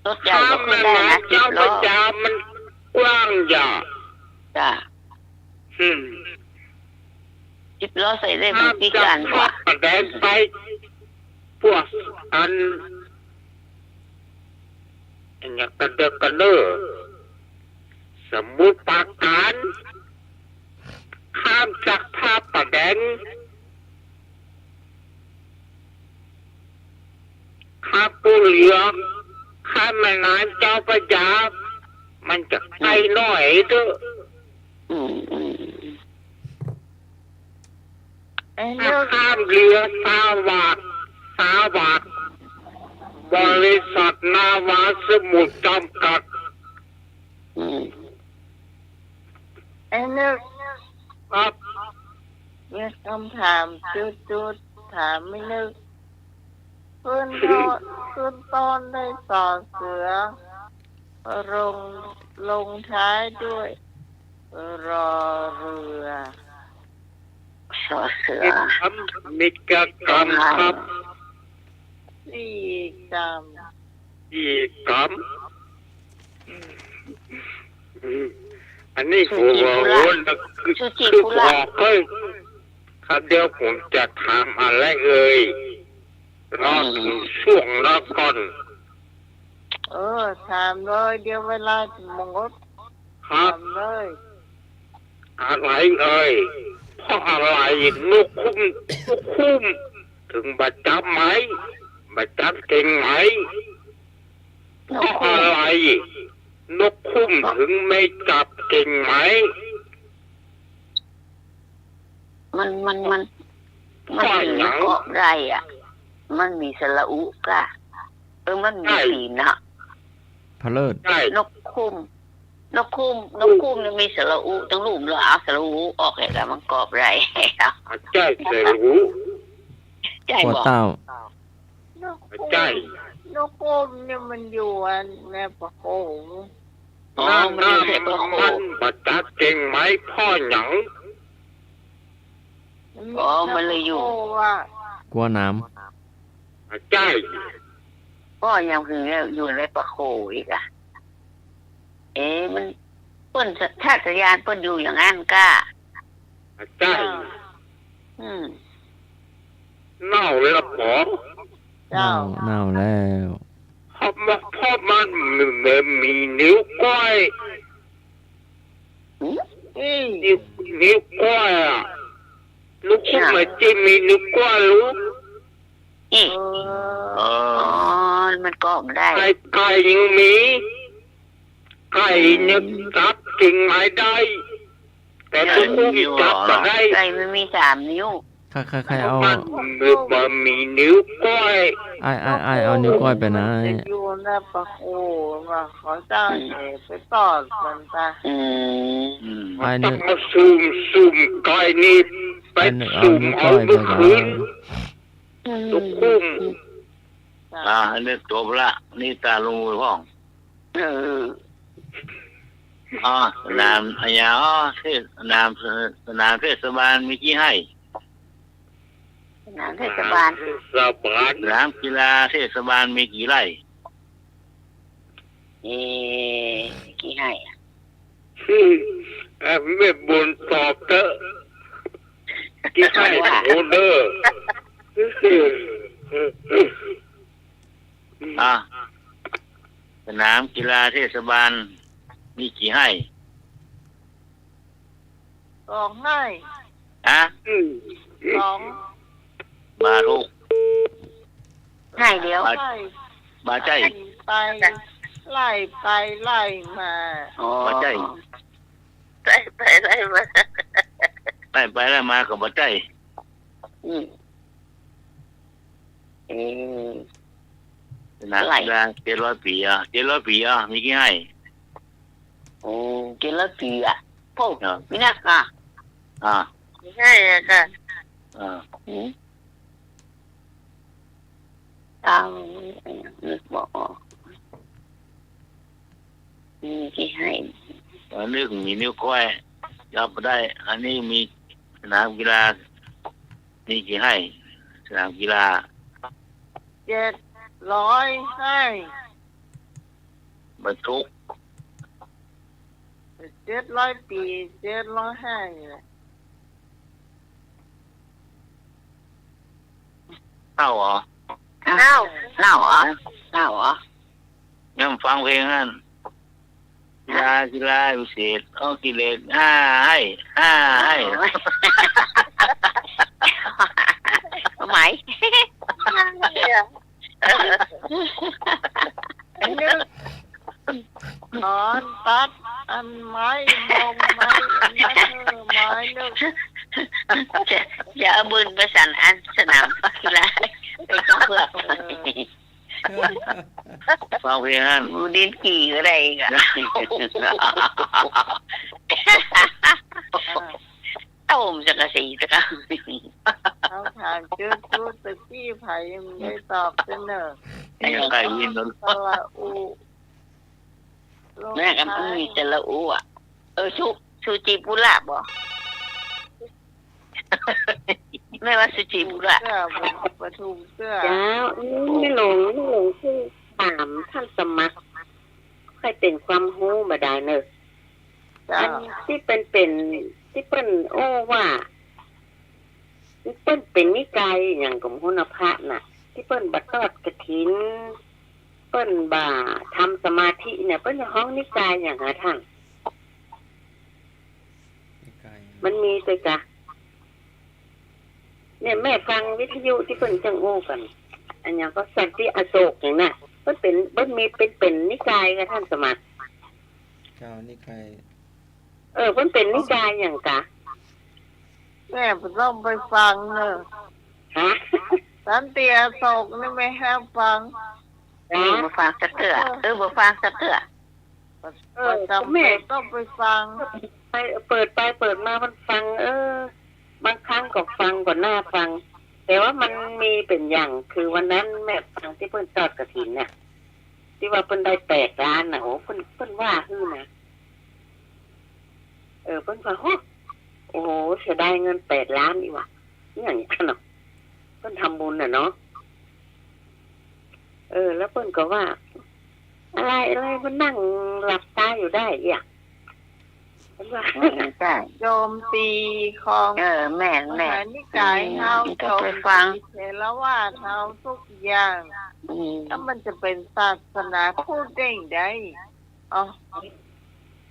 รถใหญ่ ข้า ก็ ม ขึ้ แม่ นได้นะ น้ำเจ้าพ ล้ ระ อย ามันกว้างใหญ่ จ้ะ อืม ล้อใส่ได้บุ ข้าม กี่ จาก กัน ภา ว่ะ คแดนไปพวกอันอย่างกระเดกกระเนอสมุทรปราการข้ามจากภาคประแดนข้ามปูเหลืองข้ามแม่น้ำเจ้าพระยา มันจะไกลหน่อยเด้อ ไอ้เรื่อง ข้ามเรือสวัสดิ์บริษัทนาวาสมุทรจำกัด ไอ้เรื่อง ครับ มีคำถามจุดถามไม่นึกขึ้นต้นได้ต่อเสือลงท้ายด้วยรอเรือสอเสือ นิกกรรมครับ สี่กรรม อีกกรรมอันนี้ผมว่าโอ้นะคือบอกเฮ้ยครับเดี๋ยวผมจะถามอะไรรอถึงช่วงละก่อน ถามเลยเดี๋ยวเวลาจะหมด ครับ ถามเลย อะไรเพราะอะไรนกคุ้มถึงบัดจับไหมบัดจับเก่งไหมเพราะอะไรนกคุ้มถึงไม่จับเก่งไหม มันถึงเกาะไรอ่ะมันมีสระอุกะมันมีสีนะ พะเลิศ ใช่ นกคุ้มเนี่ยมีสระอุต้องรูมแล้วเอาสระอุออกเลยแล้วมันกรอบไร ใช่เสรู้ ใจ หัว บอก เต้า ใช่ นกโกมเนี่ยมันอยู่แม่ประโขง มันอยู่ในประโค มันบัดจับเก่งไหมพ่อหยัง มันเลยอยู่ กลัวน้ ใช่ ก็ยังคืออยู่ในประโคอีกอ่ะมันเปิ้นชาติยานเปิ้นอยู่อย่างนั้นก้า ใช่ เน่าแล้วหมอ ำเน่าแล้ว เพราะมันมีนิ้วก้อยนิ้วก้อยอ่ะลูกคุณมาจิ้มมีนิ้วก้อยลูก มันก็ไม่ได้ ไก่ยังมีไก่เนี่ยจับจริงไม่ได้ แต่ลูกคุณจับมาได้ ไก่มันมี3 นิ้ว ใครเอา มันมีนิ้วก้อย ไอ้เอานิ้วก้อยไปนะ อยู่ในประโขงเขาจ้างไปตอดมันไป ไอ้ ต้ นึ อก งมาซูมไก่นี่ไป ไอ้นึกเอา ซูม นิ้ว เอา ก้อยไป เมื่อ ก่อ คืน น ลูกคุณ อันนี้จบละนี่ตาลงมือพ่องสนามอันยาสนามเทศบาลมีกี่ให้ สนามเทศบาล สบาย สนามกีฬาเทศบาลมีกี่ไร่ กี่ให้ ไม่บนตอบเถอะกี่ให้โอเดอร์ สนามกีฬาเทศบาลมีกี่ให้ 2 ให้ 2 บาลูก ให้เดียว บาใจ ไปไล่ไปไล่มา บาใจ ไปมา ไปแล้วมากับบาใจสนามกีฬา700 ปี700 ปีมีกี่ให้ กินแล้วปีอ่ะพวกมีนักอ่ะ ไม่ใช่ค่ะ ตามนึกบอกมีกี่ให้ อันนี้มีนิ้วก้อยจับได้อันนี้มีสนามกีฬามีกี่ให้สนามกีฬา 700 ให้ บรรทุก 700 ปี700 ให้ เท่าเหรอ เล่าเหรอ ยังฟังเพลงนั่นกีฬาพิเศษกิเลสให้หมาย ไอ้นึก ถอนตัดอันไม้มองไม้อันนั้นไม้นึกจะเอาบุญไปสั่นอันสนามกีฬาไปก็เพื่อฟังเพลงฮั่น บูดินกี่อะไรกันต้มจักรสีจักรเอาถามเจอจูตะกี้ไผ่ไม่ตอบเสนอ ยังไงยินดี สละอู แม่กันมีแต่ละอูอ่ะชูจีปุระบ่แม่ว่าชูจีปุระ เสื้อประทุมเสื้อ เจ้าไม่หลงคือถามท่านสมัครค่อยเป็นความรู้มาได้เนอะอันที่เป็นที่เปิ้นโอ้ว่าที่เปิ้นเป็นนิกายอย่างของหุนพระน่ะที่เปิ้นบัดทอดกฐินเปิ้นบ่าทำสมาธิเนี่ยเปิ้นจะห้องนิกายอย่างหาทางมันมีตัวจ้ะเนี่ยแม่ฟังวิทยุที่เปิ้นจังโอ้กันอันอย่างก็สันติอโศกอย่างน่ะเปิ้นมีเป็นนิกายกับท่านสมัครเจ้านิกายเพิ่นเป็นนิกายอย่างกะแม่ต้องไปฟังเนอะฮะสันติอโศกนี่ไม่ให้ฟังมาฟังสักเถื่อมาฟังสักเถื่อแม่ต้องไปฟังไปเปิดมามันฟังบางครั้งก็ฟังก็น่าฟังแต่ว่ามันมีเป็นอย่างคือวันนั้นแม่ฟังที่เพิ่นทอดกฐินน่ะที่ว่าเพิ่นได้8 ล้านน่ะโอ้เพิ่นว่าฮื้อนะเพิ่นว่าโอ้โหเสียดายเงิน8 ล้านนี่ว่ะนี่อย่างนี้เนาะเพิ่นทำบุญน่ะเนาะแล้วเพิ่นก็ว่าอะไรมันนั่งหลับตาอยู่ได้อ่ะเพิ่นว่าโจมตีของแม่นิกายเฮาโจมฟังเห็นแล้วว่าเฮาทุกอย่างถ้ามันจะเป็นศาสนาพูดได้ได้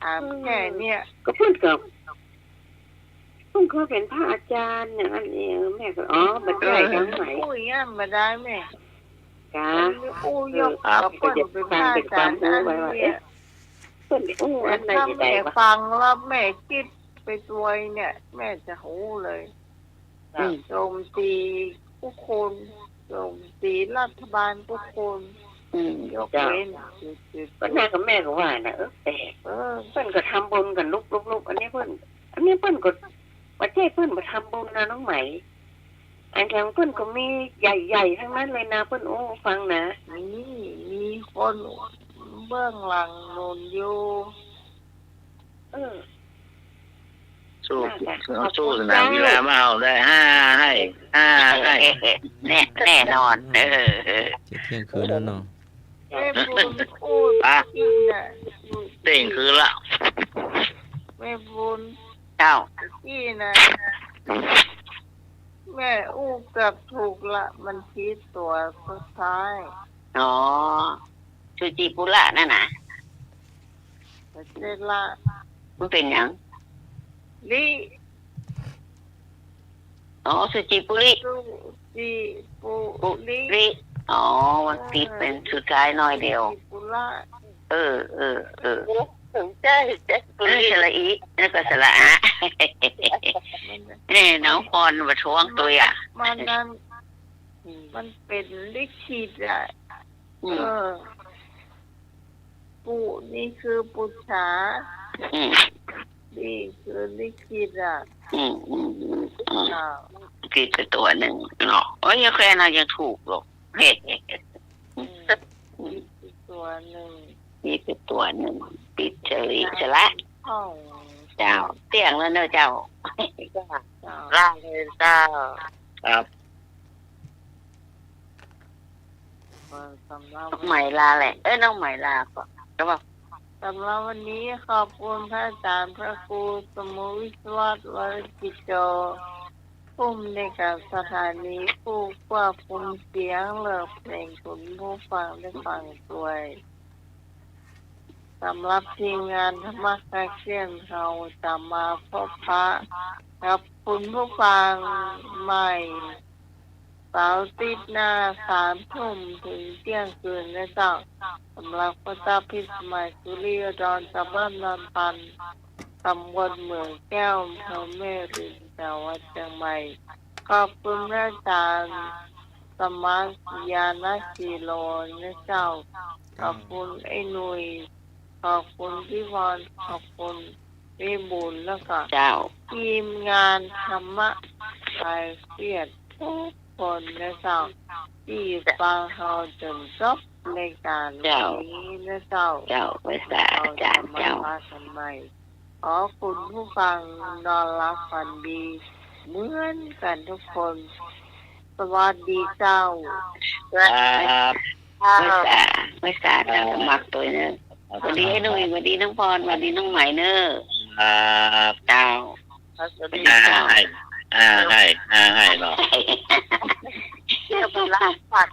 ถามแค่เนี่ยก็เพิ่นเขาเป็นพระอาจารย์อย่างนั้นเองแม่ก็บัดได้ทั้งไหนอุ้ยงั้นมาได้แม่จ้ายกกับเพิ่นเป็นพระอาจารย์นั่นเนี่ยเพิ่นอันไหนถ้าแม่ฟังแล้วแม่คิดไปตัวเนี่ยแม่จะหูเลยโจมตีผู้คนโจมตีรัฐบาลผู้คนยกเว้นก็แม่กับแม่ก็ว่าน่ะแต่เพิ่นก็ทำบุญกันลุกอันนี้เพิ่นก็ประเทศเพิ่นมาทำบุญนะน้องไหมอันแถวเพิ่นก็มีใหญ่ๆทั้งนั้นเลยนะเพิ่นฟังนะมีคนเบื้องหลังโนนอยู่สู้สนามกีฬามาเอาได้5 ให้แน่นอนจะเที่ยงคืนแล้วเนาะเต่งคืนละแม่บุญเจ้าที่นะแม่เกือบถูกละมันคิดตัวสุดท้ายชูจีปุระนั่นน่ะเจละมันเป็นหยังลิชูจีปุริจีปุริมันติดเป็นสุดท้ายน้อยเดียวถึงใจปุริสละอีนั่นก็สละนี่น้องพรมาท้วงตัวอ่ะมันเป็นลิขิตอ่ะปูนี่คือปุจฉานี่คือลิขิตอ่ะคิดไปตัวหนึ่งเนาะยังแค่นั้นยังถูกหรอกตัวหนึ่งนี่เป็นตัวหนึ่งติดเฉยจะละเจ้าเตียงแล้วเนอะเจ้าร่างเลยเจ้าครับใหม่ลาแหละน้องใหม่ลาก็แล้วบอกสำหรับวันนี้ขอบคุณพระอาจารย์พระครูสมุวิศวรวรกิจโจผู้ในการสถานีผู้ควบคุมเสียงเลิกเพลงคุณผู้ฟังได้ฟังด้วยสำหรับทีมงานธรรมคาเชียนเราจะมาพบปะกับคุณผู้ฟังใหม่ เสาร์อาทิตย์หน้า3 ทุ่มถึงเที่ยงคืนนะเจ้าสำหรับพระเจ้าพิสมัยสุริยดอนชาวบ้านนนปันตำบลเมืองแก้วอำเภอแม่ริมจังหวัดเชียงใหม่ขอบคุณพระอาจารย์สมัครยานาชีโลนะเจ้าขอบคุณไอ้หนุ่ยขอบคุณพี่วอนขอบคุณพี่บุญแล้วก็ เจ้า ทีมงานธรรมะคลายเครียดทุกคนนะเจ้าที่ฟังเราจนจบรายการนี้นะเจ้า เจ้าภาษาอาจารย์เจ้า มาทำไมขอคุณผู้ฟังนอนรับฝันดีเหมือนกันทุกคนสวัสดีเจ้า ครับ ภาษาเจ้าสมัครตัวเนอะสวัสดีไอ้หนุ่ยสวัสดีน้องพรสวัสดีน้องใหม่เนอะ ครับ เจ้า ให้เนาะ เที่ยวไปลาฝัด